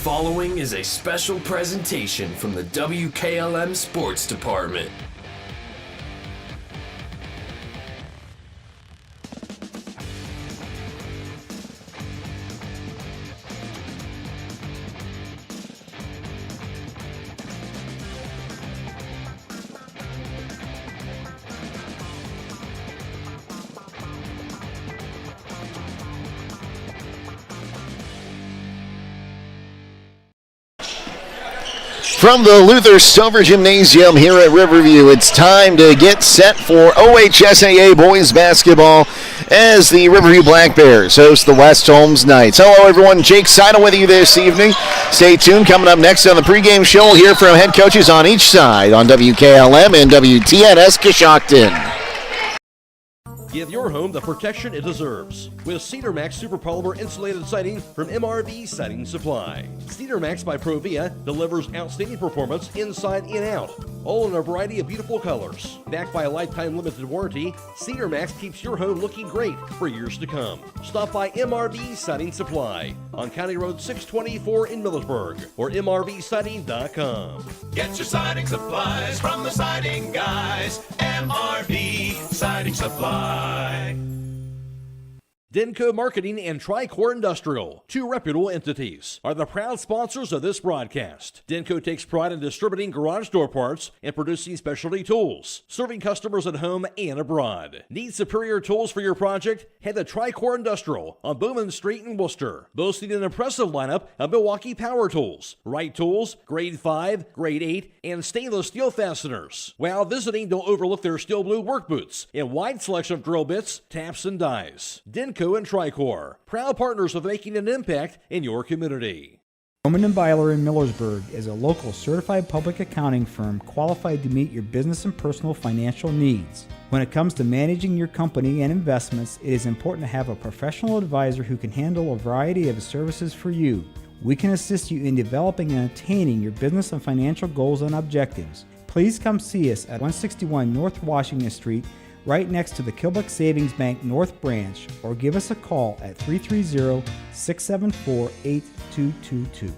following is a special presentation from the WKLM Sports Department. From the Luther Stover Gymnasium here at Riverview, it's time to get set for OHSAA boys basketball as the Riverview Black Bears host the West Holmes Knights. Hello, everyone. Jake Sidle with you this evening. Stay tuned. Coming up next on the pregame show, we'll hear from head coaches on each side on WKLM and WTNS Coshocton. Give your home the protection it deserves with Cedar Max Super Polymer Insulated Siding from MRV Siding Supply. Cedar Max by Provia delivers outstanding performance inside and out, all in a variety of beautiful colors. Backed by a lifetime limited warranty, Cedar Max keeps your home looking great for years to come. Stop by MRV Siding Supply on County Road 624 in Millersburg or mrvsiding.com. Get your siding supplies from the siding guys. MRV Siding Supply. Denko Marketing and Tricor Industrial, two reputable entities, are the proud sponsors of this broadcast. Denko takes pride in distributing garage door parts and producing specialty tools, serving customers at home and abroad. Need superior tools for your project? Head to Tricor Industrial on Bowman Street in Worcester, boasting an impressive lineup of Milwaukee power tools, Wright tools, grade 5, grade 8, and stainless steel fasteners. While visiting, don't overlook their steel blue work boots and wide selection of drill bits, taps, and dies. Denko and Tricor, proud partners of making an impact in your community. Bowman & Byler in Millersburg is a local certified public accounting firm qualified to meet your business and personal financial needs. When it comes to managing your company and investments, it is important to have a professional advisor who can handle a variety of services for you. We can assist you in developing and attaining your business and financial goals and objectives. Please come see us at 161 North Washington Street, right next to the Kilbuck Savings Bank North Branch, or give us a call at 330-674-8222.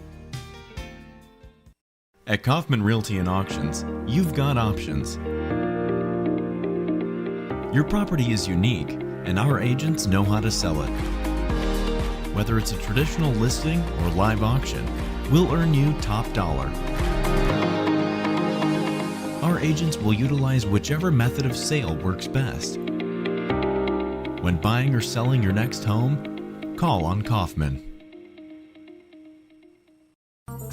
At Kaufman Realty and Auctions, you've got options. Your property is unique, and our agents know how to sell it. Whether it's a traditional listing or live auction, we'll earn you top dollar. Our agents will utilize whichever method of sale works best. When buying or selling your next home, call on Kaufman.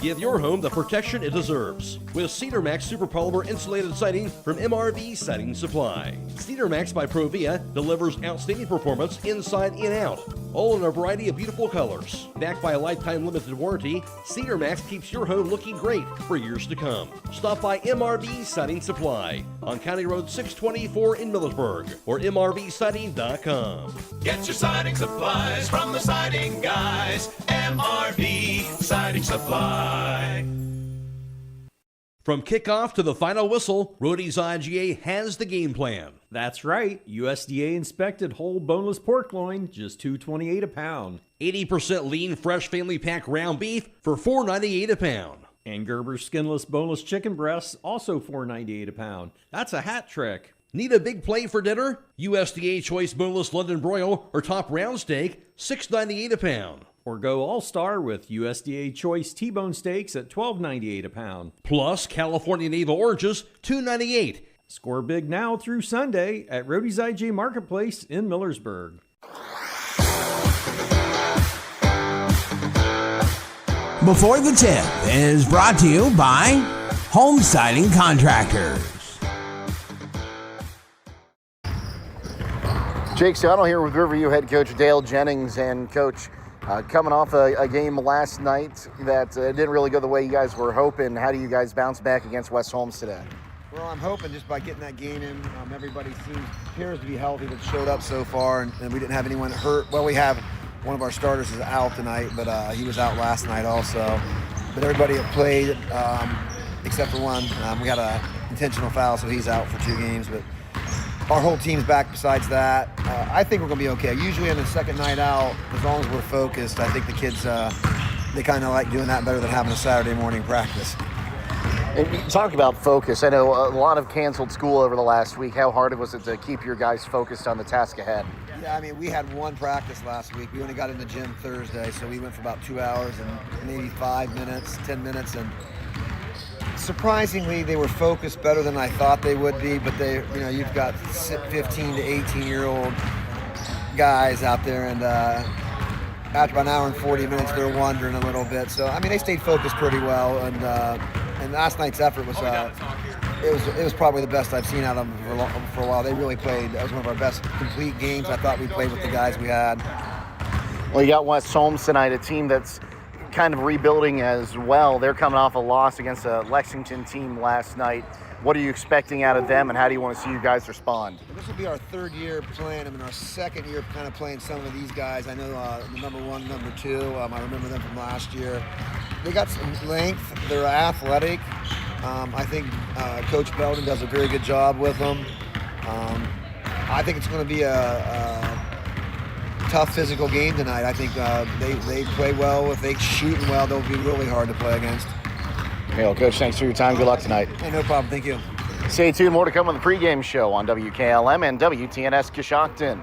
Give your home the protection it deserves with Cedar Max Super Polymer Insulated Siding from MRV Siding Supply. Cedar Max by Provia delivers outstanding performance inside and out, all in a variety of beautiful colors. Backed by a lifetime limited warranty, Cedar Max keeps your home looking great for years to come. Stop by MRV Siding Supply on County Road 624 in Millersburg or mrvsiding.com. Get your siding supplies from the siding guys. MRV Siding Supply. From kickoff to the final whistle, Rody's IGA has the game plan. That's right. USDA inspected whole boneless pork loin, just $2.28 a pound. 80% lean, fresh family pack round beef for $4.98 a pound. And Gerber's skinless boneless chicken breasts, also $4.98 a pound. That's a hat trick. Need a big plate for dinner? USDA Choice Boneless London Broil or Top Round Steak, $6.98 a pound. Or go all-star with USDA Choice T-bone steaks at $12.98 a pound. Plus California Navel Oranges, $2.98. Score big now through Sunday at Rody's IJ Marketplace in Millersburg. Before the Tip is brought to you by Home Siding Contractors. Jake Sidle here with Riverview head coach Dale Jennings. And Coach, coming off a game last night that didn't really go the way you guys were hoping, how do you guys bounce back against West Holmes today? Well, I'm hoping just by getting that game in, everybody appears to be healthy that showed up so far, and we didn't have anyone hurt. Well, we have one of our starters is out tonight, but he was out last night also. But everybody that played, except for one, we got an intentional foul, so he's out for 2 games. But our whole team's back besides that. I think we're going to be okay. Usually on the second night out, as long as we're focused, I think the kids they kind of like doing that better than having a Saturday morning practice. And you talk about focus. I know a lot have canceled school over the last week. How hard was it to keep your guys focused on the task ahead? Yeah, I mean, we had one practice last week. We only got in the gym Thursday, so we went for about 2 hours and maybe 5 minutes, 10 minutes, and surprisingly, they were focused better than I thought they would be, but you've got 15 to 18-year-old guys out there, and after about an hour and 40 minutes, they're wandering a little bit. So, I mean, they stayed focused pretty well, and last night's effort was it was probably the best I've seen out of them for a while. They really played. That was one of our best complete games. I thought we played with the guys we had. Well, you got West Holmes tonight, a team that's kind of rebuilding as well. They're coming off a loss against a Lexington team last night. What are you expecting out of them, and how do you want to see you guys respond? This will be our third year playing them, and our second year kind of playing some of these guys. I know the number one, number two. I remember them from last year. They got some length. They're athletic. I think Coach Belden does a very good job with them. I think it's going to be a tough physical game tonight. I think they play well. If they shoot well, they'll be really hard to play against. Hey, well, Coach, thanks for your time. Good luck tonight. Hey, no problem. Thank you. Stay tuned. More to come on the pregame show on WKLM and WTNS Coshocton.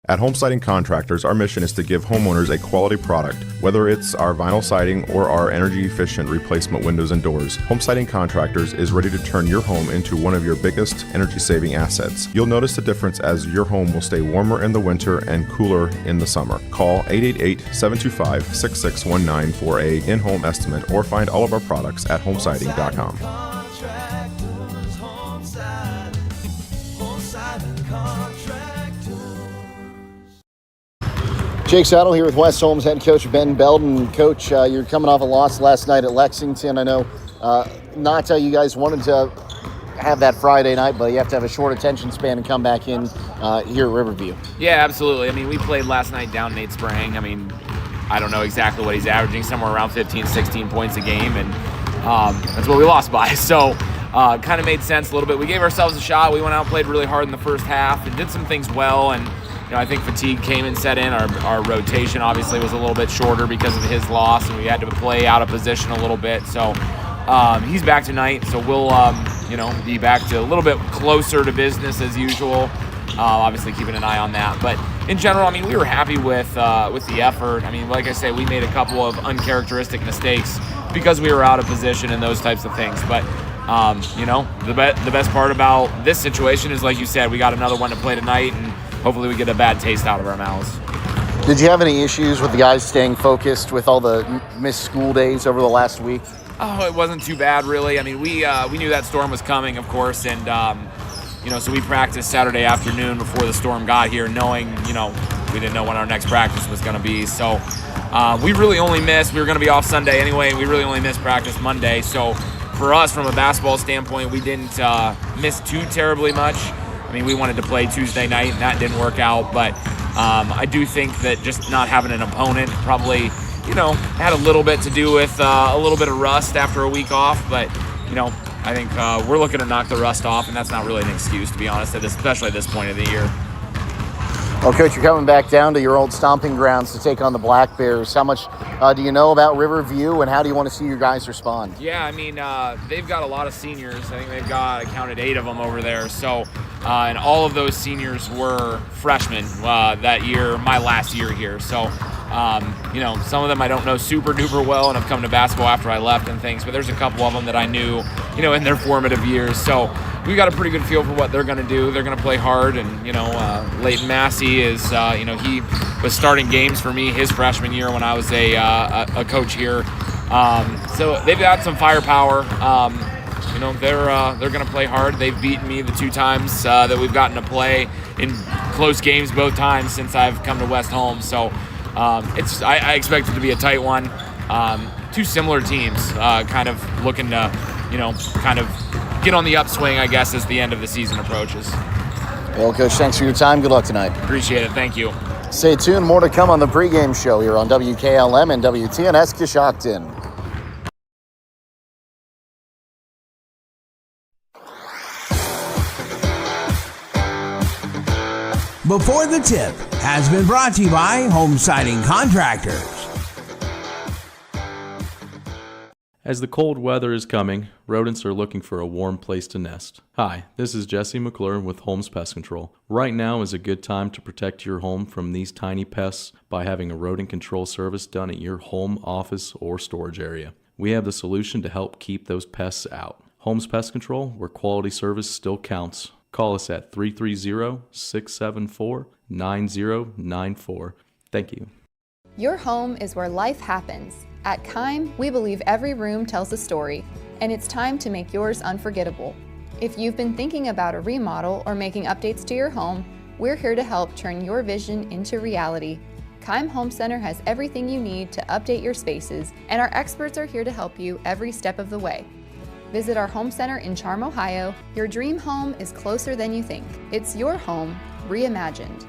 At Home Siding Contractors, our mission is to give homeowners a quality product, whether it's our vinyl siding or our energy-efficient replacement windows and doors. Home Siding Contractors is ready to turn your home into one of your biggest energy-saving assets. You'll notice the difference as your home will stay warmer in the winter and cooler in the summer. Call 888-725-6619 for a in-home estimate or find all of our products at homesiding.com. Jake Sidle here with West Holmes head coach Ben Belden. Coach, you're coming off a loss last night at Lexington. I know not how you guys wanted to have that Friday night, but you have to have a short attention span and come back in here at Riverview. Yeah, absolutely. I mean, we played last night down Nate Sprang. I mean, I don't know exactly what he's averaging, somewhere around 15, 16 points a game, and that's what we lost by. So kind of made sense a little bit. We gave ourselves a shot. We went out and played really hard in the first half and did some things well, and I think fatigue came and set in. Our rotation obviously was a little bit shorter because of his loss, and we had to play out of position a little bit. So he's back tonight, so we'll be back to a little bit closer to business as usual. Obviously keeping an eye on that. But in general, I mean, we were happy with the effort. I mean, like I say, we made a couple of uncharacteristic mistakes because we were out of position and those types of things. But the best part about this situation is, like you said, we got another one to play tonight, and hopefully we get a bad taste out of our mouths. Did you have any issues with the guys staying focused with all the missed school days over the last week? Oh, it wasn't too bad, really. I mean, we knew that storm was coming, of course, and so we practiced Saturday afternoon before the storm got here, knowing we didn't know when our next practice was going to be. So we really only missed. We were going to be off Sunday anyway, and we really only missed practice Monday. So for us, from a basketball standpoint, we didn't miss too terribly much. I mean, we wanted to play Tuesday night, and that didn't work out. But I do think that just not having an opponent probably, had a little bit to do with a little bit of rust after a week off. But, I think we're looking to knock the rust off, and that's not really an excuse, to be honest, especially at this point of the year. Well, Coach, you're coming back down to your old stomping grounds to take on the Black Bears. How much do you know about Riverview, and how do you want to see your guys respond? Yeah, I mean, they've got a lot of seniors. I think I counted 8 of them over there. So, and all of those seniors were freshmen that year, my last year here. So, some of them I don't know super duper well and have come to basketball after I left and things, but there's a couple of them that I knew, in their formative years. So we got a pretty good feel for what they're going to do. They're going to play hard, and, Leighton Massey is, he was starting games for me his freshman year when I was a coach here. So they've got some firepower. They're going to play hard. They've beaten me the 2 times that we've gotten to play in close games both times since I've come to West Holmes. So I expect it to be a tight one. 2 similar teams, kind of looking to, kind of get on the upswing, I guess, as the end of the season approaches. Well, Coach, thanks for your time. Good luck tonight. Appreciate it. Thank you. Stay tuned. More to come on the pregame show here on WKLM and WTNS Coshocton. Before the Tip has been brought to you by Home Siding Contractors. As the cold weather is coming, rodents are looking for a warm place to nest. Hi, this is Jesse McClure with Holmes Pest Control. Right now is a good time to protect your home from these tiny pests by having a rodent control service done at your home, office, or storage area. We have the solution to help keep those pests out. Holmes Pest Control, where quality service still counts. Call us at 330-674-9094. Thank you. Your home is where life happens. At Keim, we believe every room tells a story, and it's time to make yours unforgettable. If you've been thinking about a remodel or making updates to your home, we're here to help turn your vision into reality. Keim Home Center has everything you need to update your spaces, and our experts are here to help you every step of the way. Visit our home center in Charm, Ohio. Your dream home is closer than you think. It's your home reimagined.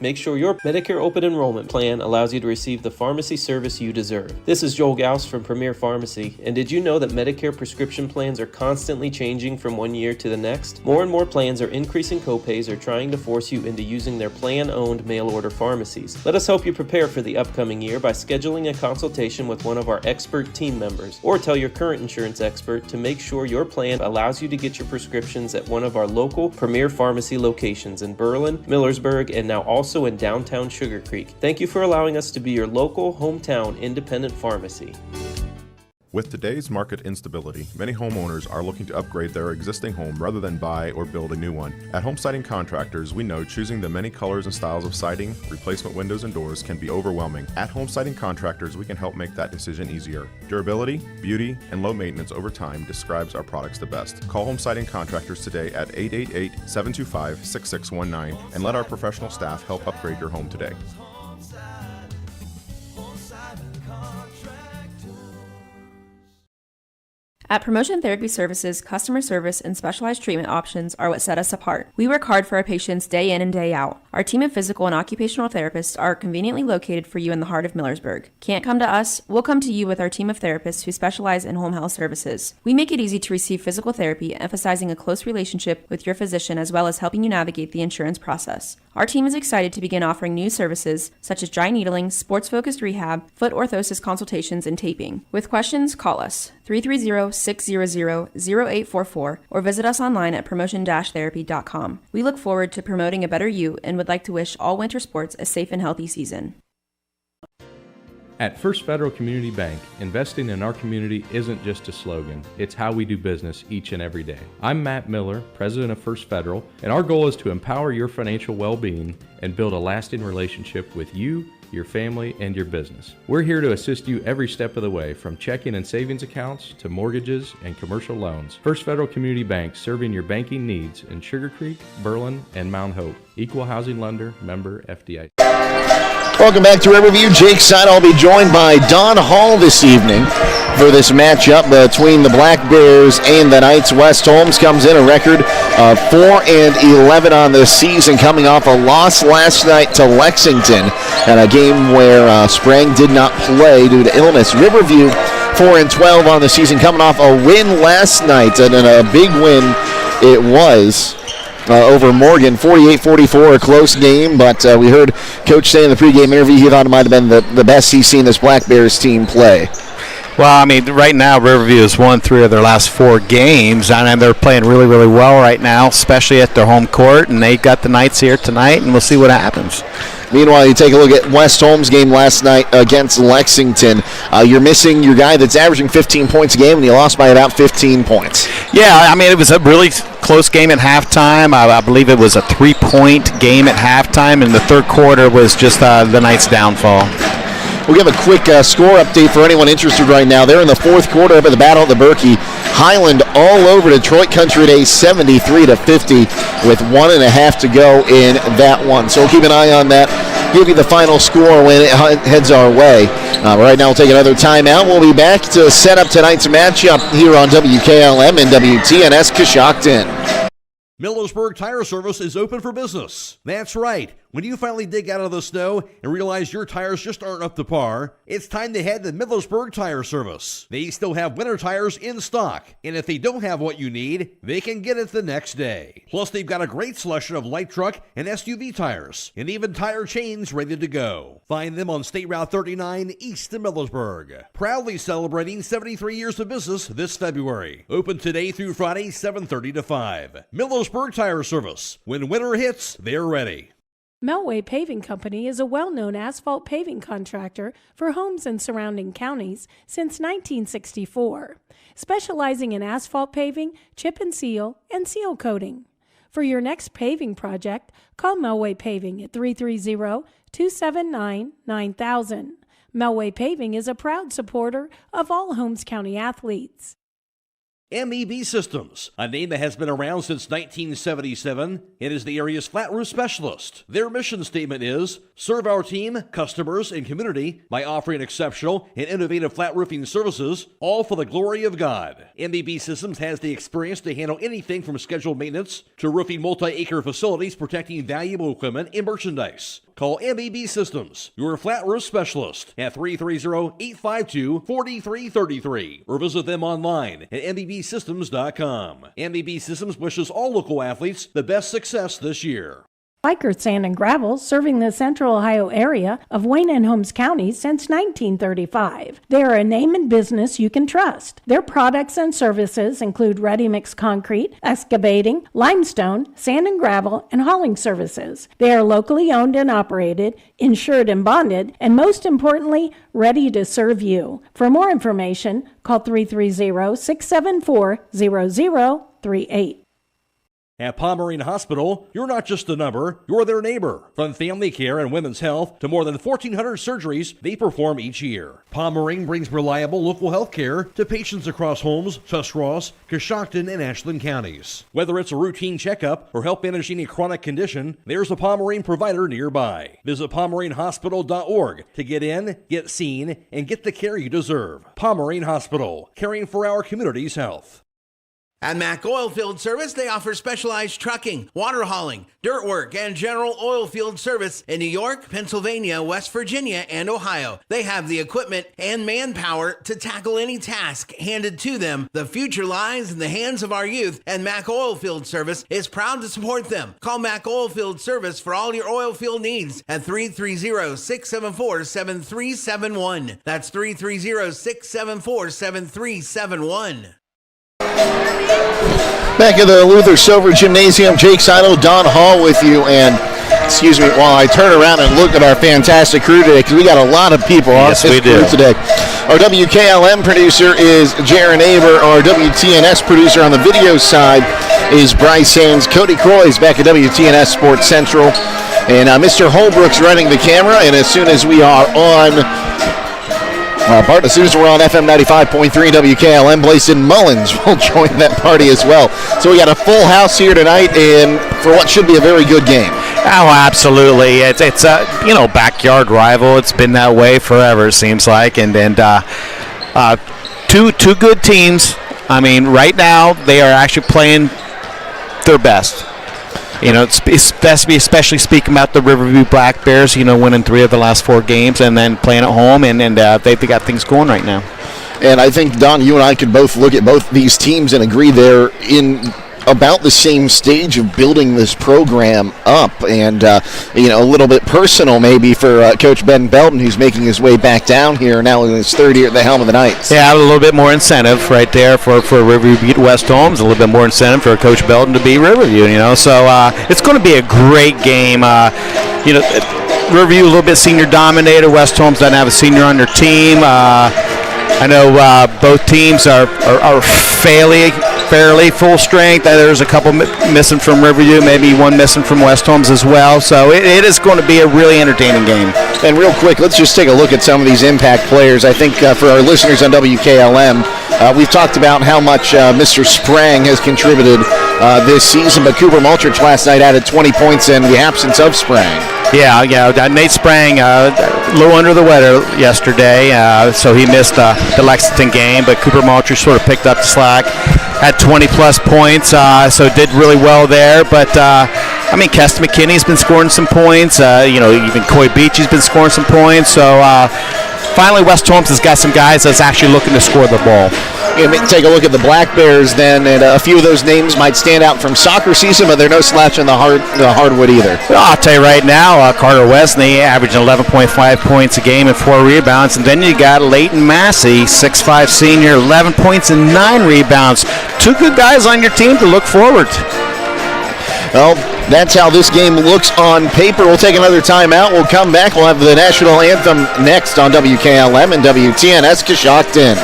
Make sure your Medicare open enrollment plan allows you to receive the pharmacy service you deserve. This is Joel Gauss from Premier Pharmacy, and did you know that Medicare prescription plans are constantly changing from one year to the next? More and more plans are increasing copays or trying to force you into using their plan-owned mail-order pharmacies. Let us help you prepare for the upcoming year by scheduling a consultation with one of our expert team members, or tell your current insurance expert to make sure your plan allows you to get your prescriptions at one of our local Premier Pharmacy locations in Berlin, Millersburg, and now also in downtown Sugar Creek. Thank you for allowing us to be your local, hometown, independent pharmacy. With today's market instability, many homeowners are looking to upgrade their existing home rather than buy or build a new one. At Home Siding Contractors, we know choosing the many colors and styles of siding, replacement windows, and doors can be overwhelming. At Home Siding Contractors, we can help make that decision easier. Durability, beauty, and low maintenance over time describes our products the best. Call Home Siding Contractors today at 888-725-6619 and let our professional staff help upgrade your home today. At Promotion Therapy Services, customer service and specialized treatment options are what set us apart. We work hard for our patients day in and day out. Our team of physical and occupational therapists are conveniently located for you in the heart of Millersburg. Can't come to us? We'll come to you with our team of therapists who specialize in home health services. We make it easy to receive physical therapy, emphasizing a close relationship with your physician as well as helping you navigate the insurance process. Our team is excited to begin offering new services such as dry needling, sports-focused rehab, foot orthosis consultations, and taping. With questions, call us 330-600-0844 or visit us online at promotion-therapy.com. We look forward to promoting a better you and would like to wish all winter sports a safe and healthy season. At First Federal Community Bank, investing in our community isn't just a slogan, it's how we do business each and every day. I'm Matt Miller, president of First Federal, and our goal is to empower your financial well-being and build a lasting relationship with you, your family, and your business. We're here to assist you every step of the way, from checking and savings accounts to mortgages and commercial loans. First Federal Community Bank, serving your banking needs in Sugar Creek, Berlin, and Mount Hope. Equal housing lender, member FDIC. Welcome back to Riverview. Jake Sidle will be joined by Don Hall this evening for this matchup between the Black Bears and the Knights. West Holmes comes in a record of 4-11 on the season, coming off a loss last night to Lexington at a game where Sprang did not play due to illness. Riverview 4-12 on the season, coming off a win last night, and a big win it was. Over Morgan, 48-44, a close game, but we heard Coach say in the pregame interview he thought it might have been the best he's seen this Black Bears team play. Well, I mean, right now Riverview has won 3 of their last 4 games, and they're playing really, really well right now, especially at their home court, and they got the Knights here tonight, and we'll see what happens. Meanwhile, you take a look at West Holmes' game last night against Lexington. You're missing your guy that's averaging 15 points a game, and you lost by about 15 points. Yeah, I mean, it was a really close game at halftime. I believe it was a 3-point game at halftime, and the third quarter was just the Knights' downfall. We'll give a quick score update for anyone interested right now. They're in the fourth quarter up at the Battle of the Berkey. Highland all over Detroit Country Day, 73-50, with 1.5 to go in that one. So we'll keep an eye on that. Give you the final score when it heads our way. Right now we'll take another timeout. We'll be back to set up tonight's matchup here on WKLM and WTNS Coshocton. Millersburg Tire Service is open for business. That's right. When you finally dig out of the snow and realize your tires just aren't up to par, it's time to head to Millersburg Tire Service. They still have winter tires in stock, and if they don't have what you need, they can get it the next day. Plus, they've got a great selection of light truck and SUV tires, and even tire chains ready to go. Find them on State Route 39 east of Millersburg. Proudly celebrating 73 years of business this February. Open today through Friday, 7:30 to 5. Millersburg Tire Service. When winter hits, they're ready. Melway Paving Company is a well-known asphalt paving contractor for Holmes and surrounding counties since 1964, specializing in asphalt paving, chip and seal coating. For your next paving project, call Melway Paving at 330-279-9000. Melway Paving is a proud supporter of all Holmes County athletes. MEB Systems, a name that has been around since 1977, and is the area's flat roof specialist. Their mission statement is, serve our team, customers, and community by offering exceptional and innovative flat roofing services, all for the glory of God. MEB Systems has the experience to handle anything from scheduled maintenance to roofing multi-acre facilities protecting valuable equipment and merchandise. Call MEB Systems, your flat roof specialist, at 330-852-4333, or visit them online at MEBsystems.com. MEB Systems wishes all local athletes the best success this year. Biker Sand and Gravel, serving the Central Ohio area of Wayne and Holmes counties since 1935. They are a name and business you can trust. Their products and services include ready-mix concrete, excavating, limestone, sand and gravel, and hauling services. They are locally owned and operated, insured and bonded, and most importantly, ready to serve you. For more information, call 330-674-0038. At Pomeranian Hospital, you're not just a number, you're their neighbor. From family care and women's health to more than 1,400 surgeries they perform each year. Pomeranian brings reliable local health care to patients across Holmes, Tuscarawas, Coshocton, and Ashland counties. Whether it's a routine checkup or help managing a chronic condition, there's a Pomeranian provider nearby. Visit PomeranianHospital.org to get in, get seen, and get the care you deserve. Pomeranian Hospital, caring for our community's health. At Mack Oilfield Service, they offer specialized trucking, water hauling, dirt work, and general oil field service in New York, Pennsylvania, West Virginia, and Ohio. They have the equipment and manpower to tackle any task handed to them. The future lies in the hands of our youth, and Mack Oilfield Service is proud to support them. Call Mack Oilfield Service for all your oil field needs at 330-674-7371. That's 330-674-7371. Back at the Luther Silver Gymnasium, Jake Sidle, Don Hall with you, and excuse me while I turn around and look at our fantastic crew today, because we got a lot of people on this crew today. Our WKLM producer is Jaron Aber. Our WTNS producer on the video side is Bryce Hains. Cody Croy is back at WTNS Sports Central, and Mr. Holbrook's running the camera, and as soon as we are on as soon as we're on FM 95.3 WKLM, Blason Mullins will join that party as well. So we got a full house here tonight, and for what should be a very good game. Oh, absolutely. It's a backyard rival. It's been that way forever, it seems like, and two good teams. I mean, right now they are actually playing their best. Especially speaking about the Riverview Black Bears, winning 3 of the last 4 games and then playing at home, and they've got things going right now. And I think, Don, you and I could both look at both these teams and agree they're in about the same stage of building this program up, and a little bit personal maybe for Coach Ben Belden, who's making his way back down here now in his 3rd year at the helm of the Knights. Yeah, a little bit more incentive right there for Riverview beat West Holmes, a little bit more incentive for Coach Belden to beat Riverview, so it's going to be a great game. Riverview a little bit senior dominated. West Holmes doesn't have a senior on their team. I know both teams are fairly full strength. There's a couple missing from Riverview, maybe one missing from West Holmes as well. So it is going to be a really entertaining game. And real quick, let's just take a look at some of these impact players. I think for our listeners on WKLM, we've talked about how much Mr. Sprang has contributed this season, but Cooper Multrich last night added 20 points in the absence of Sprang. Yeah, Nate Sprang a little under the weather yesterday, so he missed the Lexington game, but Cooper Multrich sort of picked up the slack, had 20-plus points, so did really well there. But I mean, Kest McKinney's been scoring some points. Even Coy Beachy's been scoring some points. So finally, West Holmes has got some guys that's actually looking to score the ball. Take a look at the Black Bears then, and a few of those names might stand out from soccer season, but they're no slouch in the hardwood either. Well, I'll tell you right now, Carter Wesney averaging 11.5 points a game and 4 rebounds, and then you got Leighton Massey, 6'5 senior, 11 points and 9 rebounds. 2 good guys on your team to look forward to. Well, that's how this game looks on paper. We'll take another timeout. We'll come back. We'll have the national anthem next on WKLM and WTNS Coshocton.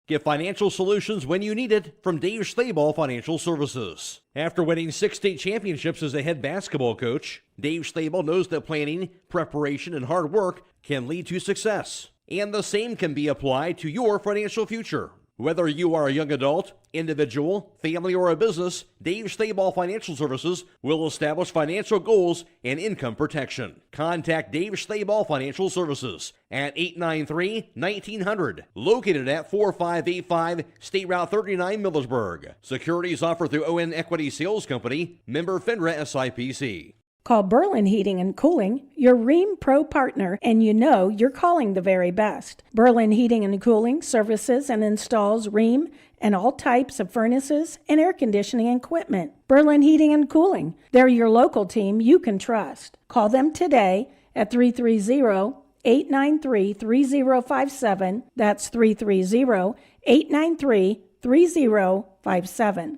Get financial solutions when you need it from Dave Stayball Financial Services. After winning 6 state championships as a head basketball coach, Dave Stayball knows that planning, preparation, and hard work can lead to success. And the same can be applied to your financial future. Whether you are a young adult, individual, family, or a business, Dave Stayball Financial Services will establish financial goals and income protection. Contact Dave Stayball Financial Services at 893-1900, located at 4585 State Route 39, Millersburg. Securities offered through ON Equity Sales Company, member FINRA SIPC. Call Berlin Heating and Cooling, your Rheem Pro partner, and you know you're calling the very best. Berlin Heating and Cooling services and installs Rheem and all types of furnaces and air conditioning equipment. Berlin Heating and Cooling, they're your local team you can trust. Call them today at 330-893-3057. That's 330-893-3057.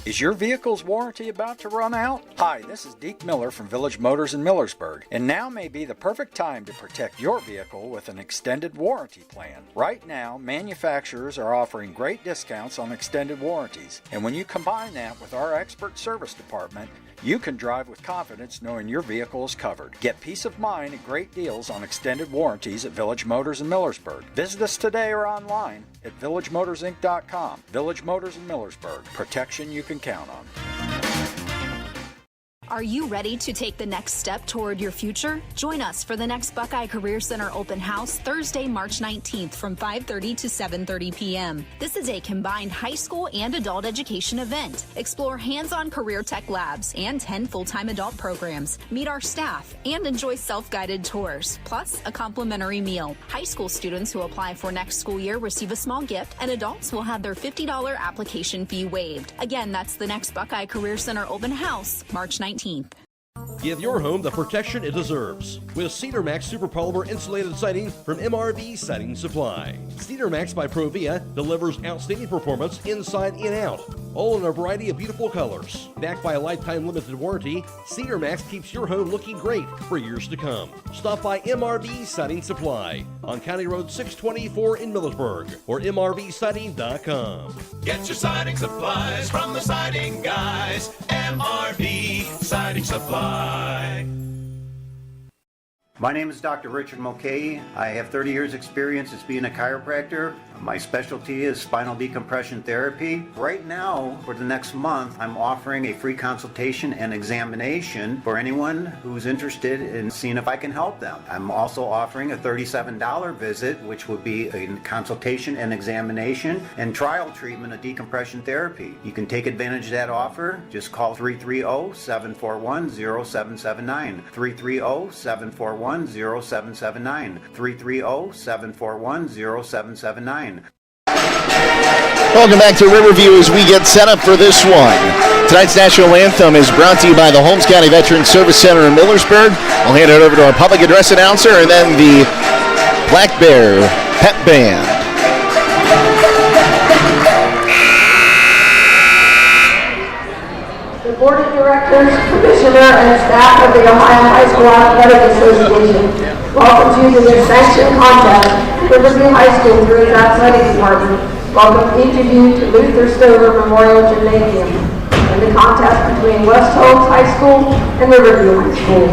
Is your vehicle's warranty about to run out? Hi, this is Deke Miller from Village Motors in Millersburg, and now may be the perfect time to protect your vehicle with an extended warranty plan. Right now, manufacturers are offering great discounts on extended warranties, and when you combine that with our expert service department, you can drive with confidence knowing your vehicle is covered. Get peace of mind and great deals on extended warranties at Village Motors in Millersburg. Visit us today or online at villagemotorsinc.com. Village Motors in Millersburg. Protection you can count on. Are you ready to take the next step toward your future? Join us for the next Buckeye Career Center Open House Thursday, March 19th from 5:30 to 7:30 p.m. This is a combined high school and adult education event. Explore hands-on career tech labs and 10 full-time adult programs. Meet our staff and enjoy self-guided tours, plus a complimentary meal. High school students who apply for next school year receive a small gift, and adults will have their $50 application fee waived. Again, that's the next Buckeye Career Center Open House, March 19th. Give your home the protection it deserves with Cedar Max Super Polymer Insulated Siding from MRV Siding Supply. Cedar Max by Provia delivers outstanding performance inside and out, all in a variety of beautiful colors. Backed by a lifetime limited warranty, Cedar Max keeps your home looking great for years to come. Stop by MRV Siding Supply on County Road 624 in Millersburg or mrvsiding.com. Get your siding supplies from the siding guys. MRV Siding Supply. My name is Dr. Richard Mulcahy. I have 30 years experience as being a chiropractor. My specialty is spinal decompression therapy. Right now, for the next month, I'm offering a free consultation and examination for anyone who's interested in seeing if I can help them. I'm also offering a $37 visit, which would be a consultation and examination and trial treatment of decompression therapy. You can take advantage of that offer. Just call 330-741-0779. 330-741-0779. 330-741-0779. Welcome back to Riverview as we get set up for this one. Tonight's national anthem is brought to you by the Holmes County Veterans Service Center in Millersburg. I'll hand it over to our public address announcer and then the Black Bear Pep Band. The Board of Directors, Commissioner, and staff of the Ohio High School Athletic Association welcomes you to this sanctioned contest for Riverview High School through its athletic department. Welcome each of you to Luther Stover Memorial Gymnasium and the contest between West Holmes High School and Riverview High School.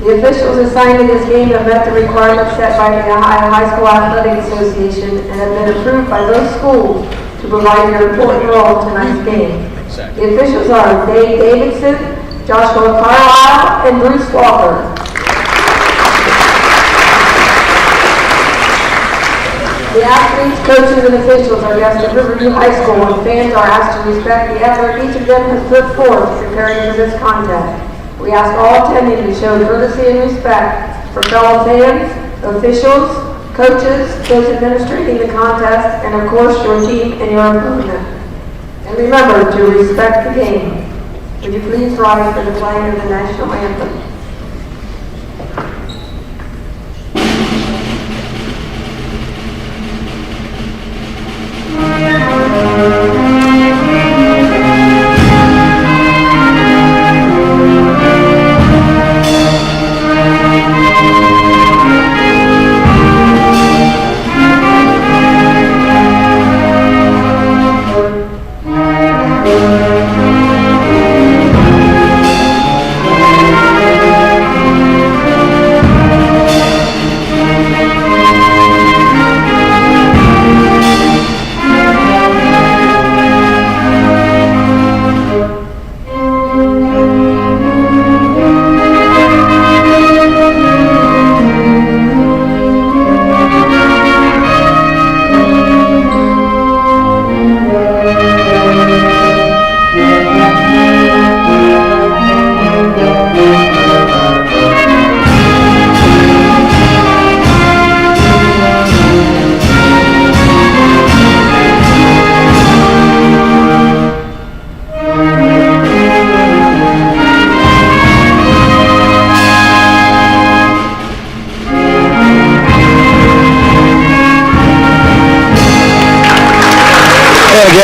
The officials assigned to this game have met the requirements set by the Ohio High School Athletic Association and have been approved by those schools to provide their important role in tonight's game. The officials are Dave Davidson, Joshua Carlisle, and Bruce Walker. The athletes, coaches, and officials are guests of Riverview High School, and fans are asked to respect the effort each of them has put forth preparing for this contest. We ask all attending to show courtesy and respect for fellow fans, officials, coaches, those administrating the contest, and of course your team and your opponent. And remember to respect the game. Would you please rise for the playing of the national anthem?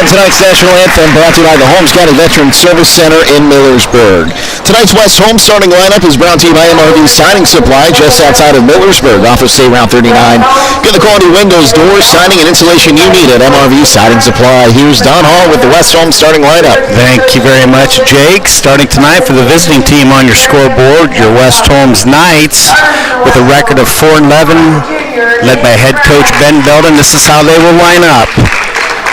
Tonight's national anthem brought to you by the Holmes County Veteran Service Center in Millersburg. Tonight's West Holmes starting lineup is brought to you by MRV Siding Supply just outside of Millersburg, off of State Route 39. Get the quality windows, doors, siding, and insulation you need at MRV Siding Supply. Here's Don Hall with the West Holmes starting lineup. Thank you very much, Jake. Starting tonight for the visiting team on your scoreboard, your West Holmes Knights with a record of 4-11, led by head coach Ben Belden. This is how they will line up.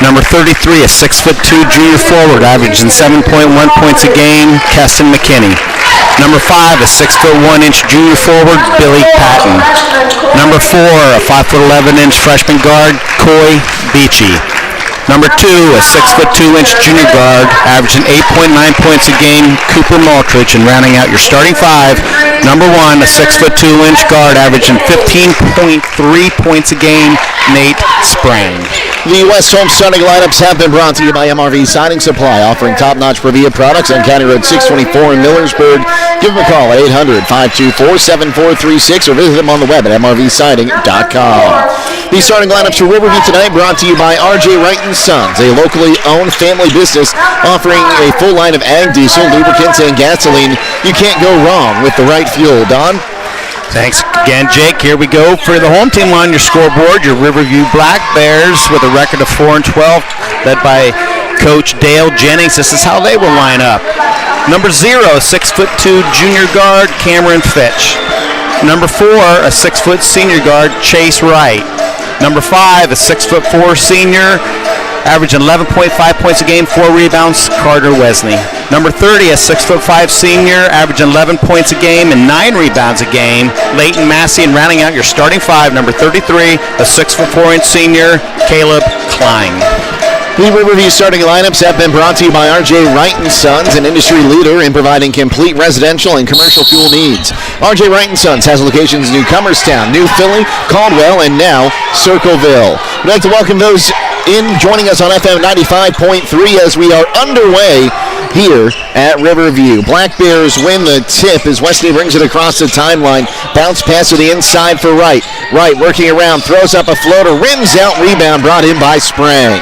Number 33, a 6'2" junior forward, averaging 7.1 points a game, Keston McKinney. Number 5, a 6'1" junior forward, Billy Patton. Number 4, a 5'11" freshman guard, Coy Beachy. Number 2, a 6'2" junior guard, averaging 8.9 points a game, Cooper Maltrich. And rounding out your starting 5, number 1, a 6'2" guard, averaging 15.3 points a game, Nate Sprang. The West Holmes starting lineups have been brought to you by MRV Siding Supply, offering top-notch Previa products on County Road 624 in Millersburg. Give them a call at 800-524-7436 or visit them on the web at mrvsiding.com. The starting lineups for Riverview tonight brought to you by R.J. Wright & Sons, a locally owned family business offering a full line of ag diesel, lubricants, and gasoline. You can't go wrong with the right fuel. Don? Thanks again, Jake. Here we go for the home team on your scoreboard, your Riverview Black Bears with a record of 4-12, led by Coach Dale Jennings. This is how they will line up. Number 0, a 6'2" junior guard, Cameron Fitch. Number 4, a 6' senior guard, Chase Wright. Number 5, a 6'4" senior, averaging 11.5 points a game, 4 rebounds, Carter Wesley. Number 30, a 6'5" senior, averaging 11 points a game and 9 rebounds a game, Leighton Massey. And rounding out your starting 5, number 33, a 6'4" senior, Caleb Klein. The Riverview starting lineups have been brought to you by R.J. Wright & Sons, an industry leader in providing complete residential and commercial fuel needs. R.J. Wright & Sons has locations in New Cummerstown, New Philly, Caldwell, and now Circleville. We'd like to welcome those in joining us on FM 95.3 as we are underway here at Riverview. Black Bears win the tip as Wesley brings it across the timeline. Bounce pass to the inside for Wright. Wright working around, throws up a floater, rims out, rebound brought in by Sprang.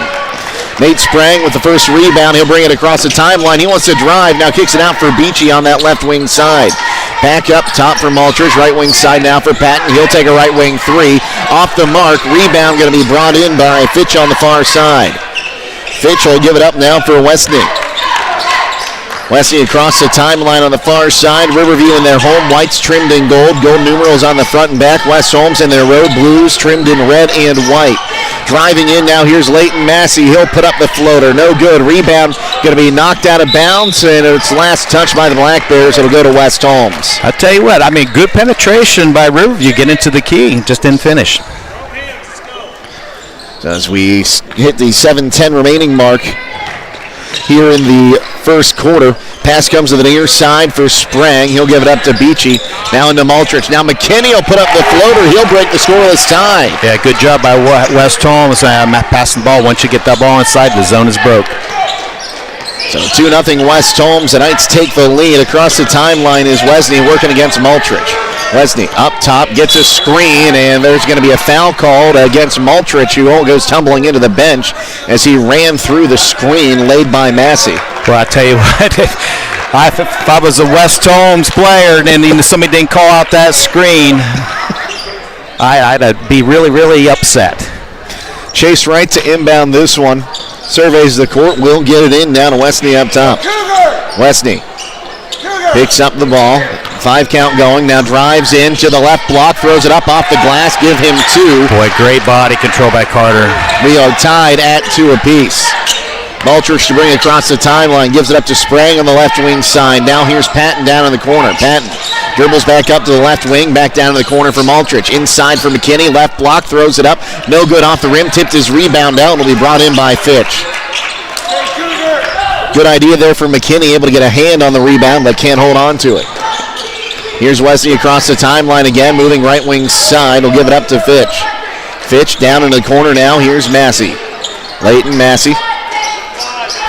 Nate Sprang with the first rebound. He'll bring it across the timeline. He wants to drive. Now kicks it out for Beachy on that left wing side. Back up top for Maltrich. Right wing side now for Patton. He'll take a right wing 3. Off the mark. Rebound going to be brought in by Fitch on the far side. Fitch will give it up now for Weston. Wesley across the timeline on the far side. Riverview in their home whites trimmed in gold. Gold numerals on the front and back. West Holmes in their road blues trimmed in red and white. Driving in now, here's Leighton Massey. He'll put up the floater. No good. Rebound going to be knocked out of bounds, and it's last touch by the Black Bears. It'll go to West Holmes. I'll tell you what, good penetration by Riverview getting to the key. Just didn't finish. So as we hit the 7:10 remaining mark here in the first quarter, pass comes to the near side for Sprang. He'll give it up to Beachy. Now into Maltrich. Now McKinney will put up the floater. He'll break the scoreless tie. Yeah, good job by West Holmes passing the ball. Once you get that ball inside, the zone is broke. So 2-0 West Holmes. The Knights take the lead. Across the timeline is Wesney working against Maltrich. Wesney up top, gets a screen, and there's going to be a foul called against Maltrich, who goes tumbling into the bench as he ran through the screen laid by Massey. Well, I tell you what, if I was a West Holmes player and somebody didn't call out that screen, I'd be really, really upset. Chase Wright to inbound this one. Surveys the court, will get it in now to Wesney up top. Wesney picks up the ball. 5 count going, now drives in to the left block, throws it up off the glass, give him 2. Boy, great body control by Carter. We are tied at 2 apiece. Maltrich to bring across the timeline, gives it up to Sprang on the left wing side. Now here's Patton down in the corner. Patton dribbles back up to the left wing, back down to the corner for Maltrich. Inside for McKinney, left block, throws it up. No good off the rim, tipped his rebound out, and will be brought in by Fitch. Good idea there for McKinney, able to get a hand on the rebound, but can't hold on to it. Here's Wesley across the timeline again, moving right wing side. He'll give it up to Fitch. Fitch down in the corner now. Here's Massey. Leighton Massey.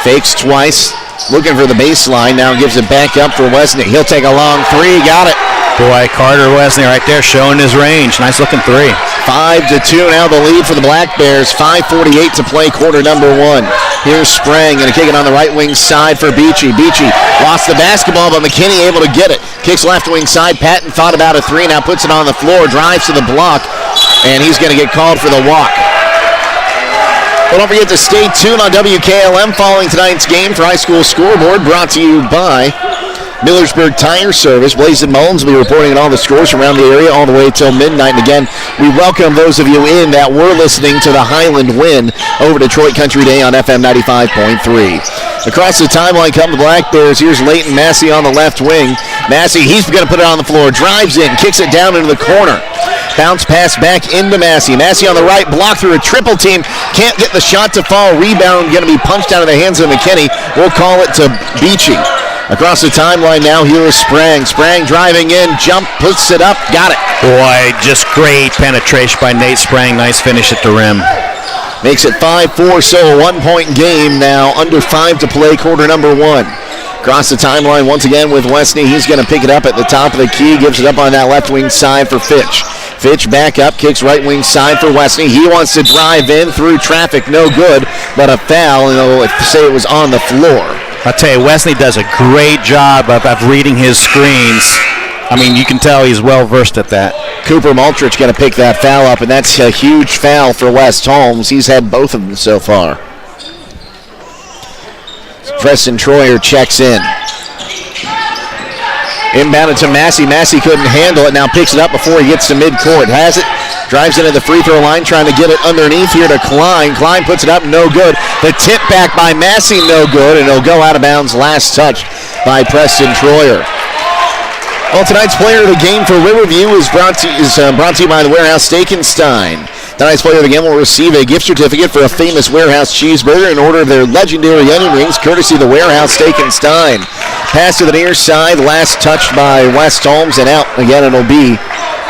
Fakes twice. Looking for the baseline. Now gives it back up for Wesley. He'll take a long 3. Got it. Boy, Carter Wesley right there showing his range. Nice looking 3. 5-2 now the lead for the Black Bears. 5:48 to play quarter number 1. Here's Sprang going to kick it on the right wing side for Beachy. Beachy lost the basketball, but McKinney able to get it. Kicks left wing side. Patton thought about a 3, now puts it on the floor, drives to the block, and he's going to get called for the walk. Well, don't forget to stay tuned on WKLM following tonight's game for High School Scoreboard, brought to you by Millersburg Tire Service. Blazin Mullins will be reporting on all the scores around the area all the way till midnight. And again, we welcome those of you in that were listening to the Highland win over Detroit Country Day on FM 95.3. Across the timeline come the Black Bears. Here's Leighton Massey on the left wing. Massey, he's going to put it on the floor. Drives in, kicks it down into the corner. Bounce pass back into Massey. Massey on the right, block through a triple team. Can't get the shot to fall. Rebound going to be punched out of the hands of McKinney. We'll call it to Beachy. Across the timeline now, here is Sprang. Sprang driving in, jump, puts it up, got it. Boy, just great penetration by Nate Sprang. Nice finish at the rim. Makes it 5-4, so a 1-point game now. Under 5 to play, quarter number 1. Across the timeline once again with Wesney. He's going to pick it up at the top of the key. Gives it up on that left wing side for Fitch. Fitch back up, kicks right wing side for Wesney. He wants to drive in through traffic. No good, but a foul. And they'll say it was on the floor. I'll tell you, Wesley does a great job of reading his screens. I mean, you can tell he's well-versed at that. Cooper Maltrich going to pick that foul up, and that's a huge foul for West Holmes. He's had both of them so far. Preston Troyer checks in. Inbounded to Massey. Massey couldn't handle it. Now picks it up before he gets to midcourt. Has it. Drives into the free throw line, trying to get it underneath here to Klein. Klein puts it up, no good. The tip back by Massey, no good, and it'll go out of bounds. Last touch by Preston Troyer. Well, tonight's player of the game for Riverview is brought to you by the Warehouse Steak and Stein. Tonight's player of the game will receive a gift certificate for a famous Warehouse cheeseburger in order of their legendary onion rings, courtesy of the Warehouse Steak and Stein. Pass to the near side, last touched by West Holmes, and out again it'll be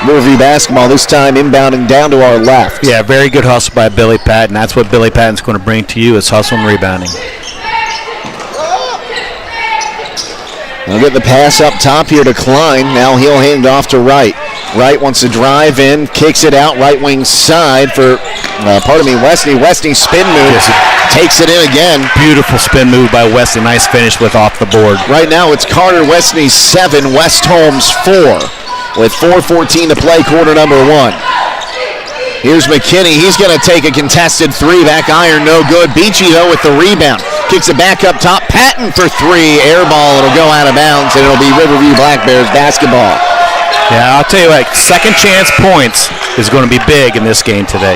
Riverview basketball, this time inbounding down to our left. Yeah, very good hustle by Billy Patton. That's what Billy Patton's going to bring to you, is hustle and rebounding. We'll get the pass up top here to Klein. Now he'll hand off to Wright. Wright wants to drive in, kicks it out right wing side for, Wesney. Wesney spin move, takes it in again. Beautiful spin move by Wesney. Nice finish with off the board. Right now it's Carter Wesney 7, West Holmes 4. With 4:14 to play, quarter number 1. Here's McKinney. He's going to take a contested 3. Back iron, no good. Beachy, though, with the rebound. Kicks it back up top. Patton for 3. Air ball. It'll go out of bounds, and it'll be Riverview Black Bears basketball. Yeah, I'll tell you what, second chance points is going to be big in this game today.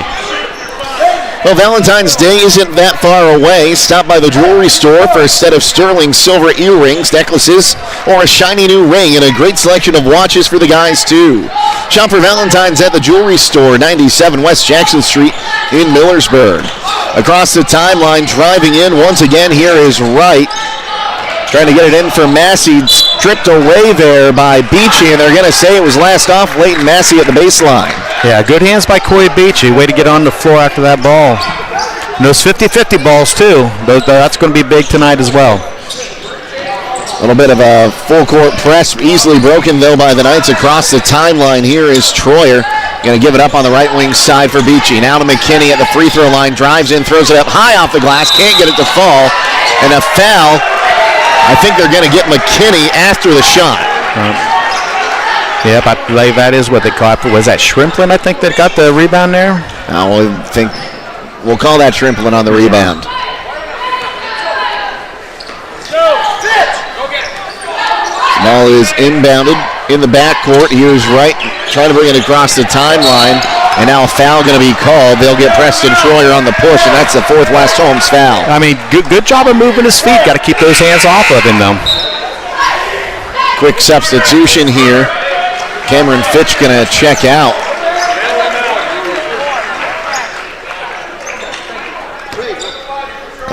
Well, Valentine's Day isn't that far away. Stop by the jewelry store for a set of sterling silver earrings, necklaces, or a shiny new ring, and a great selection of watches for the guys, too. Shop for Valentine's at the jewelry store, 97 West Jackson Street in Millersburg. Across the timeline, driving in once again, here is Wright. Trying to get it in for Massey, stripped away there by Beachy, and they're going to say it was last off Leighton Massey at the baseline. Yeah, good hands by Corey Beachy. Way to get on the floor after that ball. And those 50-50 balls, too. That's going to be big tonight as well. A little bit of a full-court press, easily broken, though, by the Knights across the timeline. Here is Troyer. Going to give it up on the right wing side for Beachy. Now to McKinney at the free throw line. Drives in, throws it up high off the glass. Can't get it to fall. And a foul. I think they're going to get McKinney after the shot. Yep, I believe that is what they call it. Was that Shrimplin, I think, that got the rebound there? We'll call that Shrimplin on the rebound. Ball is inbounded in the backcourt. Here's Wright trying to bring it across the timeline. And now a foul going to be called. They'll get Preston Troyer on the push, and that's the fourth West Holmes foul. I mean, good job of moving his feet. Got to keep those hands off of him, though. Quick substitution here. Cameron Fitch going to check out.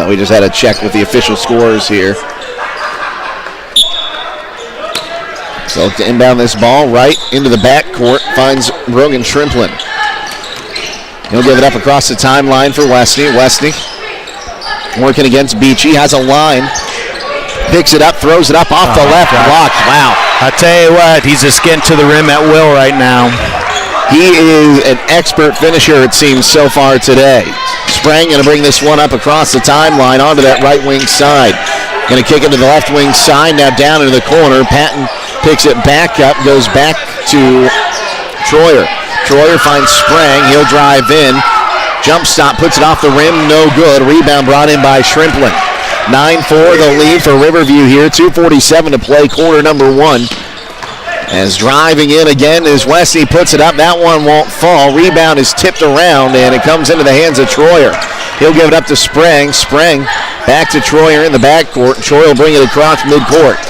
We just had a check with the official scores here. So to inbound this ball right into the backcourt, finds Brogan Shrimplin. He'll give it up across the timeline for Westney. Westney working against Beachy, has a line, picks it up, throws it up off the left block. Wow. I tell you what, he's just getting to the rim at will right now. He is an expert finisher, it seems, so far today. Sprang going to bring this one up across the timeline onto that right wing side. Going to kick it to the left wing side, now down into the corner. Patton picks it back up, goes back to Troyer. Troyer finds Sprang, he'll drive in. Jump stop, puts it off the rim, no good. Rebound brought in by Shrimplin. 9-4 the lead for Riverview here, 2:47 to play, quarter number one. As driving in again is Wesley, puts it up, that one won't fall. Rebound is tipped around and it comes into the hands of Troyer. He'll give it up to Sprang. Sprang back to Troyer in the backcourt. Troyer will bring it across midcourt.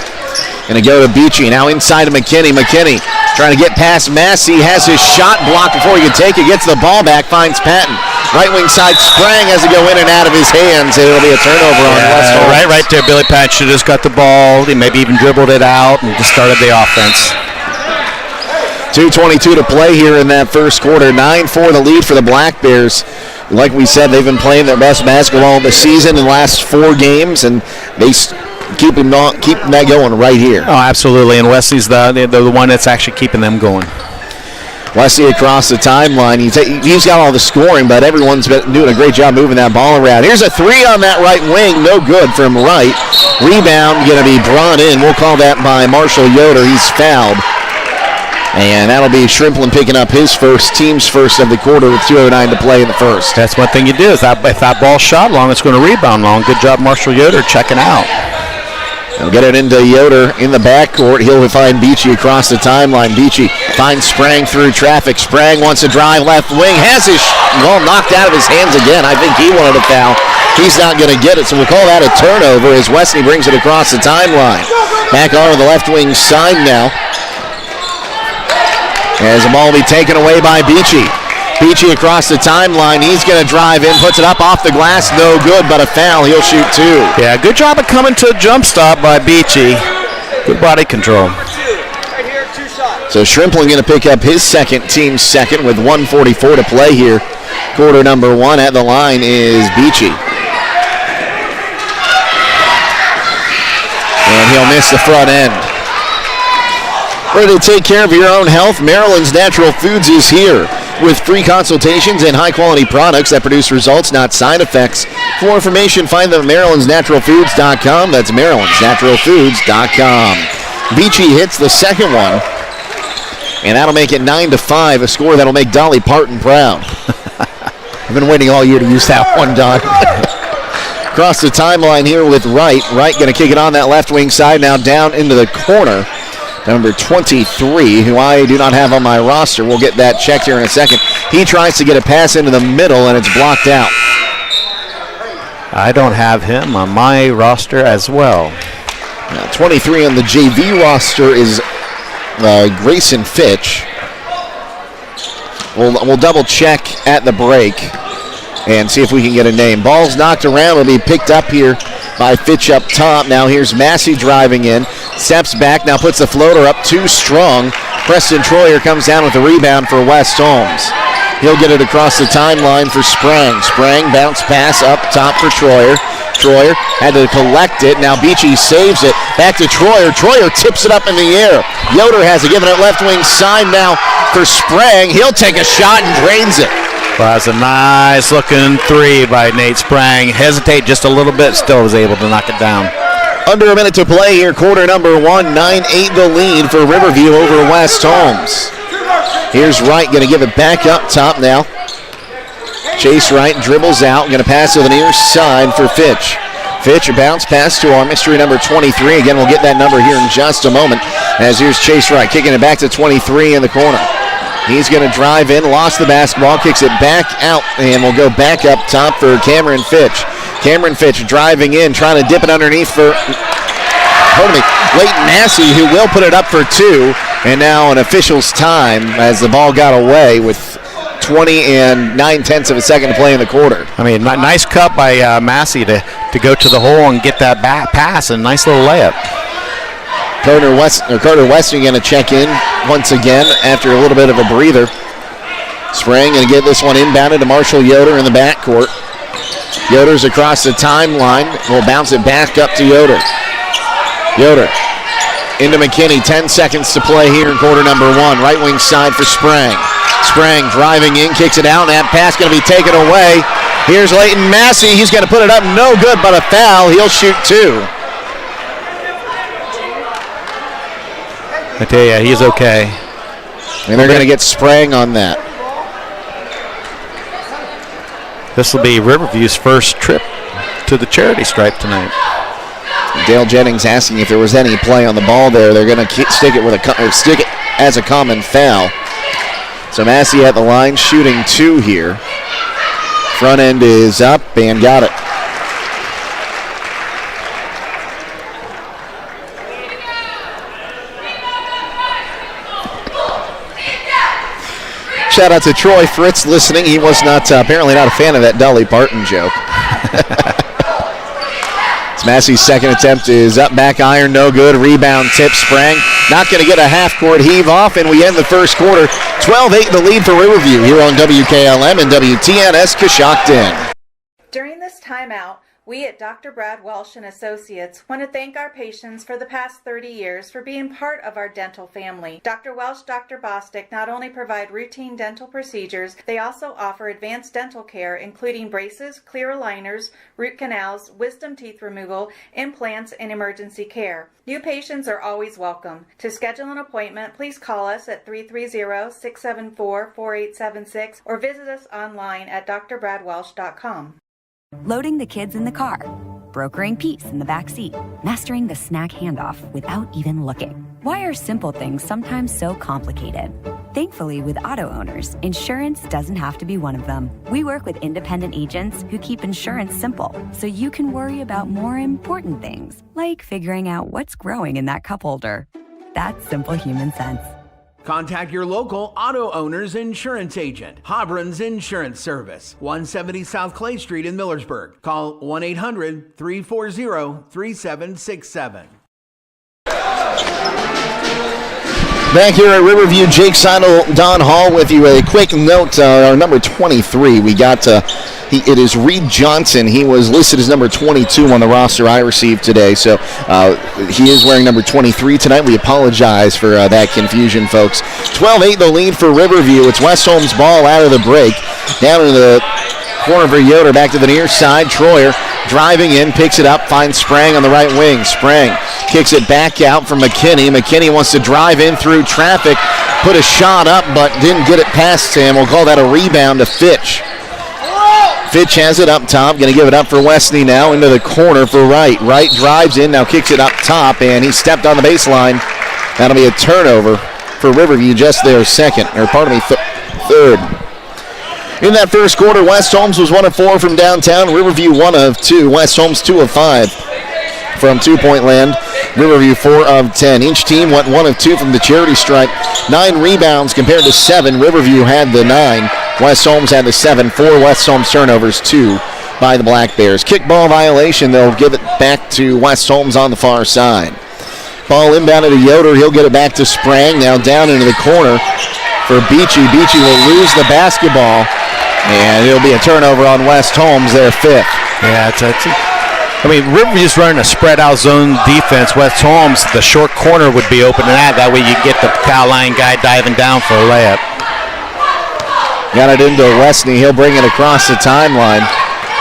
Going to go to Beachy, now inside to McKinney. McKinney trying to get past Massey, has his shot blocked before he can take it, gets the ball back, finds Patton. Right wing side, Sprang has to go in and out of his hands, and it'll be a turnover on West Holmes. Right there, Billy Patton should have just got the ball, he maybe even dribbled it out, and just started the offense. 2:22 to play here in that first quarter. 9-4 the lead for the Black Bears. Like we said, they've been playing their best basketball of the season in the last 4 games, and they keep that going right here. Oh, absolutely, and Wesley's the one that's actually keeping them going. Wesley across the timeline. He's got all the scoring, but everyone's been doing a great job moving that ball around. Here's a three on that right wing. No good from Wright. Rebound going to be brought in. We'll call that by Marshall Yoder. He's fouled. And that'll be Shrimplin picking up his team's first of the quarter with 2:09 to play in the first. That's one thing you do. If that ball's shot long, it's going to rebound long. Good job, Marshall Yoder, checking out. They'll get it into Yoder in the backcourt. He'll find Beachy across the timeline. Beachy finds Sprang through traffic. Sprang wants to drive left wing. Has his ball knocked out of his hands again. I think he wanted a foul. He's not going to get it, so we'll call that a turnover as Wesley brings it across the timeline. Back on to the left wing side now. As the ball will be taken away by Beachy. Beachy across the timeline. He's going to drive in, puts it up off the glass. No good, but a foul. He'll shoot 2. Yeah, good job of coming to a jump stop by Beachy. Good body control. So Shrimplin going to pick up his team's second with 1:44 to play here. Quarter number one. At the line is Beachy. And he'll miss the front end. Ready to take care of your own health? Maryland's Natural Foods is here with free consultations and high-quality products that produce results, not side effects. For more information, find them at marylandsnaturalfoods.com. That's marylandsnaturalfoods.com. Beachy hits the second one, and that'll make it 9-5, a score that'll make Dolly Parton proud. I've been waiting all year to use that one, Don. Across the timeline here with Wright. Wright going to kick it on that left wing side, now down into the corner. Number 23, who I do not have on my roster. We'll get that checked here in a second. He tries to get a pass into the middle, and it's blocked out. I don't have him on my roster as well. Now, 23 on the JV roster is Grayson Fitch. We'll double check at the break and see if we can get a name. Ball's knocked around. Will be picked up here by Fitch up top. Now here's Massey driving in. Steps back. Now puts the floater up too strong. Preston Troyer comes down with the rebound for West Holmes. He'll get it across the timeline for Sprang. Sprang bounce pass up top for Troyer. Troyer had to collect it. Now Beachy saves it. Back to Troyer. Troyer tips it up in the air. Yoder has it, given it left wing side now for Sprang. He'll take a shot and drains it. Well, that's a nice looking three by Nate Sprang. Hesitate just a little bit, still was able to knock it down. Under a minute to play here, quarter number one, 9-8 the lead for Riverview over West Holmes. Here's Wright, going to give it back up top now. Chase Wright dribbles out, going to pass to the near side for Fitch. Fitch, a bounce pass to our mystery number 23. Again, we'll get that number here in just a moment. As here's Chase Wright, kicking it back to 23 in the corner. He's going to drive in, lost the basketball, kicks it back out, and we'll go back up top for Cameron Fitch. Cameron Fitch driving in, trying to dip it underneath for, Leighton Massey, who will put it up for two. And now an official's time as the ball got away with 20 and 9/10 of a second to play in the quarter. I mean, nice cut by Massey to go to the hole and get that back pass, and nice little layup. Carter Weston going to check in once again after a little bit of a breather. Sprang going to get this one inbounded to Marshall Yoder in the backcourt. Yoder's across the timeline. We'll bounce it back up to Yoder. Yoder into McKinney. 10 seconds to play here in quarter number one. Right wing side for Sprang. Sprang driving in, kicks it out, and that pass going to be taken away. Here's Leighton Massey. He's going to put it up. No good, but a foul. He'll shoot two. I tell you, he's okay. And they're going to get Sprang on that. This will be Riverview's first trip to the charity stripe tonight. Dale Jennings asking if there was any play on the ball there. They're going to stick it as a common foul. So Massey at the line shooting two here. Front end is up and got it. Shout out to Troy Fritz listening. He was not apparently not a fan of that Dolly Parton joke. Massey's second attempt is up, back iron, no good. Rebound tip, Sprang. Not going to get a half-court heave off, and we end the first quarter. 12-8 the lead for Riverview here on WKLM and WTNS Coshocton. During this timeout, we at Dr. Brad Welsh and Associates want to thank our patients for the past 30 years for being part of our dental family. Dr. Welsh, Dr. Bostic not only provide routine dental procedures, they also offer advanced dental care including braces, clear aligners, root canals, wisdom teeth removal, implants, and emergency care. New patients are always welcome. To schedule an appointment, please call us at 330-674-4876 or visit us online at drbradwelsh.com. Loading the kids in the car, brokering peace in the back seat, mastering the snack handoff without even looking. Why are simple things sometimes so complicated? Thankfully, with auto owners, insurance doesn't have to be one of them. We work with independent agents who keep insurance simple, so you can worry about more important things, like figuring out what's growing in that cup holder. That's simple human sense. Contact your local auto owner's insurance agent. Hobron's Insurance Service, 170 South Clay Street in Millersburg. Call 1-800-340-3767. Back here at Riverview, Jake Sidle, Don Hall with you. A quick note, our number 23, we got, it is Reed Johnson. He was listed as number 22 on the roster I received today, so he is wearing number 23 tonight. We apologize for that confusion, folks. 12-8 the lead for Riverview. It's West Holmes' ball out of the break. Down in the corner for Yoder, back to the near side. Troyer driving in, picks it up, finds Sprang on the right wing. Sprang kicks it back out from McKinney. McKinney wants to drive in through traffic, put a shot up, but didn't get it past him. We'll call that a rebound to Fitch. Fitch has it up top, going to give it up for Westney now into the corner for Wright. Wright drives in, now kicks it up top, and he stepped on the baseline. That'll be a turnover for Riverview, just their third. In that first quarter, West Holmes was 1 of 4 from downtown. Riverview 1 of 2. West Holmes 2 of 5 from two-point land. Riverview 4 of 10. Each team went 1 of 2 from the charity stripe. 9 rebounds compared to 7. Riverview had the 9. West Holmes had the 7. 4 West Holmes turnovers, 2 by the Black Bears. Kickball violation. They'll give it back to West Holmes on the far side. Ball inbounded to Yoder. He'll get it back to Sprang. Now down into the corner for Beachy. Beachy will lose the basketball. And it'll be a turnover on West Holmes, their 5th. Yeah, Riverview's running a spread-out zone defense. West Holmes, the short corner would be open to that. That way you get the foul line guy diving down for a layup. Got it into Westney. He'll bring it across the timeline.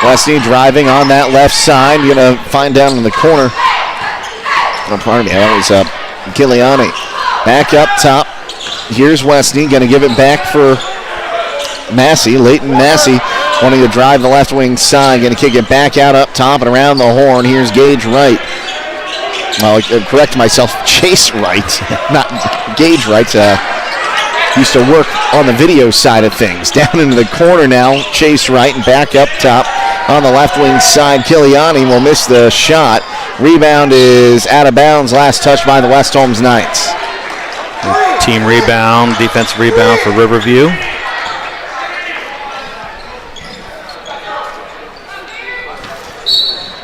Westney driving on that left side. Going to find down in the corner. Oh, pardon me. That was Kiliani. Back up top. Here's Westney. Going to give it back for Massey, Leighton Massey, wanting to drive the left wing side, going to kick it back out up top and around the horn. Here's Gage Wright. Well, I correct myself, Chase Wright, not Gage Wright. Used to work on the video side of things. Down into the corner now, Chase Wright, and back up top on the left wing side. Kiliani will miss the shot. Rebound is out of bounds. Last touch by the West Holmes Knights. Team rebound, defensive rebound for Riverview.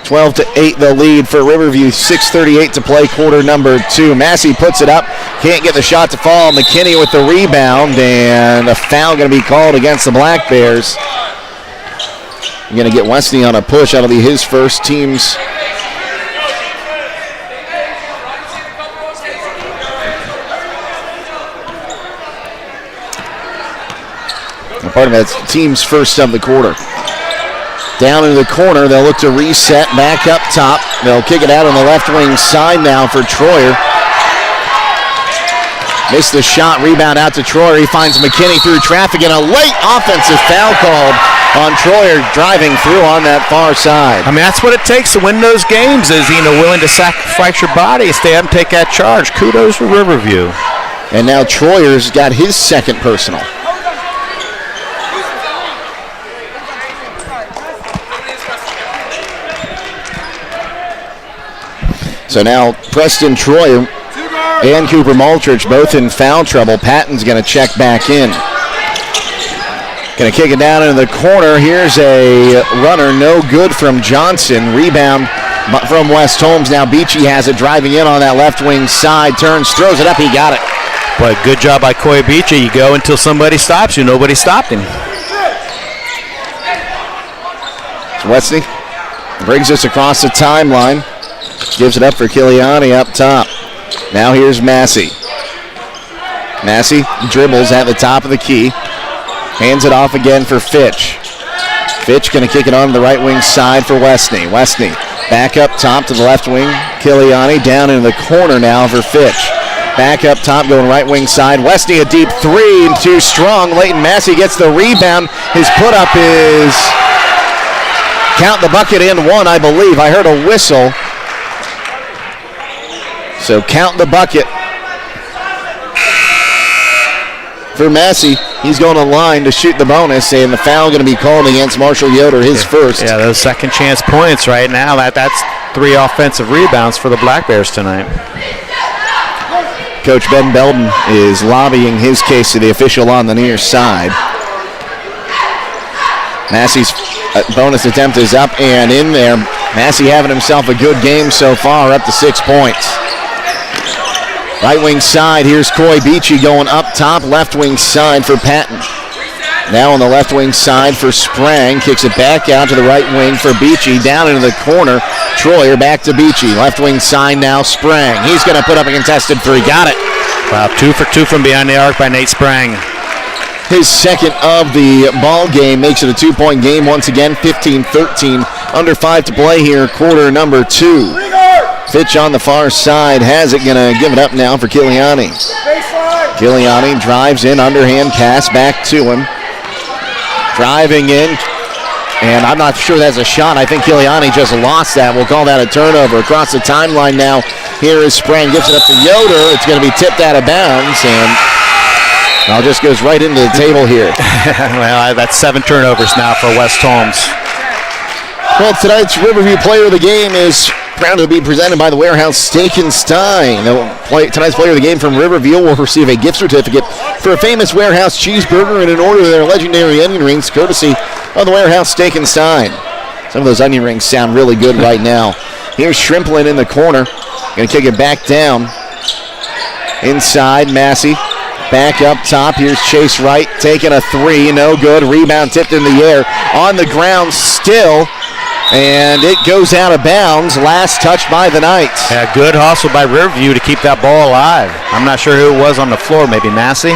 12-8 the lead for Riverview. 6:38 to play, quarter number 2. Massey puts it up. Can't get the shot to fall. McKinney with the rebound, and a foul going to be called against the Black Bears. Going to get Westney on a push. That'll be his first, team's part of that's team's first of the quarter. Down into the corner, they'll look to reset, back up top. They'll kick it out on the left wing side now for Troyer. Missed the shot, rebound out to Troyer. He finds McKinney through traffic, and a late offensive foul called on Troyer driving through on that far side. I mean, that's what it takes to win those games, is, willing to sacrifice your body, stay up and take that charge. Kudos for Riverview. And now Troyer's got his second personal. So now Preston Troyer and Cooper Maltrich both in foul trouble. Patton's going to check back in. Going to kick it down into the corner. Here's a runner, no good from Johnson. Rebound from West Holmes. Now Beachy has it, driving in on that left wing side. Turns, throws it up, he got it. But good job by Coy Beachy. You go until somebody stops you. Nobody stopped him. So Westney brings us across the timeline. Gives it up for Kiliani up top. Now here's Massey. Massey dribbles at the top of the key. Hands it off again for Fitch. Fitch going to kick it on to the right wing side for Westney. Westney back up top to the left wing. Kiliani down into the corner now for Fitch. Back up top, going right wing side. Westney a deep three, and too strong. Leighton Massey gets the rebound. His put up is, count the bucket in one, I believe. I heard a whistle. So count the bucket for Massey. He's going to line to shoot the bonus, and the foul going to be called against Marshall Yoder, his first. Yeah, those second chance points right now. That's 3 offensive rebounds for the Black Bears tonight. Coach Ben Belden is lobbying his case to the official on the near side. Massey's bonus attempt is up and in there. Massey having himself a good game so far, up to 6 points. Right wing side, here's Coy Beachy going up top. Left wing side for Patton. Now on the left wing side for Sprang. Kicks it back out to the right wing for Beachy. Down into the corner. Troyer back to Beachy. Left wing side now, Sprang. He's going to put up a contested three. Got it. Wow, 2 for 2 from behind the arc by Nate Sprang. His second of the ball game makes it a 2-point game once again. 15-13. Under 5 to play here, quarter number 2. Fitch on the far side has it, going to give it up now for Kiliani. Kiliani drives in, underhand pass back to him. Driving in, and I'm not sure that's a shot. I think Kiliani just lost that. We'll call that a turnover. Across the timeline now, here is Sprang, gives it up to Yoder. It's going to be tipped out of bounds, and Well, just goes right into the table here. Well, that's 7 turnovers now for West Holmes. Well, tonight's Riverview Player of the Game is proud to be presented by the Warehouse Steak and Stein. Tonight's Player of the Game from Riverview will receive a gift certificate for a famous Warehouse cheeseburger and an order of their legendary onion rings, courtesy of the Warehouse Steak and Stein. Some of those onion rings sound really good right now. Here's Shrimplin in the corner. Going to kick it back down. Inside, Massey. Back up top. Here's Chase Wright taking a 3. No good. Rebound tipped in the air. On the ground still. And it goes out of bounds. Last touch by the Knights. Yeah, good hustle by Riverview to keep that ball alive. I'm not sure who it was on the floor. Maybe Massey?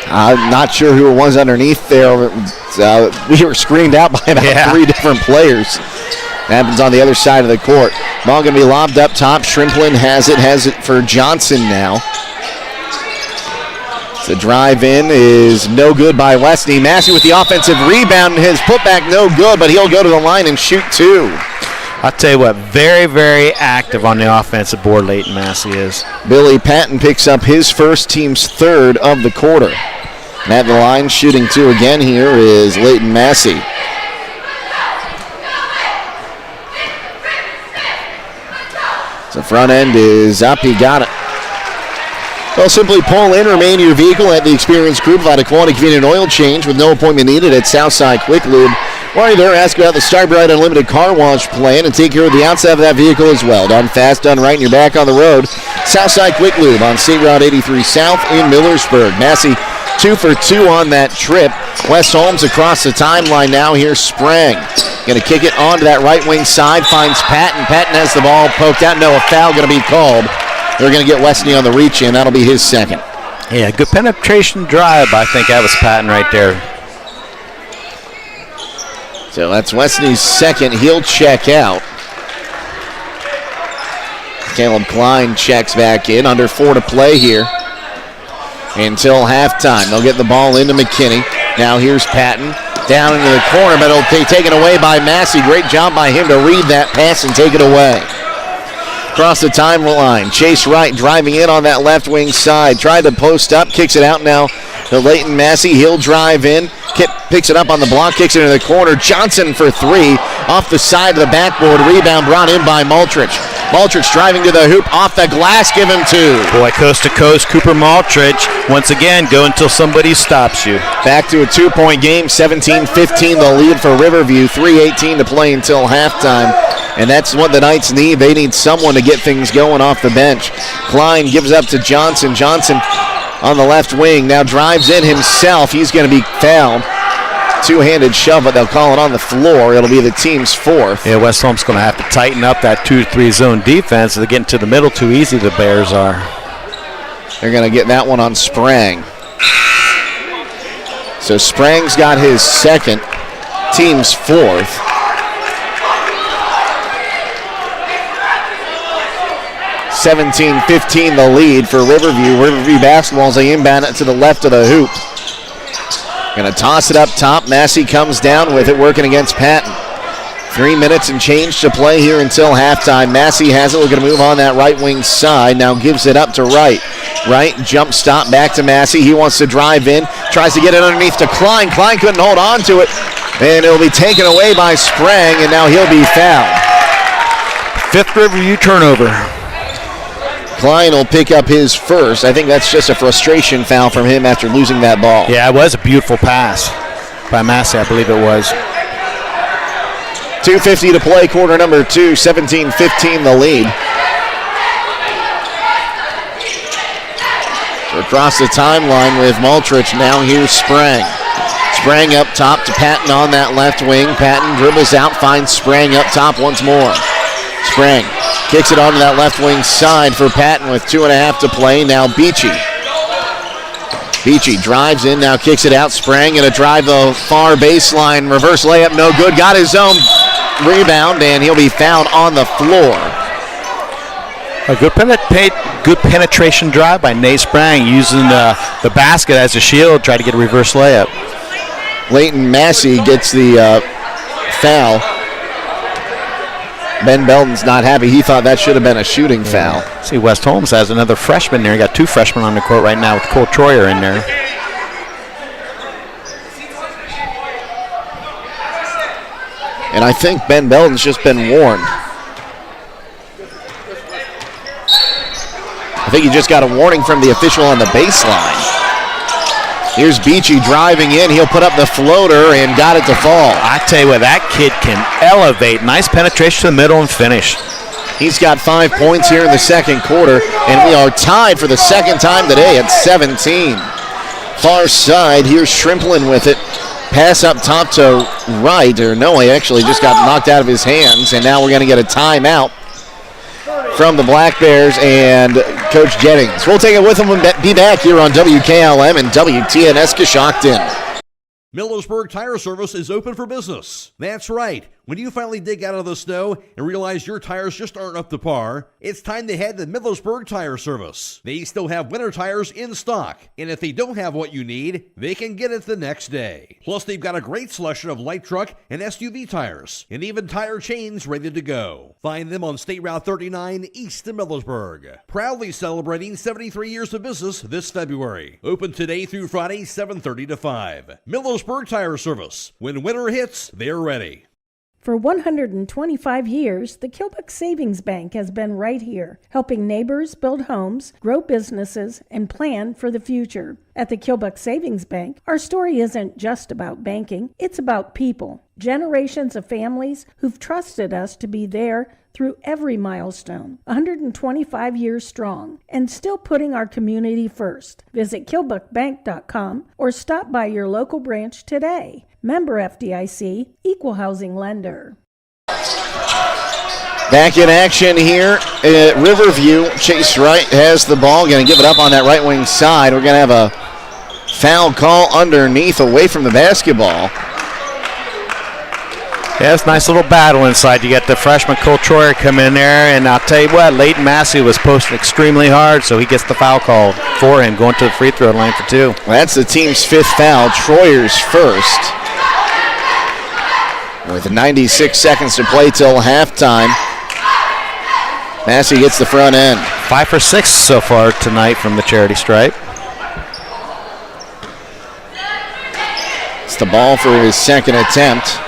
I'm not sure who it was underneath there. We were screened out by about 3 different players. Happens on the other side of the court. Ball going to be lobbed up top. Shrimplin has it for Johnson now. The drive in is no good by Westney. Massey with the offensive rebound. His putback no good, but he'll go to the line and shoot 2. I'll tell you what, very, very active on the offensive board, Leighton Massey is. Billy Patton picks up his first, team's 3rd of the quarter. And at the line, shooting 2 again here is Leighton Massey. The front end is up. He got it. Well, simply pull in, remain your vehicle at the Experience Group. Provide a quality, convenient oil change with no appointment needed at Southside Quick Lube. While you're there, ask about the Starbright Unlimited Car Wash plan and take care of the outside of that vehicle as well. Done fast, done right, and you're back on the road. Southside Quick Lube on State Route 83 South in Millersburg. Massey 2 for 2 on that trip. West Holmes across the timeline now. Here's Sprang. Going to kick it onto that right wing side. Finds Patton. Patton has the ball poked out. No, a foul going to be called. They're going to get Westney on the reach in. That'll be his 2nd. Yeah, good penetration drive. I think that was Patton right there. So that's Westney's 2nd. He'll check out. Caleb Klein checks back in. Under 4 to play here until halftime. They'll get the ball into McKinney. Now here's Patton. Down into the corner, but it'll be taken away by Massey. Great job by him to read that pass and take it away. Across the timeline, Chase Wright driving in on that left wing side. Tried to post up, kicks it out now to Leighton Massey. He'll drive in, picks it up on the block, kicks it into the corner. Johnson for 3 off the side of the backboard. Rebound brought in by Maltrich. Maltrich driving to the hoop, off the glass, give him 2. Boy, coast to coast, Cooper Maltrich. Once again, go until somebody stops you. Back to a 2-point game, 17-15 the lead for Riverview. 3:18 to play until halftime. And that's what the Knights need. They need someone to get things going off the bench. Klein gives up to Johnson. Johnson on the left wing now drives in himself. He's going to be fouled. Two-handed shove, but they'll call it on the floor. It'll be the team's 4th. Yeah, West Holmes going to have to tighten up that 2-3 zone defense. They're getting to the middle too easy, the Bears are. They're going to get that one on Sprang. So Sprang's got his 2nd, team's 4th. 17-15 the lead for Riverview. Riverview basketball as they inbound it to the left of the hoop. Going to toss it up top. Massey comes down with it, working against Patton. 3 minutes and change to play here until halftime. Massey has it. We're going to move on that right wing side. Now gives it up to Wright. Wright, jump stop back to Massey. He wants to drive in. Tries to get it underneath to Klein. Klein couldn't hold on to it. And it'll be taken away by Sprang, and now he'll be fouled. 5th Riverview turnover. Klein will pick up his 1st. I think that's just a frustration foul from him after losing that ball. Yeah, it was a beautiful pass by Massey, I believe it was. 2:50 to play, quarter number 2, 17-15 the lead. So across the timeline with Maltrich, now here's Sprang. Sprang up top to Patton on that left wing. Patton dribbles out, finds Sprang up top once more. Sprang kicks it onto that left wing side for Patton with 2.5 to play. Now Beachy. Beachy drives in, now kicks it out. Sprang and a drive the far baseline. Reverse layup, no good. Got his own rebound, and he'll be fouled on the floor. A good penetration drive by Nate Sprang, using the basket as a shield, try to get a reverse layup. Leighton Massey gets the foul. Ben Belden's not happy. He thought that should have been a shooting foul. See, West Holmes has another freshman there. You got 2 freshmen on the court right now with Cole Troyer in there. And I think Ben Belden's just been warned. I think he just got a warning from the official on the baseline. Here's Beachy driving in. He'll put up the floater and got it to fall. I tell you what, that kid can elevate. Nice penetration to the middle and finish. He's got 5 points here in the second quarter, and we are tied for the second time today at 17. Far side, here's Shrimplin with it. Pass up top to right, or no, he actually just got knocked out of his hands, and now we're going to get a timeout from the Black Bears and Coach Jennings. We'll take it with him and be back here on WKLM and WTNS Coshocton. Millersburg Tire Service is open for business. That's right. When you finally dig out of the snow and realize your tires just aren't up to par, it's time to head to Millersburg Tire Service. They still have winter tires in stock, and if they don't have what you need, they can get it the next day. Plus, they've got a great selection of light truck and SUV tires, and even tire chains ready to go. Find them on State Route 39 east of Millersburg. Proudly celebrating 73 years of business this February. Open today through Friday, 7:30 to 5. Millersburg Tire Service. When winter hits, they're ready. For 125 years, the Kilbuck Savings Bank has been right here, helping neighbors build homes, grow businesses, and plan for the future. At the Kilbuck Savings Bank, our story isn't just about banking, it's about people. Generations of families who've trusted us to be there through every milestone, 125 years strong, and still putting our community first. Visit KilbuckBank.com or stop by your local branch today. Member FDIC, Equal Housing Lender. Back in action here at Riverview. Chase Wright has the ball, going to give it up on that right wing side. We're going to have a foul call underneath, away from the basketball. Yeah, it's a nice little battle inside. You got the freshman Cole Troyer come in there, and I'll tell you what, Leighton Massey was posting extremely hard, so he gets the foul called for him, going to the free throw line for 2. Well, that's the team's 5th foul, Troyer's first. With 96 seconds to play till halftime, Massey gets the front end. 5 for 6 so far tonight from the charity stripe. It's the ball for his second attempt.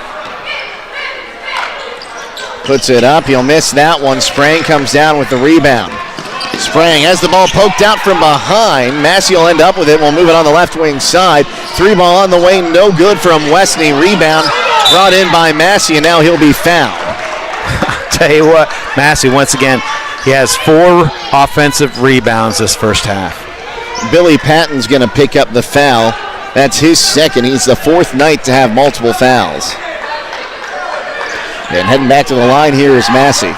Puts it up. He'll miss that one. Sprang comes down with the rebound. Sprang has the ball poked out from behind. Massey will end up with it. We'll move it on the left wing side. 3-ball on the way. No good from Westney. Rebound brought in by Massey, and now he'll be fouled. I'll tell you what, Massey, once again, he has 4 offensive rebounds this first half. Billy Patton's going to pick up the foul. That's his second. He's the 4th night to have multiple fouls. And heading back to the line here is Massey.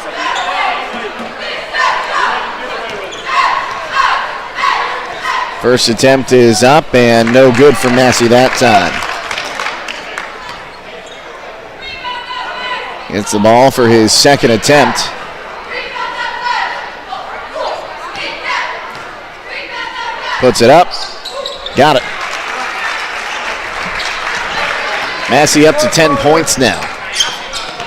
First attempt is up and no good for Massey that time. Gets the ball for his second attempt. Puts it up. Got it. Massey up to 10 points now.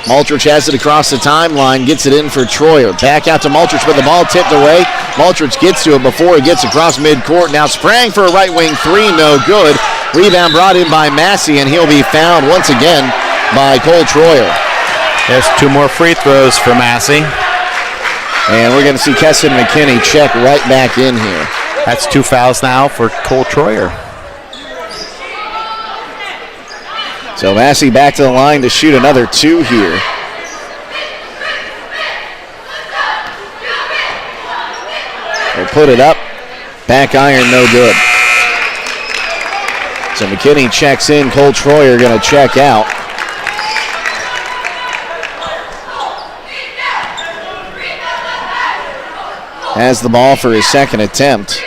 Maltrich has it across the timeline, gets it in for Troyer. Back out to Maltrich, but the ball tipped away. Maltrich gets to it before he gets across midcourt. Now Sprang for a right wing 3, no good. Rebound brought in by Massey, and he'll be fouled once again by Cole Troyer. There's 2 more free throws for Massey. And we're going to see Keston McKinney check right back in here. That's 2 fouls now for Cole Troyer. So Massey back to the line to shoot another 2 here. We'll put it up. Back iron, no good. So McKinney checks in. Cole Troyer going to check out. Has the ball for his second attempt.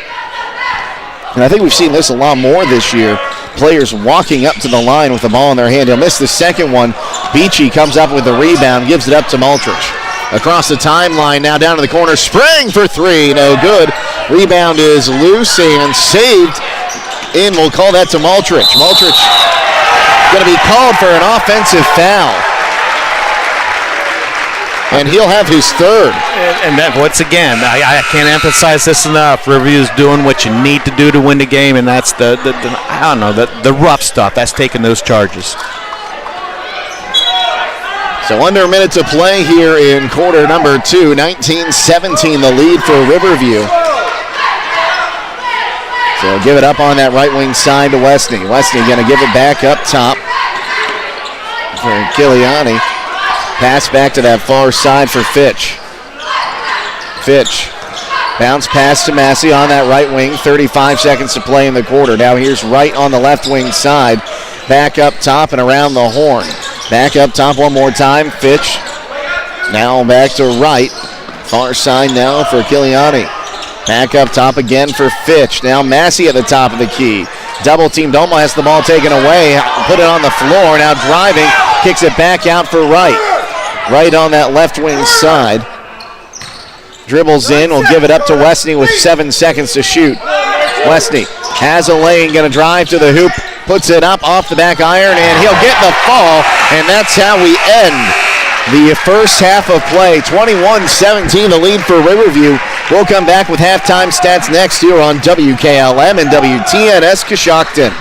And I think we've seen this a lot more this year. Players walking up to the line with the ball in their hand. He'll miss the second one. Beachy comes up with the rebound, gives it up to Maltrich. Across the timeline, now down to the corner. Sprang for 3, no good. Rebound is loose and saved. And we'll call that to Maltrich. Maltrich going to be called for an offensive foul. And he'll have his third. And that, once again, I can't emphasize this enough. Riverview's doing what you need to do to win the game, and that's the rough stuff. That's taking those charges. So under a minute to play here in quarter number 2. 19-17 the lead for Riverview. So give it up on that right wing side to Westney. Westney going to give it back up top for Kiliani. Pass back to that far side for Fitch. Fitch. Bounce pass to Massey on that right wing. 35 seconds to play in the quarter. Now here's Wright on the left wing side. Back up top and around the horn. Back up top one more time. Fitch. Now back to Wright. Far side now for Kiliani. Back up top again for Fitch. Now Massey at the top of the key. Double teamed, almost has the ball taken away. Put it on the floor. Now driving. Kicks it back out for Wright. Wright on that left wing side. Dribbles in. Will give it up to Westney with 7 seconds to shoot. Westney has a lane. Going to drive to the hoop. Puts it up off the back iron, and he'll get the fall, and that's how we end the first half of play. 21-17, the lead for Riverview. We'll come back with halftime stats next here on WKLM and WTNS Coshocton.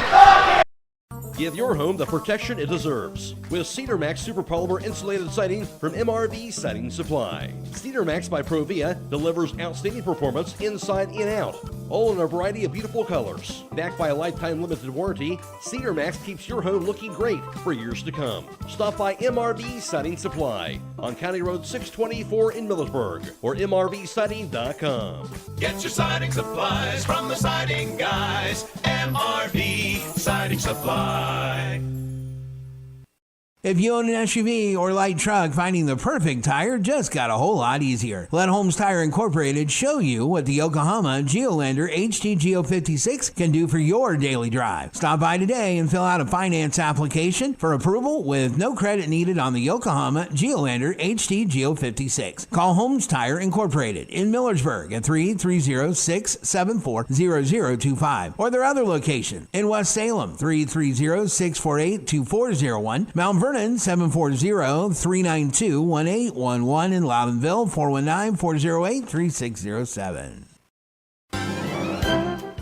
Give your home the protection it deserves with Cedar Max Super Polymer Insulated Siding from MRV Siding Supply. Cedar Max by Provia delivers outstanding performance inside and out, all in a variety of beautiful colors. Backed by a lifetime limited warranty, Cedar Max keeps your home looking great for years to come. Stop by MRV Siding Supply on County Road 624 in Millersburg or MRVsiding.com. Get your siding supplies from the siding guys. MRV Siding Supply. If you own an SUV or light truck, finding the perfect tire just got a whole lot easier. Let Holmes Tire Incorporated show you what the Yokohama Geolandar HT Geo 56 can do for your daily drive. Stop by today and fill out a finance application for approval with no credit needed on the Yokohama Geolandar HT Geo 56. Call Holmes Tire Incorporated in Millersburg at 330-674-0025 or their other location in West Salem, 330-648-2401, Mount Vernon, 740-392-1811 in Loudonville, 419-408-3607.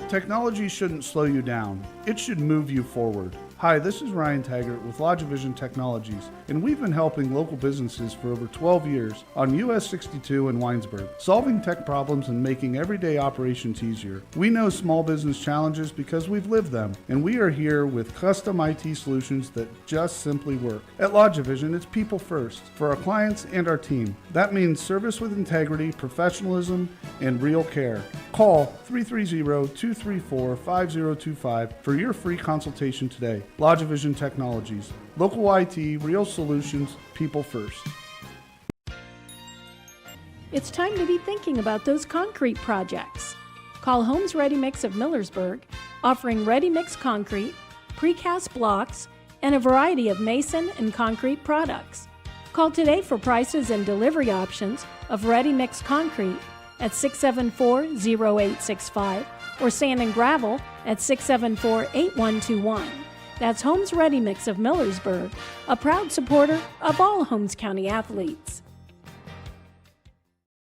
Technology shouldn't slow you down. It should move you forward. Hi, this is Ryan Taggart with LodgeVision Technologies, and we've been helping local businesses for over 12 years on US 62 in Winesburg, solving tech problems and making everyday operations easier. We know small business challenges because we've lived them, and we are here with custom IT solutions that just simply work. At LodgeVision, it's people first for our clients and our team. That means service with integrity, professionalism, and real care. Call 330-234-5025 for your free consultation today. LodgeVision Technologies. Local IT, real solutions, people first. It's time to be thinking about those concrete projects. Call Holmes Ready Mix of Millersburg, offering ready mix concrete, precast blocks, and a variety of mason and concrete products. Call today for prices and delivery options of ready mix concrete at 674-0865 or sand and gravel at 674-8121. That's Holmes Ready Mix of Millersburg, a proud supporter of all Holmes County athletes.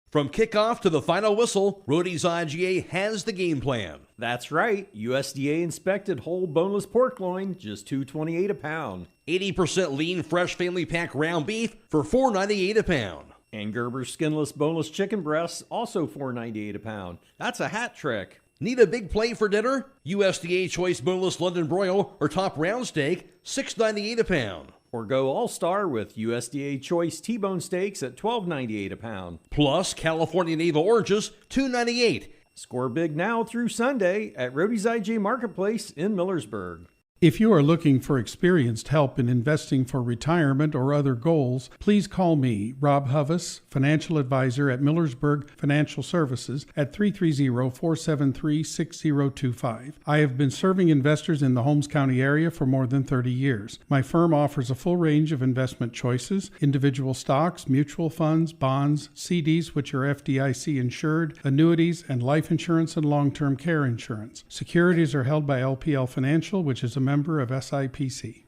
From kickoff to the final whistle, Rody's IGA has the game plan. That's right. USDA inspected whole boneless pork loin, just $2.28 a pound. 80% lean, fresh family pack round beef for $4.98 a pound. And Gerber's skinless boneless chicken breasts, also $4.98 a pound. That's a hat trick. Need a big plate for dinner? USDA Choice Boneless London Broil or Top Round Steak, $6.98 a pound. Or go all-star with USDA Choice T-bone steaks at $12.98 a pound. Plus California Navel Oranges, $2.98. Score big now through Sunday at Rody's IGA Marketplace in Millersburg. If you are looking for experienced help in investing for retirement or other goals, please call me, Rob Huvis, financial advisor at Millersburg Financial Services at 330-473-6025. I have been serving investors in the Holmes County area for more than 30 years. My firm offers a full range of investment choices, individual stocks, mutual funds, bonds, CDs which are FDIC insured, annuities, and life insurance and long-term care insurance. Securities are held by LPL Financial, which is a member of SIPC.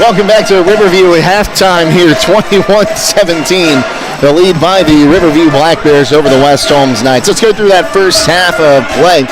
Welcome back to Riverview at halftime here, 21-17. The lead by the Riverview Black Bears over the West Holmes Knights. Let's go through that first half of play.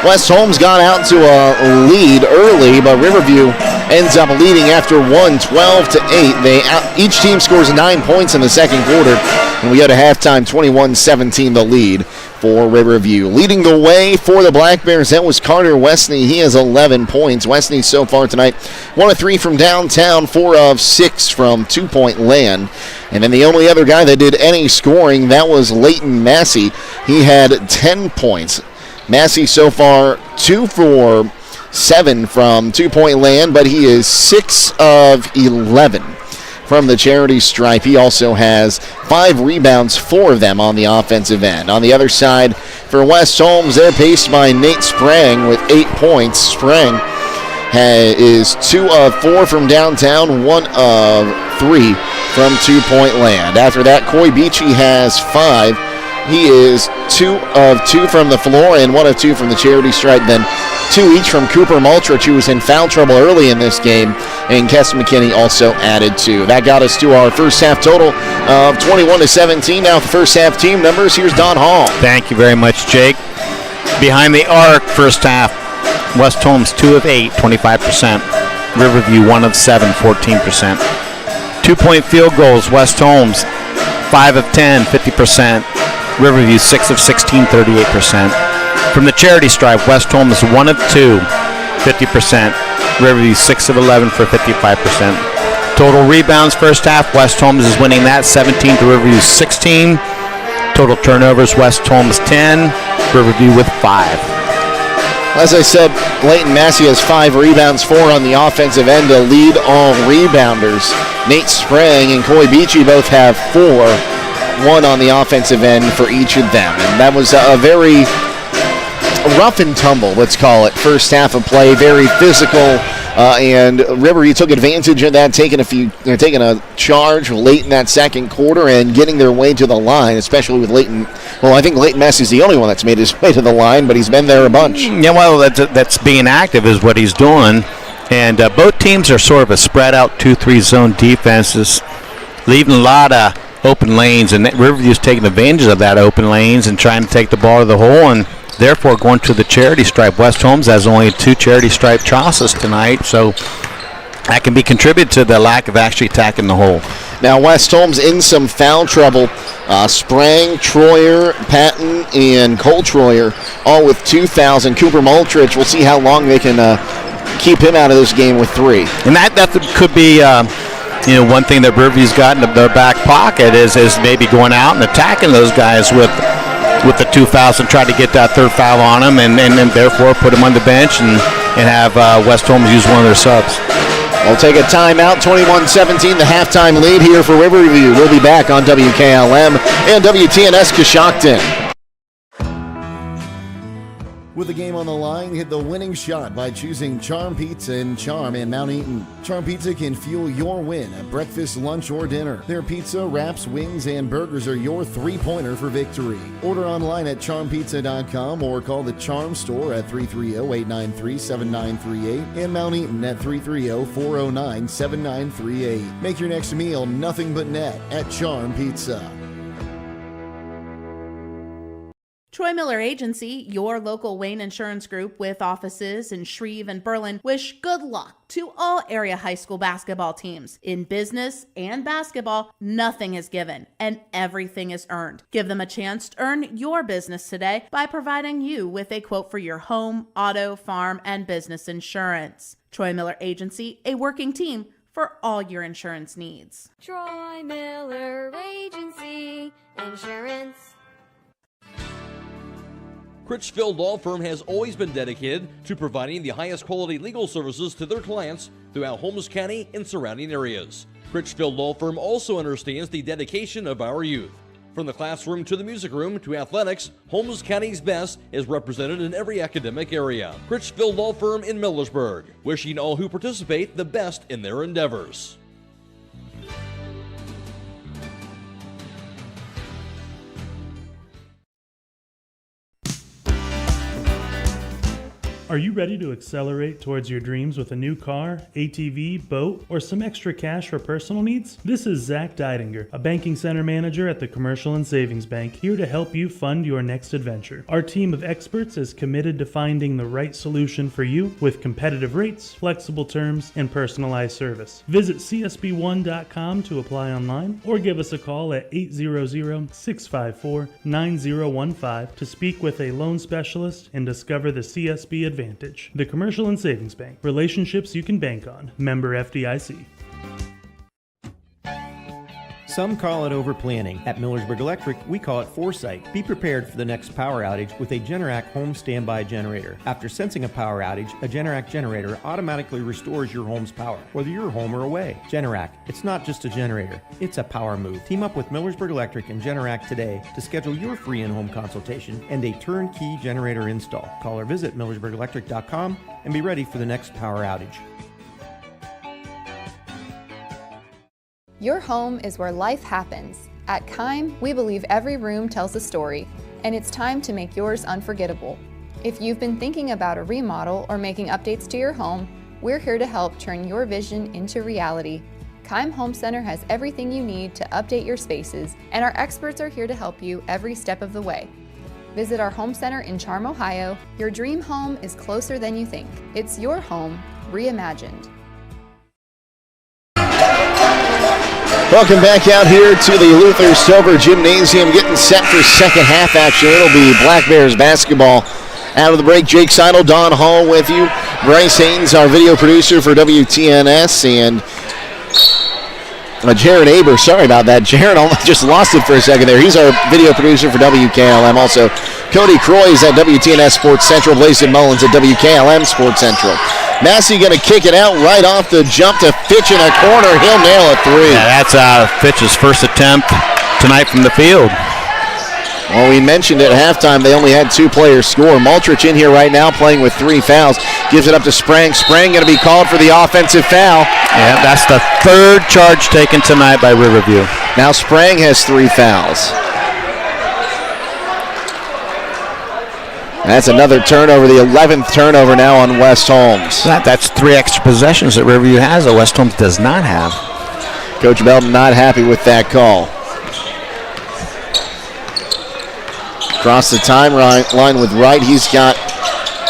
West Holmes got out to a lead early, but Riverview ends up leading after 12-8. Each team scores 9 points in the second quarter, and we go to halftime, 21-17, the lead for Riverview. Leading the way for the Black Bears, that was Carter Westney. He has 11 points. Westney so far tonight, 1 of 3 from downtown, 4 of 6 from two-point land. And then the only other guy that did any scoring, that was Leighton Massey. He had 10 points. Massey so far 2 for 7 from two-point land, but he is 6 of 11 from the charity stripe. He also has 5 rebounds, 4 of them on the offensive end. On the other side, for West Holmes, they're paced by Nate Sprang with 8 points. Sprang is 2 of 4 from downtown, 1 of 3 from two-point land. After that, Coy Beachy has 5. He is 2 of 2 from the floor and 1 of 2 from the charity stripe. Then 2 each from Cooper Multrich, who was in foul trouble early in this game, and Kess McKinney also added 2. That got us to our first half total of 21-17. Now the first half team numbers. Here's Don Hall. Thank you very much, Jake. Behind the arc, first half, West Holmes 2 of 8, 25%. Riverview 1 of 7, 14%. 2-point field goals, West Holmes 5 of 10, 50%. Riverview 6 of 16, 38%. From the charity stripe, West Holmes 1 of 2, 50%. Riverview 6 of 11 for 55%. Total rebounds first half, West Holmes is winning that 17 to Riverview 16. Total turnovers, West Holmes 10, Riverview with 5. As I said, Leighton Massey has 5 rebounds, 4 on the offensive end to lead all rebounders. Nate Sprang and Coy Beachy both have 4. 1 on the offensive end for each of them. And that was a very rough and tumble, let's call it, first half of play. Very physical, and Riverview took advantage of that, taking a charge late in that second quarter and getting their way to the line, especially with Leighton. Well, I think Leighton Massey's the only one that's made his way to the line, but he's been there a bunch. Yeah, well, that's being active is what he's doing. And both teams are sort of a spread-out 2-3 zone defenses, leaving a lot of open lanes, and Riverview's taking advantage of that open lanes and trying to take the ball to the hole, and therefore going to the charity stripe. West Holmes has only 2 charity stripe tosses tonight, so that can be contributed to the lack of actually attacking the hole. Now West Holmes in some foul trouble. Sprang, Troyer, Patton, and Cole Troyer all with 2 fouls, and Cooper Multrich, we'll see how long they can keep him out of this game with 3. And that could be one thing that Riverview's got in their back pocket is maybe going out and attacking those guys with the 2 fouls and try to get that 3rd foul on them, and therefore put them on the bench and have West Holmes use one of their subs. We'll take a timeout. 21-17, the halftime lead here for Riverview. We'll be back on WKLM and WTNS Coshocton. With the game on the line, hit the winning shot by choosing Charm Pizza and Charm in Mount Eaton. Charm Pizza can fuel your win at breakfast, lunch, or dinner. Their pizza, wraps, wings, and burgers are your 3-pointer for victory. Order online at charmpizza.com or call the Charm store at 330-893-7938 and Mount Eaton at 330-409-7938. Make your next meal nothing but net at Charm Pizza. Troy Miller Agency, your local Wayne Insurance Group with offices in Shreve and Berlin, wish good luck to all area high school basketball teams. In business and basketball, nothing is given and everything is earned. Give them a chance to earn your business today by providing you with a quote for your home, auto, farm, and business insurance. Troy Miller Agency, a working team for all your insurance needs. Troy Miller Agency Insurance. Critchfield Law Firm has always been dedicated to providing the highest quality legal services to their clients throughout Holmes County and surrounding areas. Critchfield Law Firm also understands the dedication of our youth. From the classroom to the music room to athletics, Holmes County's best is represented in every academic area. Critchfield Law Firm in Millersburg, wishing all who participate the best in their endeavors. Are you ready to accelerate towards your dreams with a new car, ATV, boat, or some extra cash for personal needs? This is Zach Deidinger, a banking center manager at the Commercial and Savings Bank, here to help you fund your next adventure. Our team of experts is committed to finding the right solution for you with competitive rates, flexible terms, and personalized service. Visit csb1.com to apply online or give us a call at 800-654-9015 to speak with a loan specialist and discover the CSB advantage. The Commercial and Savings Bank. Relationships you can bank on. Member FDIC. Some call it overplanning. At Millersburg Electric, we call it foresight. Be prepared for the next power outage with a Generac home standby generator. After sensing a power outage, a Generac generator automatically restores your home's power, whether you're home or away. Generac, it's not just a generator, it's a power move. Team up with Millersburg Electric and Generac today to schedule your free in-home consultation and a turnkey generator install. Call or visit millersburgelectric.com and be ready for the next power outage. Your home is where life happens. At Keim, we believe every room tells a story, and it's time to make yours unforgettable. If you've been thinking about a remodel or making updates to your home, we're here to help turn your vision into reality. Keim Home Center has everything you need to update your spaces, and our experts are here to help you every step of the way. Visit our home center in Charm, Ohio. Your dream home is closer than you think. It's your home, reimagined. Welcome back out here to the Luther Silver Gymnasium, getting set for second half action. It'll be Black Bears basketball. Out of the break, Jake Sidle, Don Hall with you. Bryce Hains, our video producer for WTNS, and Jaron Aber. Sorry about that. Jaron almost just lost it for a second there. He's our video producer for WKLM. Also, Cody Croy is at WTNS Sports Central. Blazen Mullins at WKLM Sports Central. Massey going to kick it out right off the jump to Fitch in a corner. He'll nail a three. Yeah, that's Fitch's first attempt tonight from the field. Well, we mentioned at halftime they only had 2 players score. Maltrich in here right now playing with 3 fouls. Gives it up to Sprang. Sprang going to be called for the offensive foul. Yeah, that's the 3rd charge taken tonight by Riverview. Now Sprang has 3 fouls. That's another turnover, the 11th turnover now on West Holmes. That's 3 extra possessions that Riverview has that West Holmes does not have. Coach Belden not happy with that call. Across the timeline with Wright, he's got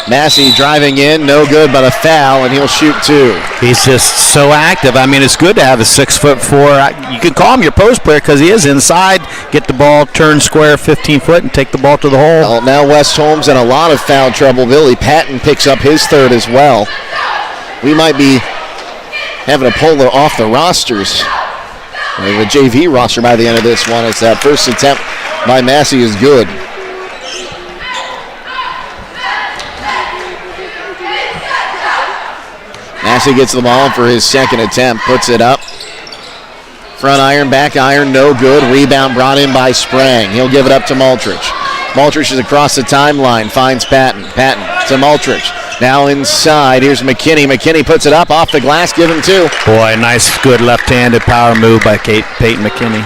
Massey driving in, no good, but a foul, and he'll shoot 2. He's just so active. I mean, it's good to have a 6'4". You can call him your post player because he is inside. Get the ball, turn square, 15 foot, and take the ball to the hole. Well, now West Holmes in a lot of foul trouble. Billy Patton picks up his 3rd as well. We might be having to pull off the rosters, the JV roster by the end of this one. It's that first attempt by Massey is good. Massey gets the ball for his 2nd attempt, puts it up. Front iron, back iron, no good. Rebound brought in by Sprang. He'll give it up to Maltrich. Maltrich is across the timeline, finds Patton. Patton to Maltrich. Now inside, here's McKinney. McKinney puts it up off the glass, give him 2. Boy, nice, good left-handed power move by Peyton McKinney.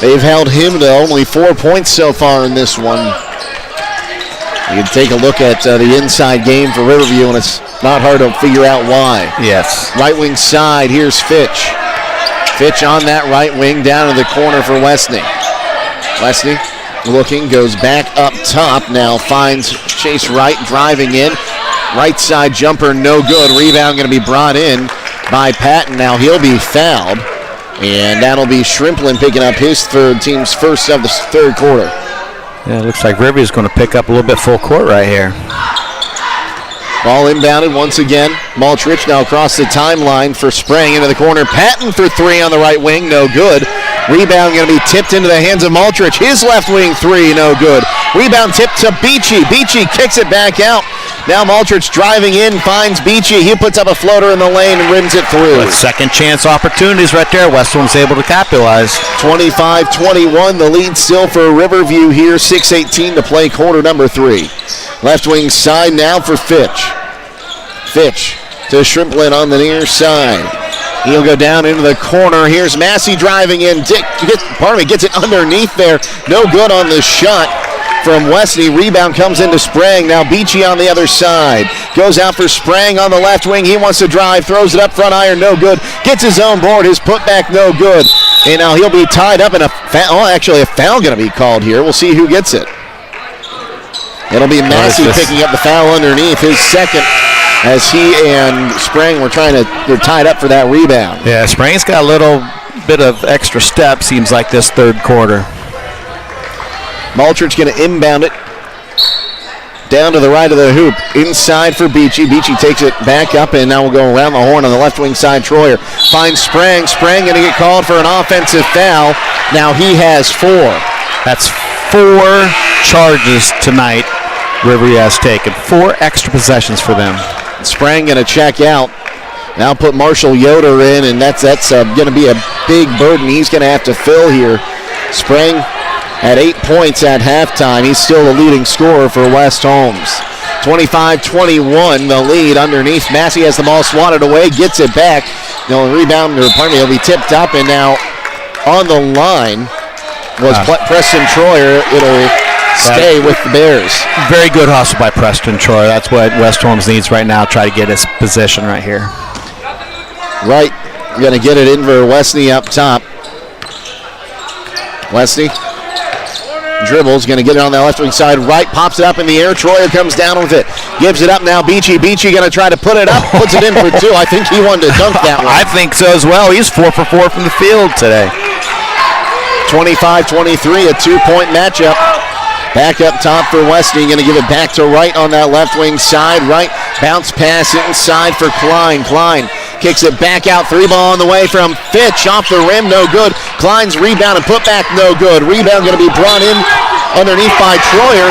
They've held him to only 4 points so far in this one. You can take a look at the inside game for Riverview, and it's not hard to figure out why. Yes. Right wing side, here's Fitch. Fitch on that right wing, down to the corner for Westney. Westney looking, goes back up top, now finds Chase Wright driving in. Right side jumper, no good. Rebound going to be brought in by Patton. Now he'll be fouled, and that'll be Shrimplin picking up his team's first of the 3rd quarter. Yeah, it looks like Riverview's going to pick up a little bit full court right here. Ball inbounded once again. Maltrich now across the timeline for Sprang into the corner. Patton for 3 on the right wing, no good. Rebound going to be tipped into the hands of Maltrich. His left wing 3, no good. Rebound tipped to Beachy. Beachy kicks it back out. Now Maltrich driving in, finds Beachy. He puts up a floater in the lane and rims it through. With 2nd chance opportunities right there. Westland's able to capitalize. 25-21, the lead still for Riverview here. 6:18 to play quarter number 3. Left wing side now for Fitch. Fitch to Shrimplin on the near side. He'll go down into the corner. Here's Massey driving in. Gets it underneath there. No good on the shot. from Wesley. Rebound comes into Sprang. Now Beachy on the other side. Goes out for Sprang on the left wing. He wants to drive. Throws it up front iron. No good. Gets his own board. His putback no good. And now he'll be tied up in a foul. Actually, a foul going to be called here. We'll see who gets it. It'll be Massey picking up the foul underneath, his second, as he and Sprang they're tied up for that rebound. Yeah, Sprang's got a little bit of extra step, seems like, this third quarter. Maltrich's going to inbound it down to the right of the hoop. Inside for Beachy. Beachy takes it back up, and now we'll go around the horn on the left wing side. Troyer finds Sprang. Sprang going to get called for an offensive foul. Now he has 4. That's 4 charges tonight Riverview has taken. 4 extra possessions for them. Sprang going to check out. Now put Marshall Yoder in, and that's going to be a big burden he's going to have to fill here. Sprang at 8 points at halftime. He's still the leading scorer for West Holmes. 25-21, the lead underneath. Massey has the ball swatted away, gets it back. He'll be tipped up, and now on the line was Preston Troyer. It'll stay with the Bears. Very good hustle by Preston Troyer. That's what West Holmes needs right now. Try to get his position right here. Right, going to get it in for Wesley up top. Wesley dribbles, going to get it on the left wing side. Right, pops it up in the air. Troyer comes down with it. Gives it up now. Beachy going to try to put it up. Puts it in for 2. I think he wanted to dunk that one. I think so as well. He's 4 for 4 from the field today. 25-23, a 2-point matchup. Back up top for Wesley. Going to give it back to Wright on that left wing side. Right, bounce pass inside for Klein. Klein kicks it back out. 3 ball on the way from Fitch. Off the rim, no good. Klein's rebound and put back, no good. Rebound going to be brought in underneath by Troyer.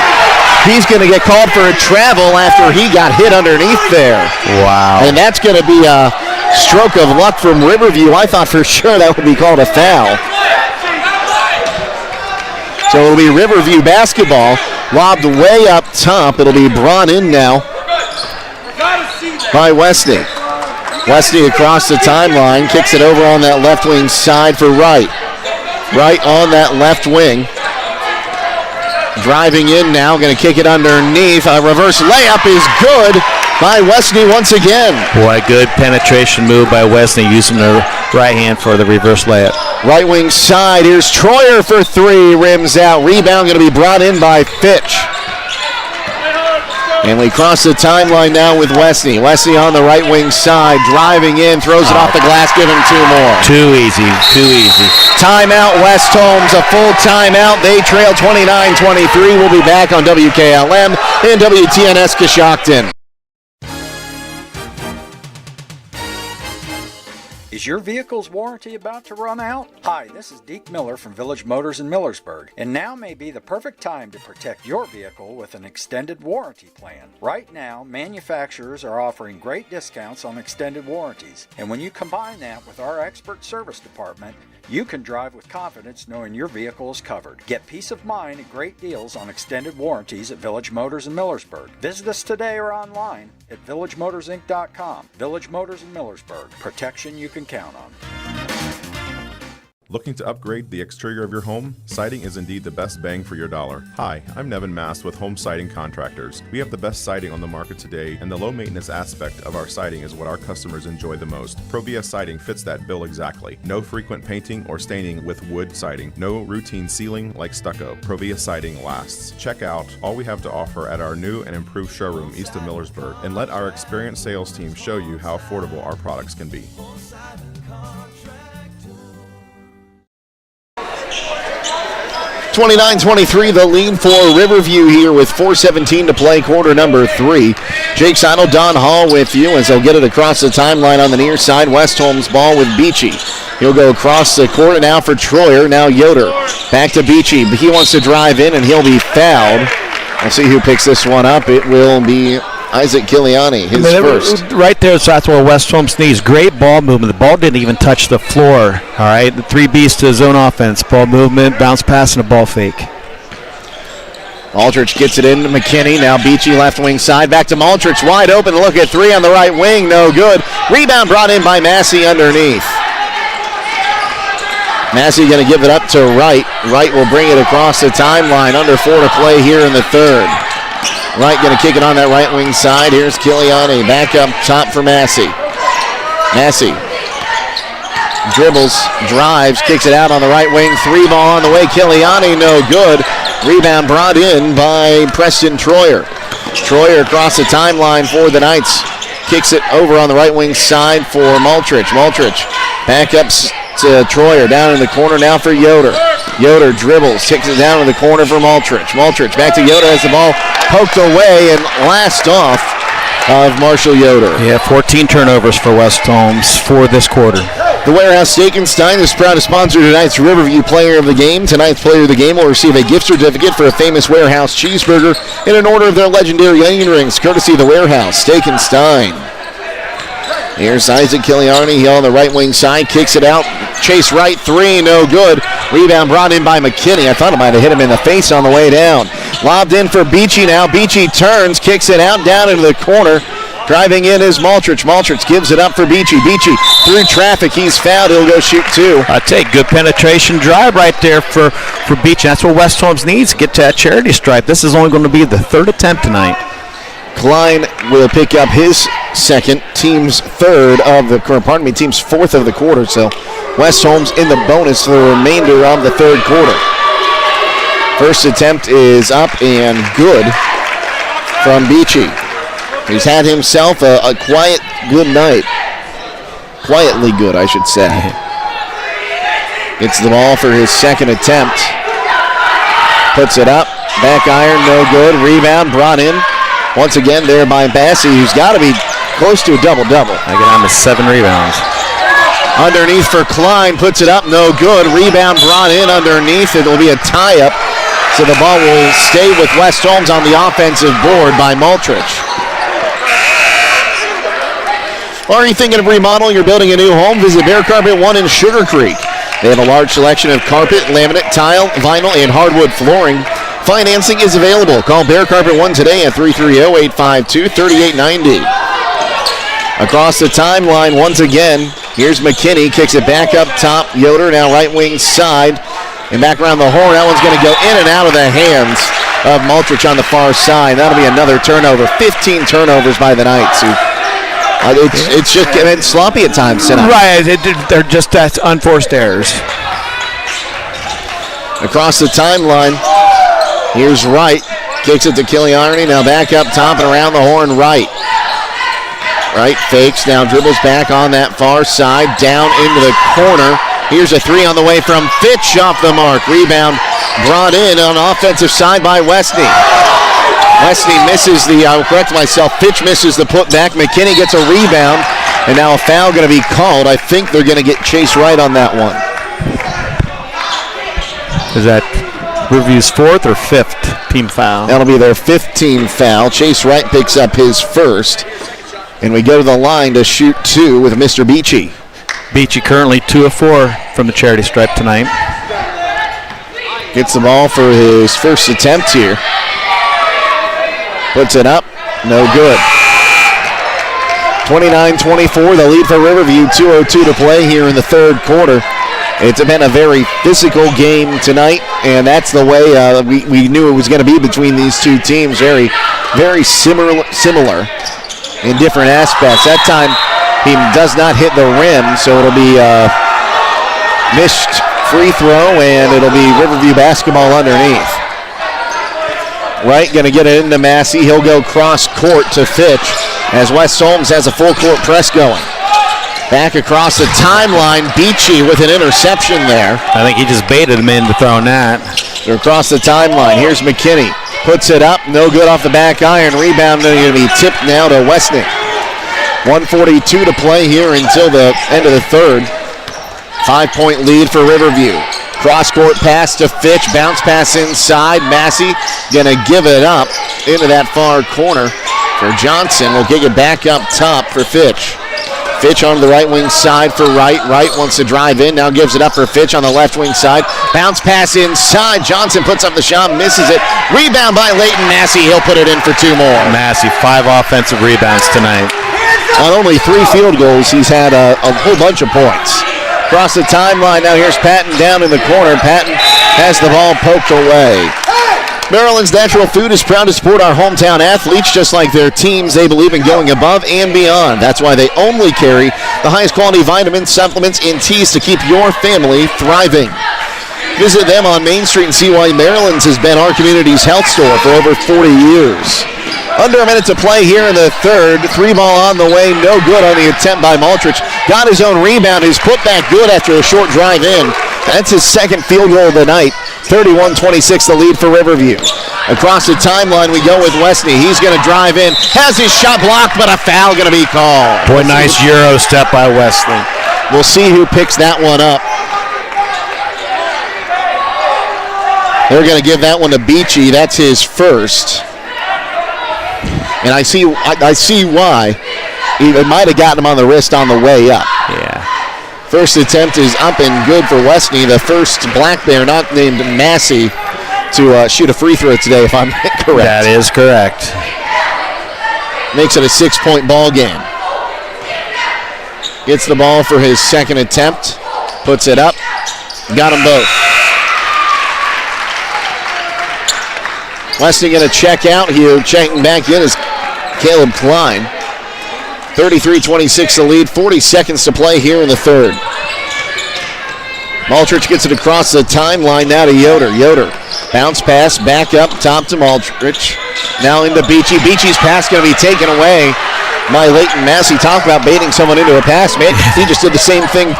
He's going to get called for a travel after he got hit underneath there. Wow. And that's going to be a stroke of luck from Riverview. I thought for sure that would be called a foul. So it'll be Riverview basketball, lobbed way up top. It'll be brought in now by Wesley. Wesley across the timeline, kicks it over on that left wing side for Wright. Wright on that left wing. Driving in now, going to kick it underneath. A reverse layup is good by Wesley once again. Boy, good penetration move by Wesley, using the right hand for the reverse layup. Right wing side, here's Troyer for 3, rims out. Rebound going to be brought in by Fitch. And we cross the timeline now with Wesley. Wesley on the right wing side, driving in, throws it off the glass, give him 2 more. Too easy. Timeout, West Holmes, a full timeout. They trail 29-23. We'll be back on WKLM and WTNS Coshocton. Is your vehicle's warranty about to run out? Hi, this is Deke Miller from Village Motors in Millersburg, and now may be the perfect time to protect your vehicle with an extended warranty plan. Right now, manufacturers are offering great discounts on extended warranties, and when you combine that with our expert service department, you can drive with confidence knowing your vehicle is covered. Get peace of mind and great deals on extended warranties at Village Motors in Millersburg. Visit us today or online at villagemotorsinc.com. Village Motors in Millersburg. Protection you can count on. Looking to upgrade the exterior of your home? Siding is indeed the best bang for your dollar. Hi, I'm Nevin Mast with Home Siding Contractors. We have the best siding on the market today, and the low maintenance aspect of our siding is what our customers enjoy the most. Provia Siding fits that bill exactly. No frequent painting or staining with wood siding. No routine sealing like stucco. Provia Siding lasts. Check out all we have to offer at our new and improved showroom east of Millersburg, and let our experienced sales team show you how affordable our products can be. 29-23, the lead for Riverview here with 4:17 to play, quarter number 3. Jake Sidle, Don Hall with you as they'll get it across the timeline on the near side. West Holmes ball with Beachy. He'll go across the court now for Troyer. Now Yoder back to Beachy. He wants to drive in and he'll be fouled. We'll see who picks this one up. It will be Isaac Kiliani, his first. Right there, so that's what West Holmes needs. Great ball movement. The ball didn't even touch the floor. All right, the 3 B's to zone offense. Ball movement, bounce pass, and a ball fake. Aldrich gets it into McKinney. Now Beachy left wing side. Back to Aldrich, wide open. Look at 3 on the right wing. No good. Rebound brought in by Massey underneath. Massey going to give it up to Wright. Wright will bring it across the timeline. Under 4 to play here in the third. Wright going to kick it on that right wing side. Here's Kiliani back up top for Massey. Massey dribbles, drives, kicks it out on the right wing. 3 ball on the way. Kiliani, no good. Rebound brought in by Preston Troyer. Troyer across the timeline for the Knights. Kicks it over on the right wing side for Multrich. Multrich back up to Troyer. Down in the corner now for Yoder. Yoder dribbles, kicks it down in the corner for Multrich. Multrich back to Yoder as the ball poked away and last off of Marshall Yoder. Yeah, 14 turnovers for West Holmes for this quarter. The Warehouse Steak and Stein is proud to sponsor tonight's Riverview Player of the Game. Tonight's Player of the Game will receive a gift certificate for a famous Warehouse cheeseburger in an order of their legendary onion rings, courtesy of the Warehouse Steak and Stein. Here's Isaac Kiliani. He on the right wing side, kicks it out. Chase Wright, 3, no good. Rebound brought in by McKinney. I thought it might have hit him in the face on the way down. Lobbed in for Beachy now. Beachy turns, kicks it out down into the corner. Driving in is Multrich. Multrich gives it up for Beachy. Beachy through traffic. He's fouled. He'll go shoot 2. I take good penetration drive right there for Beachy. That's what West Holmes needs to get to that charity stripe. This is only going to be the 3rd attempt tonight. Klein will pick up his second, team's 4th of the quarter. So West Holmes in the bonus for the remainder of the 3rd quarter. First attempt is up and good from Beachy. He's had himself a quiet, good night. Quietly good, I should say. Gets the ball for his second attempt. Puts it up. Back iron, no good. Rebound brought in. Once again there by Bassey, who's got to be close to a double-double. I get on to 7 rebounds. Underneath for Klein, puts it up, no good. Rebound brought in underneath. It'll be a tie-up. So the ball will stay with West Holmes on the offensive board by Multrich. Are you thinking of remodeling or building a new home? Visit Bear Carpet 1 in Sugar Creek. They have a large selection of carpet, laminate, tile, vinyl, and hardwood flooring. Financing is available. Call Bear Carpet 1 today at 330-852-3890. Across the timeline once again, here's McKinney. Kicks it back up top. Yoder now right wing side. And back around the horn. That one's going to go in and out of the hands of Multrich on the far side. That'll be another turnover. 15 turnovers by the Knights. It's just getting sloppy at times tonight. Right, they're just unforced errors. Across the timeline, here's Wright. Kicks it to Kiliani. Now back up top and around the horn, Wright. Wright fakes, now dribbles back on that far side, down into the corner. Here's a 3 on the way from Fitch, off the mark. Rebound brought in on offensive side by Westney. Westney misses I'll correct myself, Fitch misses the putback. McKinney gets a rebound, and now a foul going to be called. I think they're going to get Chase Wright on that one. Is that Riverview's 4th or 5th team foul? That'll be their 5th team foul. Chase Wright picks up his first, and we go to the line to shoot 2 with Mr. Beachy. Beachy currently 2 of 4 from the charity stripe tonight. Gets the ball for his first attempt here. Puts it up, no good. 29-24, the lead for Riverview, 2:02 to play here in the 3rd quarter. It's been a very physical game tonight, and that's the way we knew it was going to be between these two teams. Very, very similar in different aspects. That time, he does not hit the rim, so it'll be missed free throw, and it'll be Riverview basketball underneath. Wright going to get it into Massey. He'll go cross court to Fitch as West Holmes has a full court press going. Back across the timeline, Beachy with an interception there. I think he just baited him into throwing that. They're across the timeline. Here's McKinney. Puts it up, no good off the back iron. Rebound going to be tipped now to Westnick. 1:42 to play here until the end of the 3rd. 5-point lead for Riverview. Cross-court pass to Fitch. Bounce pass inside. Massey going to give it up into that far corner for Johnson. We'll kick it back up top for Fitch. Fitch on the right wing side for Wright. Wright wants to drive in. Now gives it up for Fitch on the left wing side. Bounce pass inside. Johnson puts up the shot. Misses it. Rebound by Leighton Massey. He'll put it in for 2 more. Massey, 5 offensive rebounds tonight. On only 3 field goals, he's had a whole bunch of points. Across the timeline, now here's Patton down in the corner. Patton has the ball poked away. Maryland's Natural Food is proud to support our hometown athletes. Just like their teams, they believe in going above and beyond. That's why they only carry the highest quality vitamins, supplements, and teas to keep your family thriving. Visit them on Main Street and see why Maryland's has been our community's health store for over 40 years. Under a minute to play here in the third. 3-ball on the way, no good on the attempt by Maltrich. Got his own rebound. His putback good after a short drive in. That's his second field goal of the night. 31-26 the lead for Riverview. Across the timeline we go with Westney. He's going to drive in. Has his shot blocked, but a foul going to be called. Boy, nice Euro step by Wesley. We'll see who picks that one up. They're going to give that one to Beachy. That's his first. And I see why. He might have gotten him on the wrist on the way up. Yeah. First attempt is up and good for Westney. The first Black Bear, not named Massey, to shoot a free throw today, if I'm correct. That is correct. Makes it a 6-point ball game. Gets the ball for his second attempt. Puts it up. Got them both. Westney going to check out here. Checking back in is Caleb Klein. 33-26 the lead. 40 seconds to play here in the third. Maltrich gets it across the timeline now to Yoder. Yoder, bounce pass, back up, top to Maltrich. Now into Beachy. Beachy's pass going to be taken away by Leighton Massey. Talk about baiting someone into a pass. Man, he just did the same thing,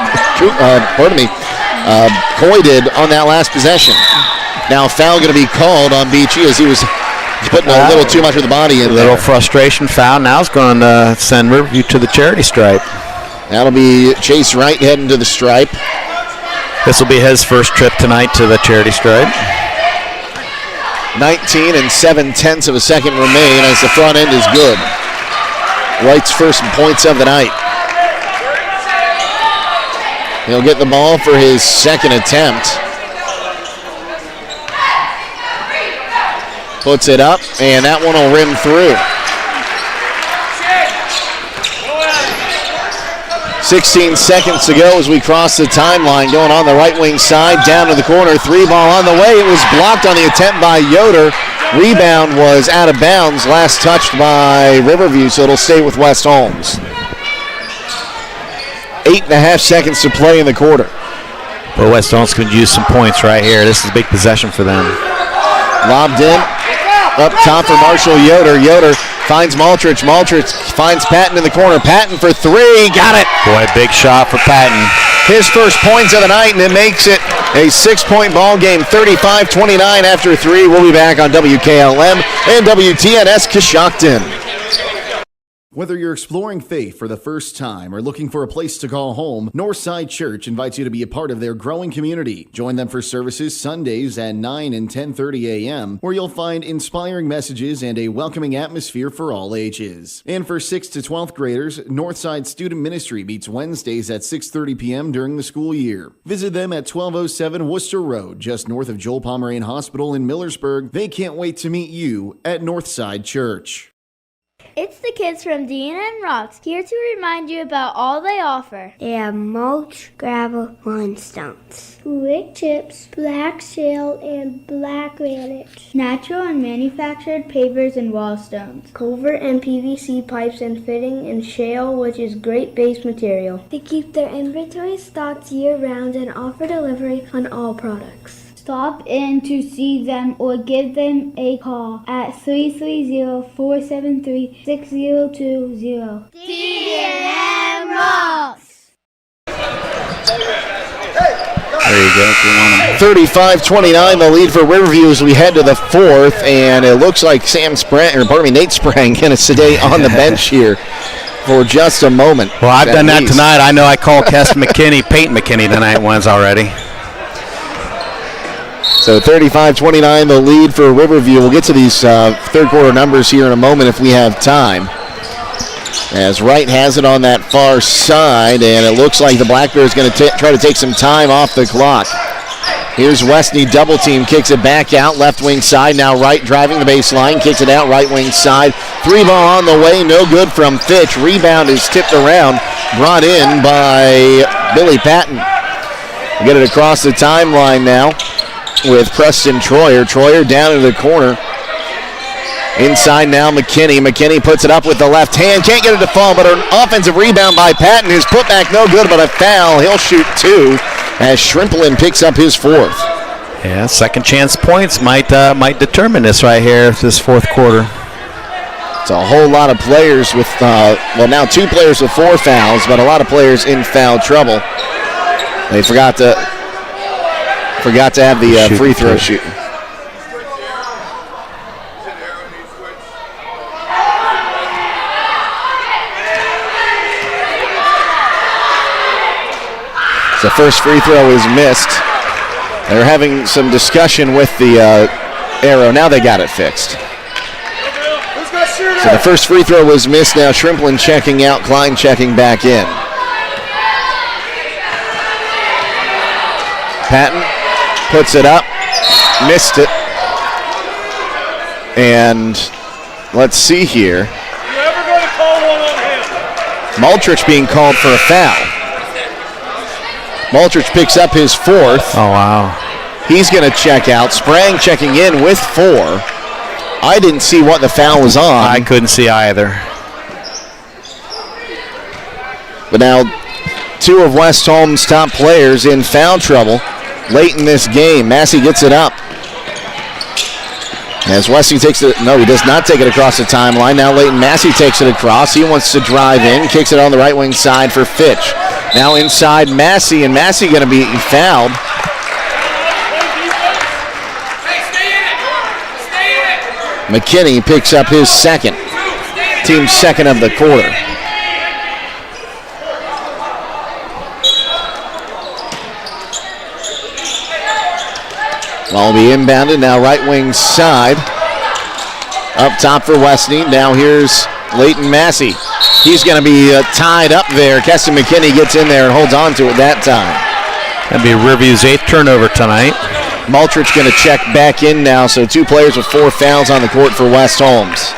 Coy did on that last possession. Now foul going to be called on Beachy as he was putting a little too much of the body in there. A little frustration foul. Now it's going to send Riverview to the charity stripe. That'll be Chase Wright heading to the stripe. This will be his first trip tonight to the charity stripe. 19 7/10 of a second remain as the front end is good. Wright's first points of the night. He'll get the ball for his second attempt. Puts it up, and that one will rim through. 16 seconds to go as we cross the timeline. Going on the right wing side, down to the corner. 3-ball on the way. It was blocked on the attempt by Yoder. Rebound was out of bounds. Last touched by Riverview, so it'll stay with West Holmes. 8.5 seconds to play in the quarter. Well, West Holmes could use some points right here. This is a big possession for them. Lobbed in. Up top for Marshall Yoder. Yoder finds Maltrich. Maltrich finds Patton in the corner. Patton for three. Got it. Boy, big shot for Patton. His first points of the night, and it makes it a 6-point ball game. 35-29 after three. We'll be back on WKLM and WTNS Coshocton. Whether you're exploring faith for the first time or looking for a place to call home, Northside Church invites you to be a part of their growing community. Join them for services Sundays at 9 and 10:30 a.m., where you'll find inspiring messages and a welcoming atmosphere for all ages. And for 6th to 12th graders, Northside Student Ministry meets Wednesdays at 6:30 p.m. during the school year. Visit them at 1207 Worcester Road, just north of Joel Pomeranian Hospital in Millersburg. They can't wait to meet you at Northside Church. It's the kids from Dean and Rocks, here to remind you about all they offer. They have mulch, gravel, limstones, wood chips, black shale, and black granite, natural and manufactured pavers and wall stones, culvert and PVC pipes and fitting, and shale, which is great base material. They keep their inventory stocked year-round and offer delivery on all products. Stop in to see them or give them a call at 330-473-6020. D&M Rocks! There you go. 35-29 the lead for Riverview as we head to the fourth, and it looks like Nate Sprang going to stay on the bench here for just a moment. Well, I've done that tonight. I know I called Peyton McKinney tonight once already. So 35-29 the lead for Riverview. We'll get to these third quarter numbers here in a moment if we have time. As Wright has it on that far side, and it looks like the Black Bears going to try to take some time off the clock. Here's Westney, double team, kicks it back out, left wing side. Now Wright driving the baseline, kicks it out, right wing side. 3-ball on the way, no good from Fitch. Rebound is tipped around, brought in by Billy Patton. Get it across the timeline now with Preston Troyer. Troyer down in the corner. Inside now, McKinney. McKinney puts it up with the left hand. Can't get it to fall, but an offensive rebound by Patton. His putback no good, but a foul. He'll shoot 2 as Shrimplin picks up his 4th. Yeah, second chance points might determine this right here, this fourth quarter. It's a whole lot of players with, now 2 players with 4 fouls, but a lot of players in foul trouble. They forgot to have the free throw shooting. The first free throw is missed. They're having some discussion with the arrow. Now they got it fixed. So the first free throw was missed. Now Shrimplin checking out, Klein checking back in. Patton puts it up, missed it. And let's see here. Maltrich being called for a foul. Maltrich picks up his 4th. Oh, wow. He's going to check out. Sprang checking in with 4. I didn't see what the foul was on. I couldn't see either. But now 2 of West Holmes' top players in foul trouble late in this game. Massey gets it up. As Wesley takes it, no, he does not take it across the timeline. Now Leighton Massey takes it across. He wants to drive in, kicks it on the right wing side for Fitch. Now inside Massey, and Massey going to be fouled. McKinney picks up his 2nd, team 2nd of the quarter. Ball will be inbounded now right wing side. Up top for Westney. Now here's Leighton Massey. He's going to be tied up there. Keston McKinney gets in there and holds on to it that time. That'll be Riverview's 8th turnover tonight. Maltrich going to check back in now, so 2 players with 4 fouls on the court for West Holmes.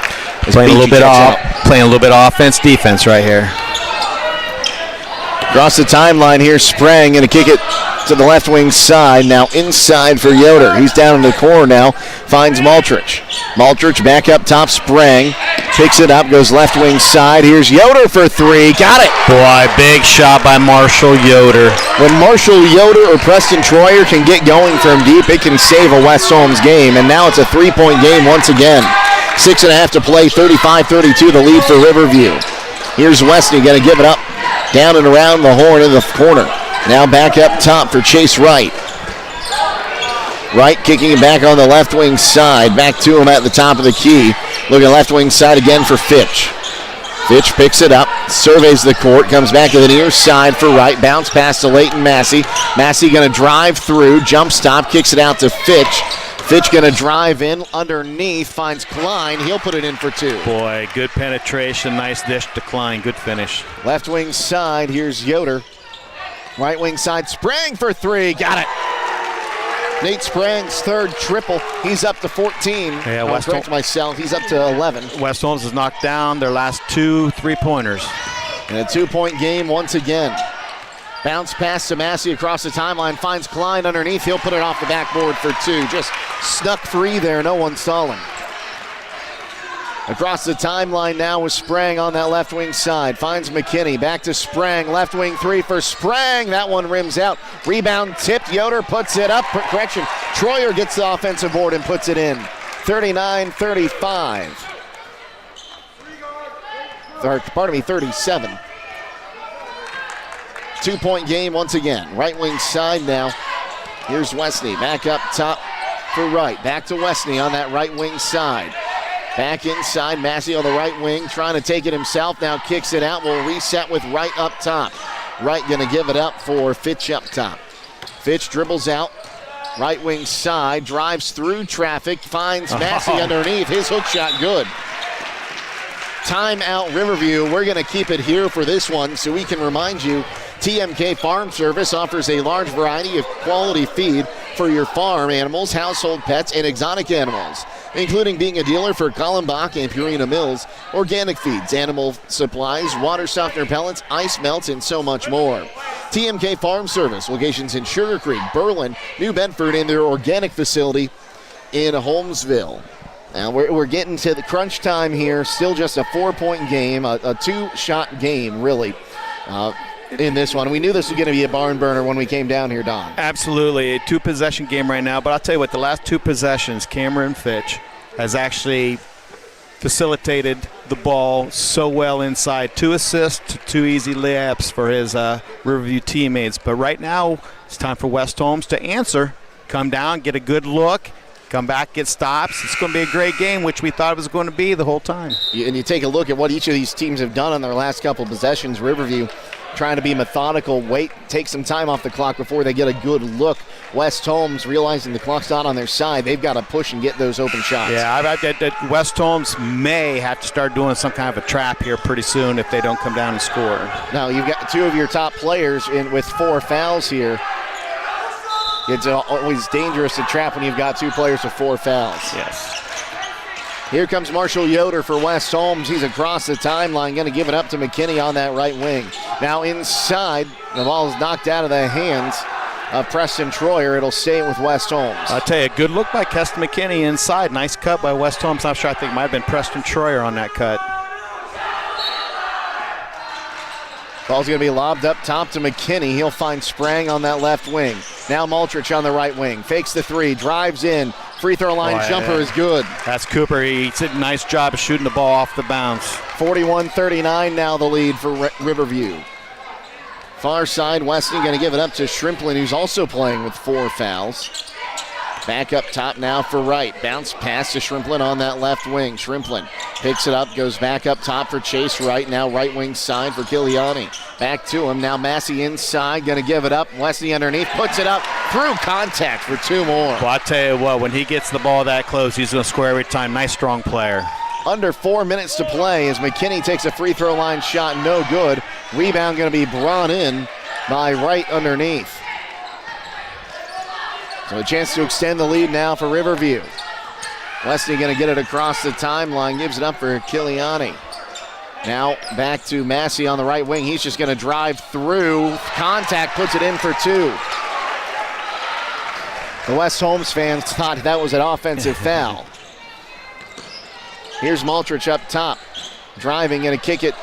Playing a little bit of offense, defense right here. Across the timeline here, Sprang going to kick it to the left wing side. Now inside for Yoder. He's down in the corner now. Finds Maltrich. Maltrich back up top. Sprang picks it up. Goes left wing side. Here's Yoder for 3. Got it. Boy, big shot by Marshall Yoder. When Marshall Yoder or Preston Troyer can get going from deep, it can save a West Holmes game. And now it's a 3-point game once again. 6.5 to play. 35-32 the lead for Riverview. Here's Westney going to give it up. Down and around the horn in the corner. Now back up top for Chase Wright. Wright kicking it back on the left wing side. Back to him at the top of the key. Looking left wing side again for Fitch. Fitch picks it up, surveys the court, comes back to the near side for Wright. Bounce pass to Leighton Massey. Massey going to drive through, jump stop, kicks it out to Fitch. Fitch going to drive in underneath, finds Klein. He'll put it in for 2. Boy, good penetration, nice dish to Klein, good finish. Left wing side, here's Yoder. Right wing side, Sprang for 3, got it. Nate Sprang's 3rd triple. He's up to 14. Yeah, I'll correct myself. He's up to 11. West Holmes has knocked down their last 2 3-pointers. And a 2-point game once again. Bounce pass to Massey across the timeline. Finds Klein underneath. He'll put it off the backboard for 2. Just snuck free there. No one saw him. Across the timeline now with Sprang on that left wing side. Finds McKinney. Back to Sprang. Left wing 3 for Sprang. That one rims out. Rebound tipped. Yoder puts it up. Correction. Troyer gets the offensive board and puts it in. 39-35. 37. 2-point game once again. Right wing side now. Here's Westney. Back up top for Wright. Back to Westney on that right wing side. Back inside, Massey on the right wing, trying to take it himself. Now kicks it out. We'll reset with Wright up top. Wright going to give it up for Fitch up top. Fitch dribbles out. Right wing side, drives through traffic, finds Massey underneath. His hook shot good. Timeout Riverview. We're going to keep it here for this one so we can remind you TMK Farm Service offers a large variety of quality feed for your farm animals, household pets, and exotic animals, including being a dealer for Kallenbach and Purina Mills, organic feeds, animal supplies, water softener pellets, ice melts, and so much more. TMK Farm Service, locations in Sugar Creek, Berlin, New Bedford, and their organic facility in Holmesville. Now we're getting to the crunch time here. Still just a 4-point game, a two-shot game, really, in this one. We knew this was going to be a barn burner when we came down here, Don. Absolutely. A 2-possession game right now. But I'll tell you what, the last 2 possessions, Cameron Fitch has actually facilitated the ball so well inside. 2 assists, 2 easy layups for his Riverview teammates. But right now, it's time for West Holmes to answer. Come down, get a good look. Come back, get stops. It's going to be a great game, which we thought it was going to be the whole time. And you take a look at what each of these teams have done on their last couple possessions. Riverview trying to be methodical, take some time off the clock before they get a good look. West Holmes realizing the clock's not on their side. They've got to push and get those open shots. Yeah, West Holmes may have to start doing some kind of a trap here pretty soon if they don't come down and score. Now, you've got 2 of your top players with 4 fouls here. It's always dangerous to trap when you've got 2 players with 4 fouls. Yes. Here comes Marshall Yoder for West Holmes. He's across the timeline, going to give it up to McKinney on that right wing. Now inside, the ball is knocked out of the hands of Preston Troyer. It'll stay with West Holmes. I'll tell you, good look by Keston McKinney inside. Nice cut by West Holmes. Not sure, I think it might have been Preston Troyer on that cut. Ball's going to be lobbed up top to McKinney. He'll find Sprang on that left wing. Now Maltrich on the right wing. Fakes the 3, drives in. Free throw line jumper is good. That's Cooper. He did a nice job of shooting the ball off the bounce. 41-39 now the lead for Riverview. Far side, Weston going to give it up to Shrimplin, who's also playing with 4 fouls. Back up top now for Wright. Bounce pass to Shrimplin on that left wing. Shrimplin picks it up, goes back up top for Chase Wright. Now right wing side for Kiliani. Back to him. Now Massey inside, going to give it up. Wesley underneath, puts it up through contact for 2 more. Well, I tell you what, when he gets the ball that close, he's going to score every time. Nice, strong player. Under 4 minutes to play as McKinney takes a free throw line shot, no good. Rebound going to be brought in by Wright underneath. So a chance to extend the lead now for Riverview. Wesley going to get it across the timeline, gives it up for Kiliani. Now back to Massey on the right wing. He's just going to drive through. Contact, puts it in for 2. The West Holmes fans thought that was an offensive foul. Here's Maltrich up top. Driving, going to kick it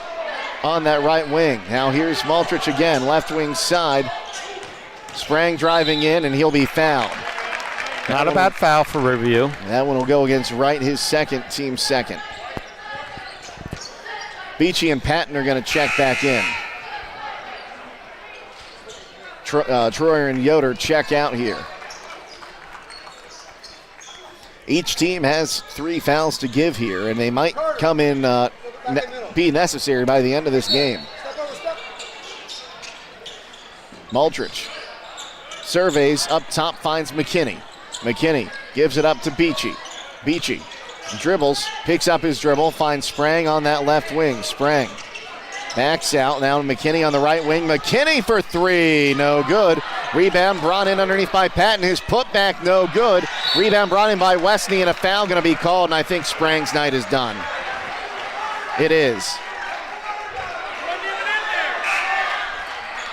on that right wing. Now here's Maltrich again, left wing side. Sprang driving in, and he'll be fouled. Not a bad foul for Riverview. That one will go against Wright, his team second. Beachy and Patton are going to check back in. Troyer and Yoder check out here. Each team has 3 fouls to give here, and they might come in, be necessary by the end of this game. Maltrich surveys up top, finds McKinney. McKinney gives it up to Beachy. Beachy dribbles, picks up his dribble, finds Sprang on that left wing. Sprang backs out. Now McKinney on the right wing. McKinney for 3, no good. Rebound brought in underneath by Patton, who's put back, no good. Rebound brought in by Westney, and a foul going to be called, and I think Sprang's night is done. It is.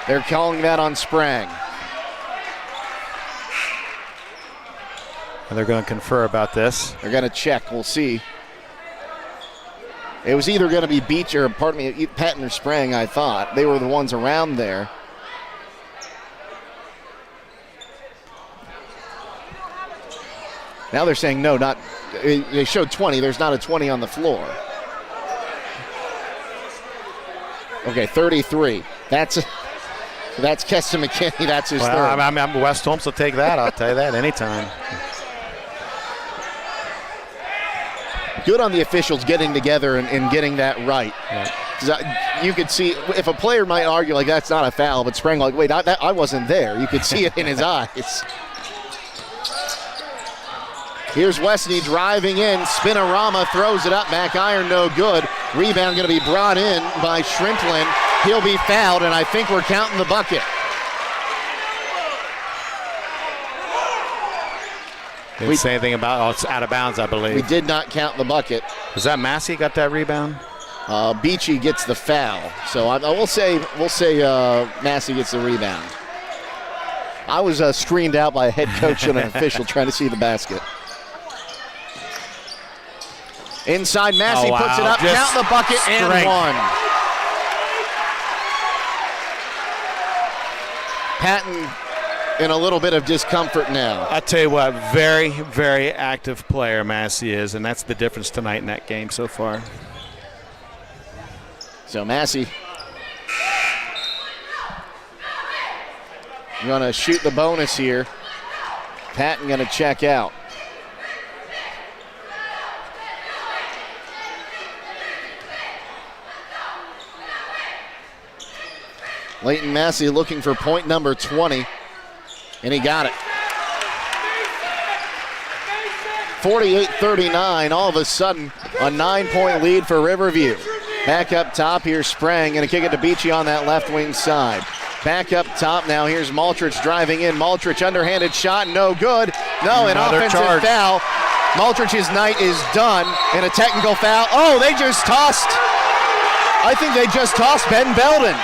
They're calling that on Sprang. And they're going to confer about this. They're going to check. We'll see. It was either going to be Patton or Sprang, I thought. They were the ones around there. Now they're saying no, not. They showed 20. There's not a 20 on the floor. Okay, 33. That's Keston McKinney. That's his third. I'm West Holmes will take that. I'll tell you that anytime. Good on the officials getting together and getting that right. Yeah. You could see, if a player might argue like that's not a foul, but Sprang like, wait, I wasn't there. You could see it in his eyes. Here's Westney driving in. Spinorama throws it up. Back iron, no good. Rebound going to be brought in by Shrimplin. He'll be fouled, and I think we're counting the bucket. Didn't say anything about it's out of bounds, I believe. We did not count the bucket. Was that Massey got that rebound? Beachy gets the foul. So we'll say Massey gets the rebound. I was screened out by a head coach and an official trying to see the basket. Inside, Massey puts it up, count the bucket, and one. Patton in a little bit of discomfort now. I tell you what, very, very active player Massey is, and that's the difference tonight in that game so far. So Massey going to shoot the bonus here. Patton going to check out. Leighton Massey looking for point number 20, and he got it. 48-39, all of a sudden a 9-point lead for Riverview. Back up top, here's Sprang, going to kick it to Beachy on that left wing side. Back up top now, here's Maltrich driving in. Maltrich underhanded shot, no good. No, an offensive foul. Maltrich's night is done, and a technical foul. Oh, they just tossed. I think they just tossed Ben Belden.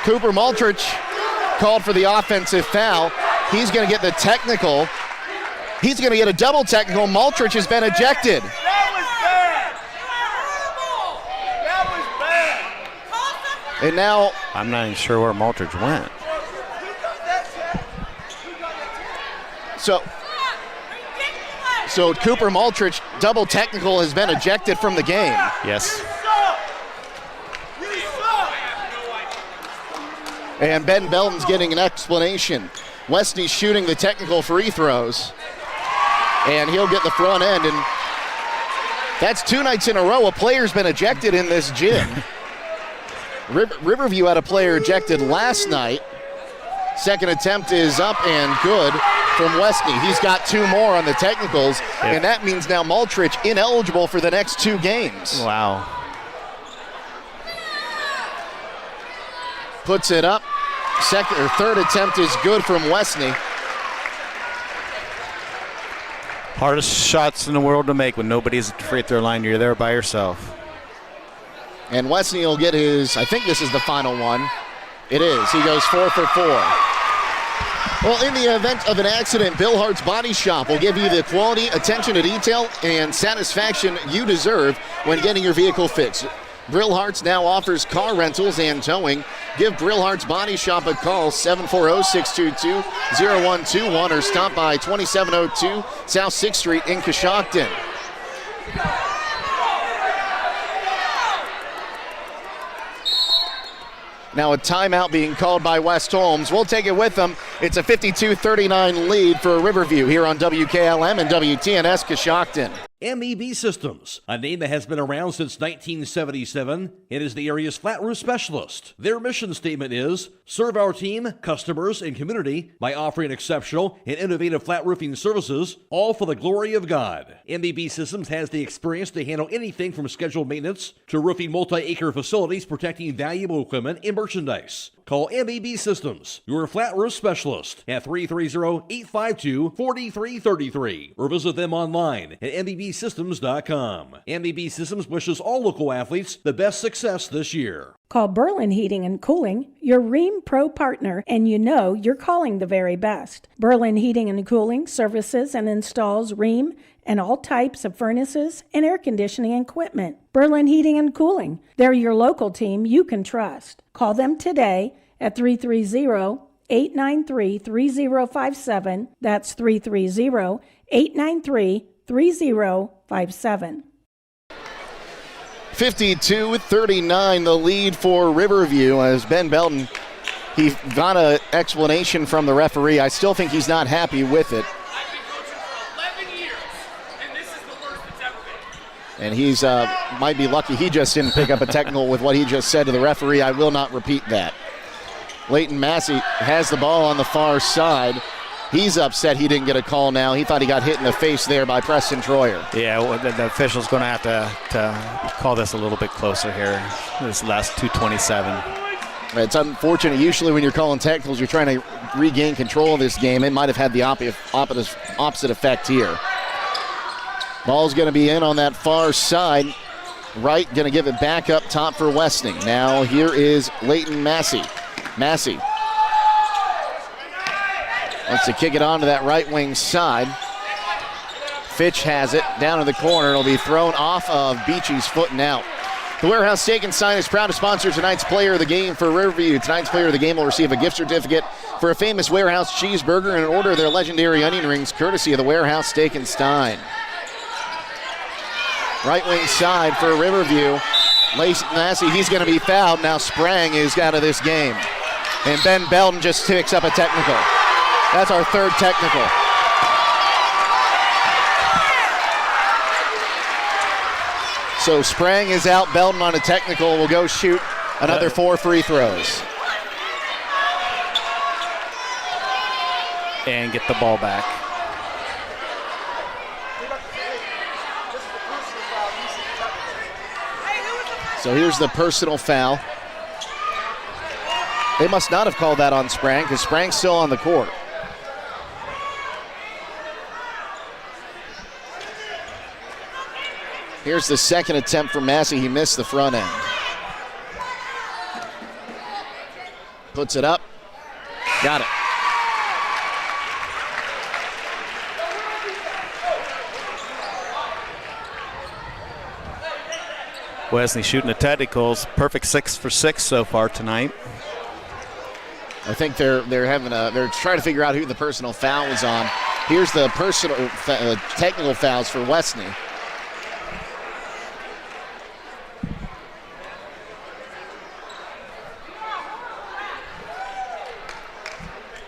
Cooper Maltrich called for the offensive foul. He's going to get the technical. He's going to get a double technical. Maltrich has been ejected. And now I'm not even sure where Maltrich went. So Cooper Maltrich, double technical, has been ejected from the game. Yes. And Ben Belden's getting an explanation. Westney's shooting the technical free throws. And he'll get the front end. And that's 2 nights in a row a player's been ejected in this gym. Riverview had a player ejected last night. Second attempt is up and good from Westney. He's got 2 more on the technicals. Yep. And that means now Maltrich ineligible for the next 2 games. Wow. Puts it up. Second or third attempt is good from Westney. Hardest shots in the world to make when nobody's at the free throw line. You're there by yourself. And Westney will get his, I think this is the final one. It is. He goes 4 for 4. Well, in the event of an accident, Bill Hart's Body Shop will give you the quality, attention to detail, and satisfaction you deserve when getting your vehicle fixed. Brill Hart's now offers car rentals and towing. Give Brill Hart's Body Shop a call, 740-622-0121, or stop by 2702 South 6th Street in Coshocton. Now a timeout being called by West Holmes. We'll take it with them. It's a 52-39 lead for Riverview here on WKLM and WTNS Coshocton. MEB Systems, a name that has been around since 1977. It is the area's flat roof specialist. Their mission statement is, serve our team, customers, and community by offering exceptional and innovative flat roofing services, all for the glory of God. MEB Systems has the experience to handle anything from scheduled maintenance to roofing multi-acre facilities protecting valuable equipment and merchandise. Call MEB Systems, your flat roof specialist, at 330-852-4333, or visit them online at MEBsystems.com. MEB Systems wishes all local athletes the best success this year. Call Berlin Heating and Cooling, your Rheem Pro partner, and you know you're calling the very best. Berlin Heating and Cooling services and installs Rheem and all types of furnaces and air conditioning equipment. Berlin Heating and Cooling, they're your local team you can trust. Call them today at 330-893-3057. That's 330-893-3057. 52-39 the lead for Riverview as Ben Belden, he got an explanation from the referee. I still think he's not happy with it. And he's might be lucky he just didn't pick up a technical with what he just said to the referee. I will not repeat that. Leighton Massey has the ball on the far side. He's upset he didn't get a call now. He thought he got hit in the face there by Preston Troyer. Yeah, well, the official's going to have to call this a little bit closer here. This last 2:27. It's unfortunate. Usually when you're calling technicals, you're trying to regain control of this game. It might have had the opposite effect here. Ball's going to be in on that far side. Wright going to give it back up top for Westing. Now here is Leighton Massey. Massey wants to kick it onto that right wing side. Fitch has it down in the corner. It'll be thrown off of Beachy's foot and out. The Warehouse Steak and Sign is proud to sponsor tonight's player of the game for Riverview. Tonight's player of the game will receive a gift certificate for a famous Warehouse cheeseburger and an order of their legendary onion rings, courtesy of the Warehouse Steak and Stein. Right wing side for Riverview. Massey, he's going to be fouled. Now Sprang is out of this game. And Ben Belden just picks up a technical. That's our third technical. So Sprang is out. Belden on a technical will go shoot another 4 free throws. And get the ball back. So here's the personal foul. They must not have called that on Sprang because Sprang's still on the court. Here's the second attempt for Massey. He missed the front end. Puts it up. Got it. Wesley shooting the technicals. Perfect 6 for 6 so far tonight. I think they're trying to figure out who the personal foul was on. Here's the technical fouls for Wesney.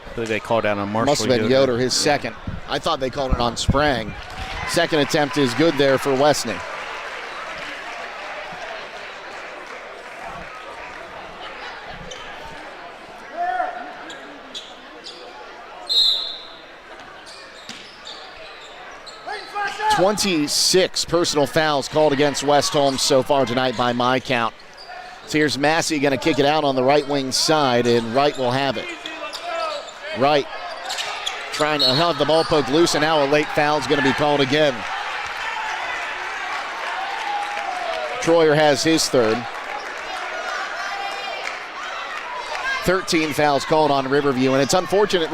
I believe they called out on Marshall. Must have been Yoder, his second. I thought they called it on Sprang. Second attempt is good there for Wesney. .26 personal fouls called against West Holmes so far tonight by my count. So here's Massey going to kick it out on the right wing side, and Wright will have it. Wright trying to have the ball poked loose, and now a late foul is going to be called again. Troyer has his third. 13 fouls called on Riverview, and it's unfortunate.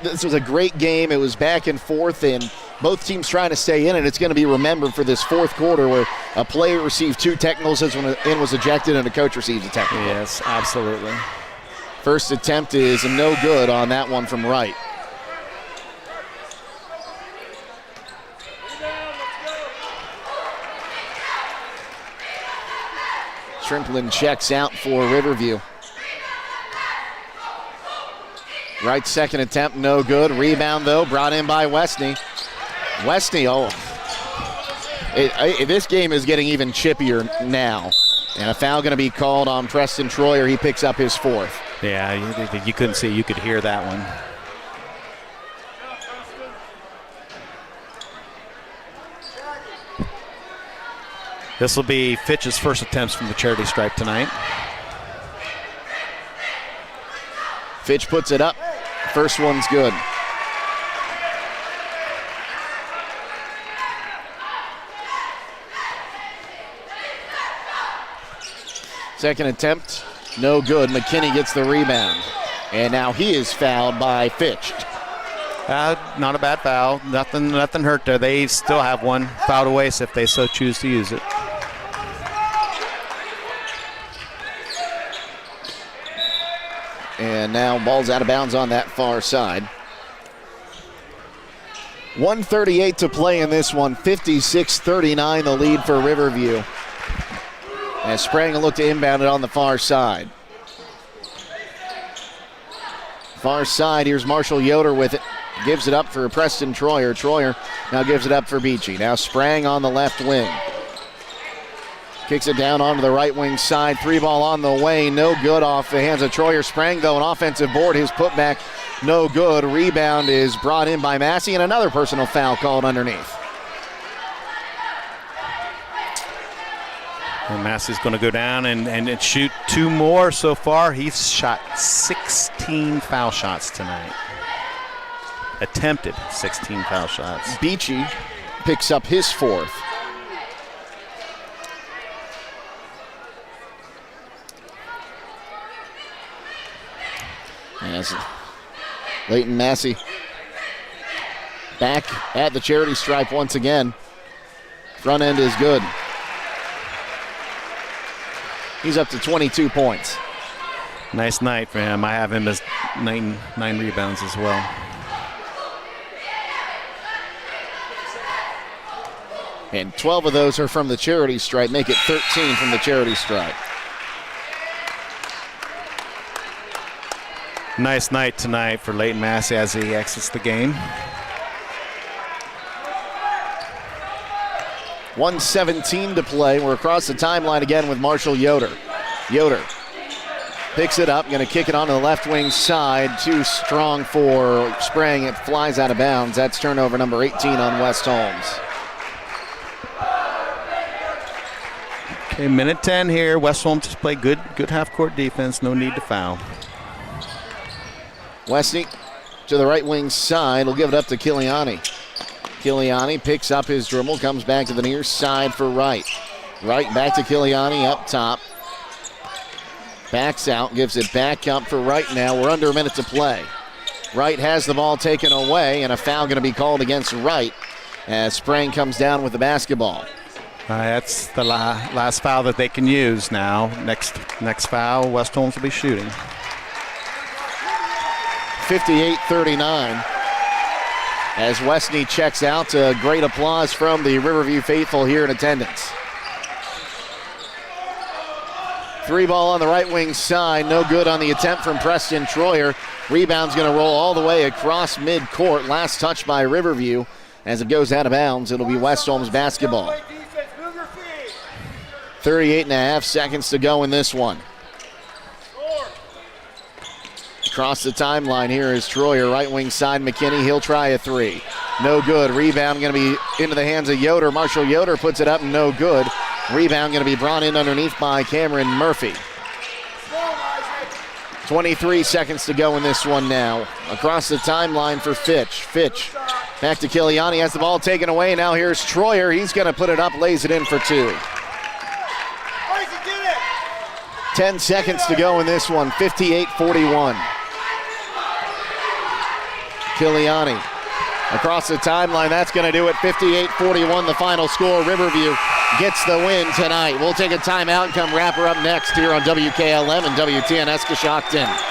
This was a great game. It was back and forth, and both teams trying to stay in it. It's going to be remembered for this fourth quarter where a player received 2 technicals and was ejected, and a coach received a technical. Yes, absolutely. First attempt is no good on that one from Wright. Shrimplin checks out for Riverview. Wright's second attempt, no good. Rebound, though, brought in by Wesney. Wesney, this game is getting even chippier now. And a foul going to be called on Preston Troyer. He picks up his 4th. Yeah, you couldn't see. You could hear that one. This will be Fitch's first attempts from the charity stripe tonight. Fitch puts it up. First one's good. Second attempt, no good. McKinney gets the rebound. And now he is fouled by Fitch. Not a bad foul. Nothing hurt there. They still have one fouled away so if they so choose to use it. And now ball's out of bounds on that far side. 1:38 to play in this one. 56-39 the lead for Riverview. As Sprang will look to inbound it on the far side. Far side, here's Marshall Yoder with it. Gives it up for Preston Troyer. Troyer now gives it up for Beachy. Now Sprang on the left wing. Kicks it down onto the right wing side. 3-ball on the way. No good off the hands of Troyer. Sprang, though, an offensive board. His putback, no good. Rebound is brought in by Massey, and another personal foul called underneath. And Massey's going to go down and shoot 2 more so far. He's shot 16 foul shots tonight. Attempted 16 foul shots. Beachy picks up his 4th. As Leighton Massey back at the charity stripe once again. Front end is good. He's up to 22 points. Nice night for him. I have him as nine rebounds as well. And 12 of those are from the charity stripe. Make it 13 from the charity stripe. Nice night tonight for Leighton Massey as he exits the game. 1:17 to play. We're across the timeline again with Marshall Yoder. Yoder picks it up, going to kick it onto the left wing side. Too strong for Sprang. It flies out of bounds. That's turnover number 18 on West Holmes. Okay, minute 10 here. West Holmes just played good half-court defense. No need to foul. Westney to the right wing side. Will give it up to Kiliani. Kiliani picks up his dribble, comes back to the near side for Wright. Wright back to Kiliani up top. Backs out, gives it back up for Wright now. We're under a minute to play. Wright has the ball taken away, and a foul going to be called against Wright as Sprang comes down with the basketball. That's the last foul that they can use now. Next foul, West Holmes will be shooting. 58-39. As Westney checks out, great applause from the Riverview faithful here in attendance. 3 ball on the right wing side, no good on the attempt from Preston Troyer. Rebound's going to roll all the way across midcourt. Last touch by Riverview. As it goes out of bounds, it'll be West Holmes basketball. 38.5 seconds to go in this one. Across the timeline here is Troyer, right wing side, McKinney. He'll try a 3. No good. Rebound going to be into the hands of Yoder. Marshall Yoder puts it up, no good. Rebound going to be brought in underneath by Cameron Murphy. 23 seconds to go in this one now. Across the timeline for Fitch. Fitch back to Kiliani, has the ball taken away. Now here's Troyer. He's going to put it up, lays it in for 2. 10 seconds to go in this one, 58-41. Kiliani across the timeline. That's going to do it. 58-41, the final score. Riverview gets the win tonight. We'll take a timeout and come wrap her up next here on WKLM and WTNS Coshocton.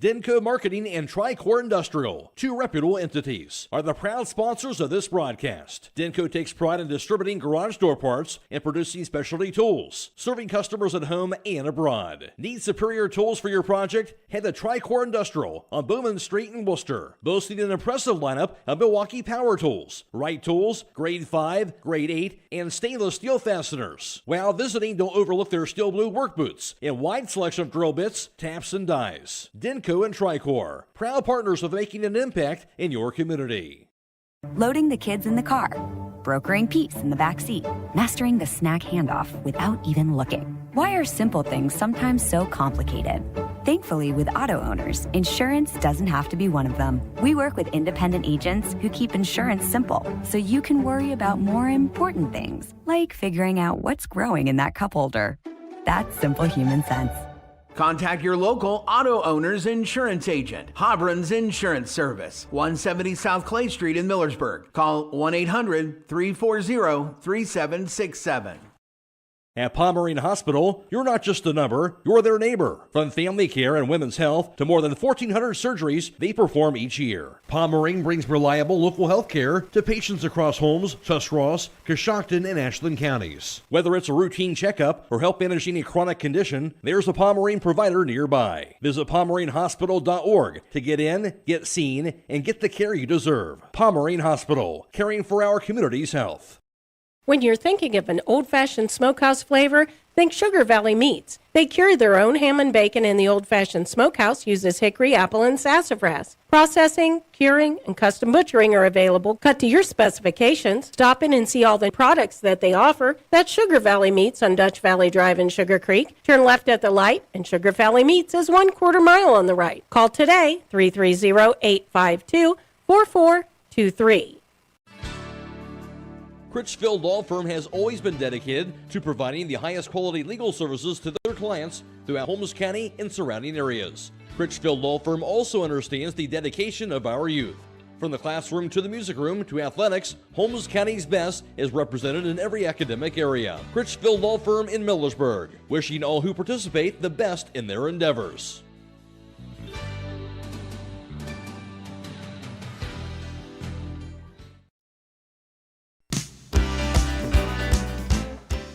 Denko Marketing and Tricor Industrial, 2 reputable entities, are the proud sponsors of this broadcast. Denko takes pride in distributing garage door parts and producing specialty tools, serving customers at home and abroad. Need superior tools for your project? Head to Tricor Industrial on Bowman Street in Worcester, boasting an impressive lineup of Milwaukee power tools, Wright tools, grade 5, grade 8, and stainless steel fasteners. While visiting, don't overlook their steel blue work boots and wide selection of drill bits, taps, and dies. Denko and Tricor, proud partners of making an impact in your community. Loading the kids in the car, brokering peace in the back seat, mastering the snack handoff without even looking. Why are simple things sometimes so complicated? Thankfully, with auto owners, insurance doesn't have to be one of them. We work with independent agents who keep insurance simple, so you can worry about more important things, like figuring out what's growing in that cup holder. That's simple human sense. Contact your local auto owner's insurance agent. Hobron's Insurance Service, 170 South Clay Street in Millersburg. Call 1-800-340-3767. At Pomerene Hospital, you're not just a number, you're their neighbor. From family care and women's health to more than 1,400 surgeries they perform each year. Pomerene brings reliable local health care to patients across Holmes, Tuscarawas, Coshocton, and Ashland counties. Whether it's a routine checkup or help managing a chronic condition, there's a Pomerene provider nearby. Visit PomereneHospital.org to get in, get seen, and get the care you deserve. Pomerene Hospital, caring for our community's health. When you're thinking of an old-fashioned smokehouse flavor, Think Sugar Valley Meats. They carry their own ham and bacon, and the old-fashioned smokehouse uses hickory, apple, and sassafras. Processing, curing, and custom butchering are available. Cut to your specifications. Stop in and see all the products that they offer. That's Sugar Valley Meats on Dutch Valley Drive in Sugar Creek. Turn left at the light, and Sugar Valley Meats is 1/4 mile on the right. Call today, 330-852-4423. Critchfield Law Firm has always been dedicated to providing the highest quality legal services to their clients throughout Holmes County and surrounding areas. Critchfield Law Firm also understands the dedication of our youth. From the classroom to the music room to athletics, Holmes County's best is represented in every academic area. Critchfield Law Firm in Millersburg, wishing all who participate the best in their endeavors.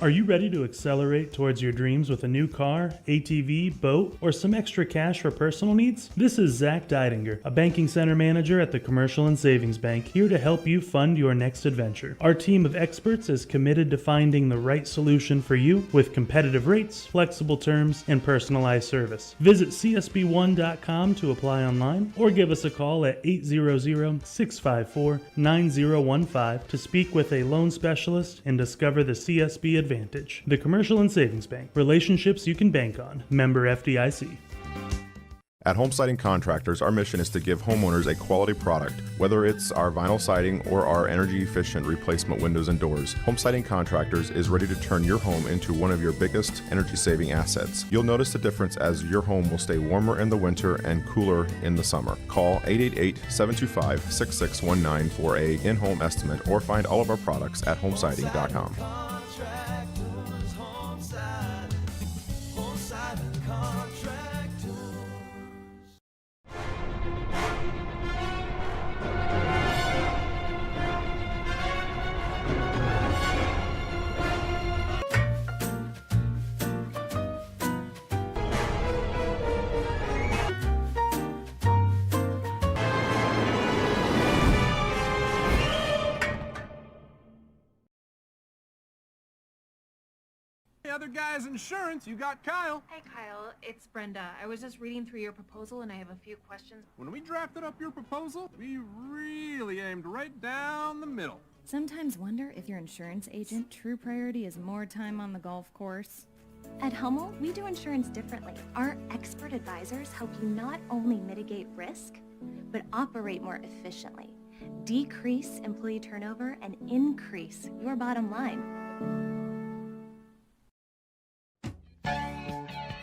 Are you ready to accelerate towards your dreams with a new car, ATV, boat, or some extra cash for personal needs? This is Zach Deidinger, a banking center manager at the Commercial and Savings Bank, here to help you fund your next adventure. Our team of experts is committed to finding the right solution for you with competitive rates, flexible terms, and personalized service. Visit csb1.com to apply online or give us a call at 800-654-9015 to speak with a loan specialist and discover the CSB Advantage. The Commercial and Savings Bank. Relationships you can bank on. Member FDIC. At Home Siding Contractors, our mission is to give homeowners a quality product, whether it's our vinyl siding or our energy-efficient replacement windows and doors. Home Siding Contractors is ready to turn your home into one of your biggest energy-saving assets. You'll notice the difference as your home will stay warmer in the winter and cooler in the summer. Call 888-725-6619 for a in-home estimate or find all of our products at homesiding.com. Other guy's insurance, you got Kyle. Hey Kyle, it's Brenda. I was just reading through your proposal and I have a few questions. When we drafted up your proposal, we really aimed right down the middle. Sometimes wonder if your insurance agent true priority is more time on the golf course. At Hummel, we do insurance differently. Our expert advisors help you not only mitigate risk, but operate more efficiently, decrease employee turnover, and increase your bottom line.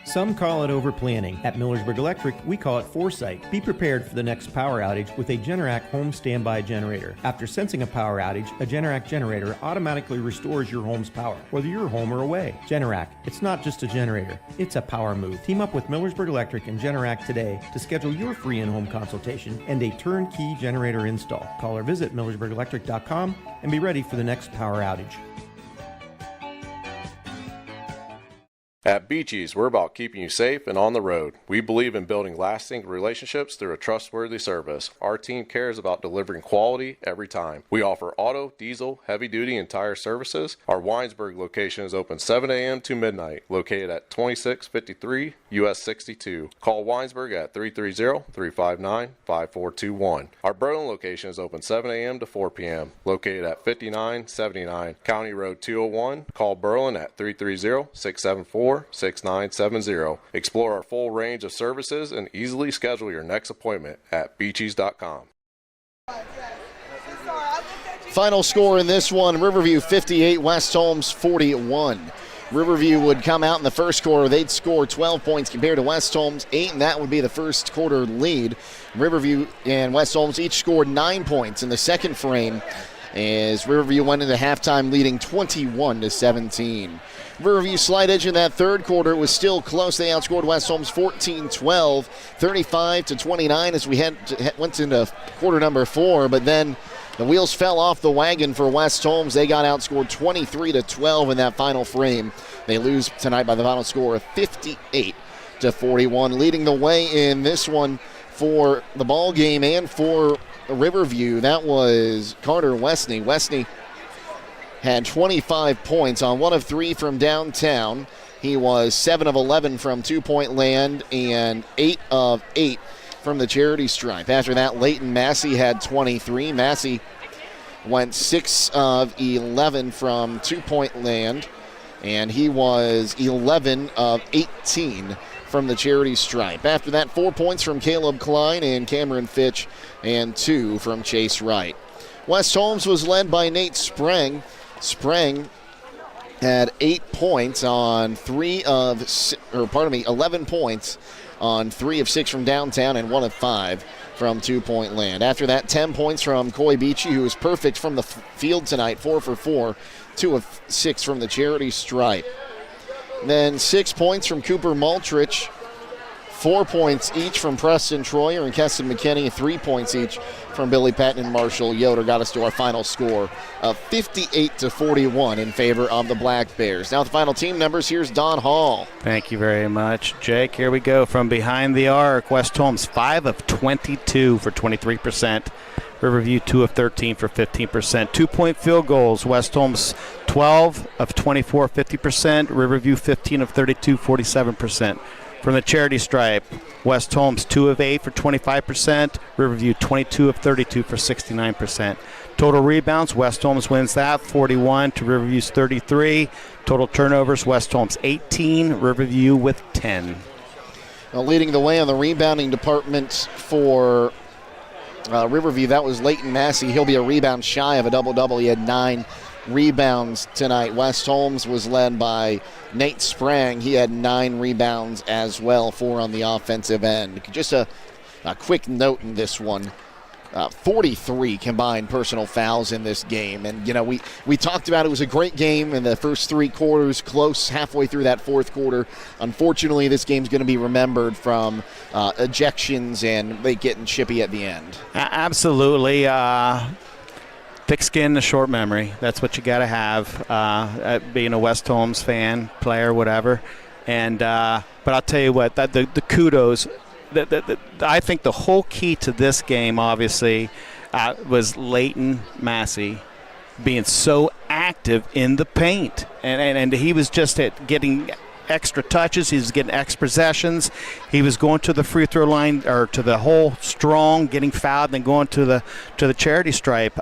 Some call it overplanning. At Millersburg Electric, we call it foresight. Be prepared for the next power outage with a Generac home standby generator. After sensing a power outage, a Generac generator automatically restores your home's power, whether you're home or away. Generac, it's not just a generator, it's a power move. Team up with Millersburg Electric and Generac today to schedule your free in-home consultation and a turnkey generator install. Call or visit millersburgelectric.com and be ready for the next power outage. At Beachy's, we're about keeping you safe and on the road. We believe in building lasting relationships through a trustworthy service. Our team cares about delivering quality every time. We offer auto, diesel, heavy-duty, and tire services. Our Winesburg location is open 7 a.m. to midnight, located at 2653 US 62. Call Winesburg at 330-359-5421. Our Berlin location is open 7 a.m. to 4 p.m., located at 5979 County Road 201. Call Berlin at 330-674-6970. Explore our full range of services and easily schedule your next appointment at beaches.com. Final score in this one, Riverview 58, West Holmes 41. Riverview would come out in the first quarter. They'd score 12 points compared to West Holmes 8, and that would be the first quarter lead. Riverview and West Holmes each scored 9 points in the second frame as Riverview went into halftime leading 21-17. Riverview slight edge in that third quarter was still close. They outscored West Holmes 14-12, 35-29 as we went into quarter number 4, but then the wheels fell off the wagon for West Holmes. They got outscored 23-12 in that final frame. They lose tonight by the final score of 58-41. Leading the way in this one for the ball game and for Riverview, that was Carter Westney. Westney had 25 points on 1 of 3 from downtown, He was 7 of 11 from two-point land and 8 of 8 from the charity stripe. After that, Leighton Massey had 23. Massey went 6 of 11 from two-point land, and he was 11 of 18 from the charity stripe. After that, 4 points from Caleb Klein and Cameron Fitch, and 2 from Chase Wright. West Holmes was led by Nate Sprang. Sprang had 11 points on 3 of 6 from downtown and 1 of 5 from two-point land. After that, 10 points from Coy Beachy, who was perfect from the field tonight, 4 for 4, 2 of 6 from the charity stripe. Then 6 points from Cooper Maltrich, 4 points each from Preston Troyer and Keston McKinney, 3 points each from Billy Patton and Marshall Yoder. Got us to our final score of 58-41 in favor of the Black Bears. Now the final team numbers, here's Don Hall. Thank you very much, Jake. Here we go from behind the arc. West Holmes 5 of 22 for 23%. Riverview 2 of 13 for 15%. 2-point field goals. West Holmes 12 of 24, 50%. Riverview 15 of 32, 47%. From the charity stripe, West Holmes 2 of 8 for 25%. Riverview 22 of 32 for 69%. Total rebounds, West Holmes wins that, 41 to Riverview's 33. Total turnovers, West Holmes 18, Riverview with 10. Well, leading the way on the rebounding department for Riverview, that was Leighton Massey. He'll be a rebound shy of a double-double. He had 9 rebounds tonight. West Holmes was led by Nate Sprang. He had 9 rebounds as well, 4 on the offensive end. Just a quick note in this one. 43 combined personal fouls in this game. And, you know, we talked about it was a great game in the first 3 quarters, close halfway through that fourth quarter. Unfortunately, this game's going to be remembered from ejections and they getting chippy at the end. Absolutely. Thick skin, a short memory. That's what you got to have, being a West Holmes fan, player, whatever. And but I'll tell you what, the kudos. I think the whole key to this game, obviously, was Leighton Massey being so active in the paint. And he was just getting extra touches. He was getting extra possessions. He was going to the free throw line or to the hole strong, getting fouled, and then going to the charity stripe.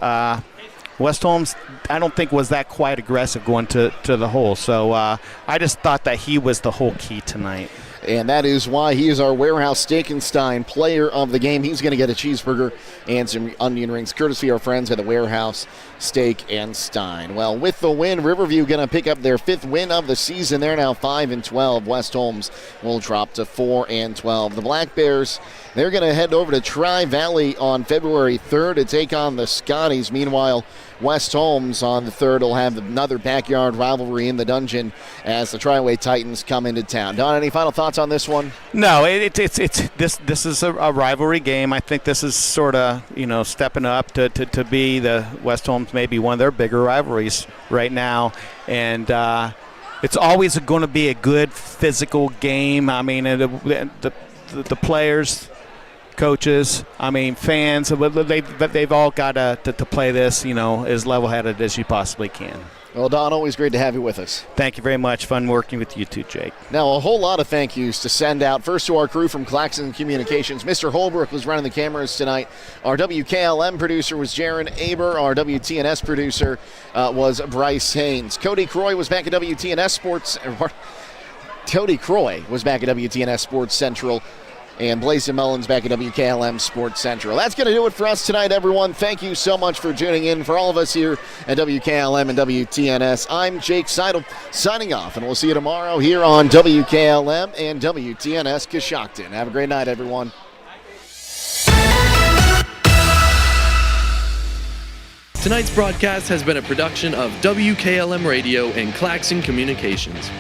West Holmes, I don't think was that quite aggressive going to the hole. So I just thought that he was the whole key tonight. And that is why he is our Warehouse Steak and Stein player of the game. He's going to get a cheeseburger and some onion rings, courtesy of our friends at the Warehouse Steak and Stein. Well, with the win, Riverview going to pick up their 5th win of the season. They're now 5-12. West Holmes will drop to 4-12. The Black Bears, they're going to head over to Tri-Valley on February 3rd to take on the Scotties. Meanwhile, West Holmes on the 3rd will have another backyard rivalry in the dungeon as the Tri-Way Titans come into town. Don, any final thoughts on this one? No, this is a rivalry game. I think this is sort of, stepping up to be the West Holmes, maybe one of their bigger rivalries right now. And it's always going to be a good physical game. I mean, the players, coaches, fans, they've all got to play this, as level-headed as you possibly can. Well, Don, always great to have you with us. Thank you very much. Fun working with you too, Jake. Now, a whole lot of thank yous to send out. First to our crew from Claxon Communications. Mr. Holbrook was running the cameras tonight. Our WKLM producer was Jaron. Aber. Our WTNS producer was Bryce Hains. Cody Croy was back at WTNS Sports Central. And Blazin Mullins back at WKLM Sports Central. That's going to do it for us tonight, everyone. Thank you so much for tuning in. For all of us here at WKLM and WTNS, I'm Jake Sidle signing off, and we'll see you tomorrow here on WKLM and WTNS Coshocton. Have a great night, everyone. Tonight's broadcast has been a production of WKLM Radio and Claxon Communications.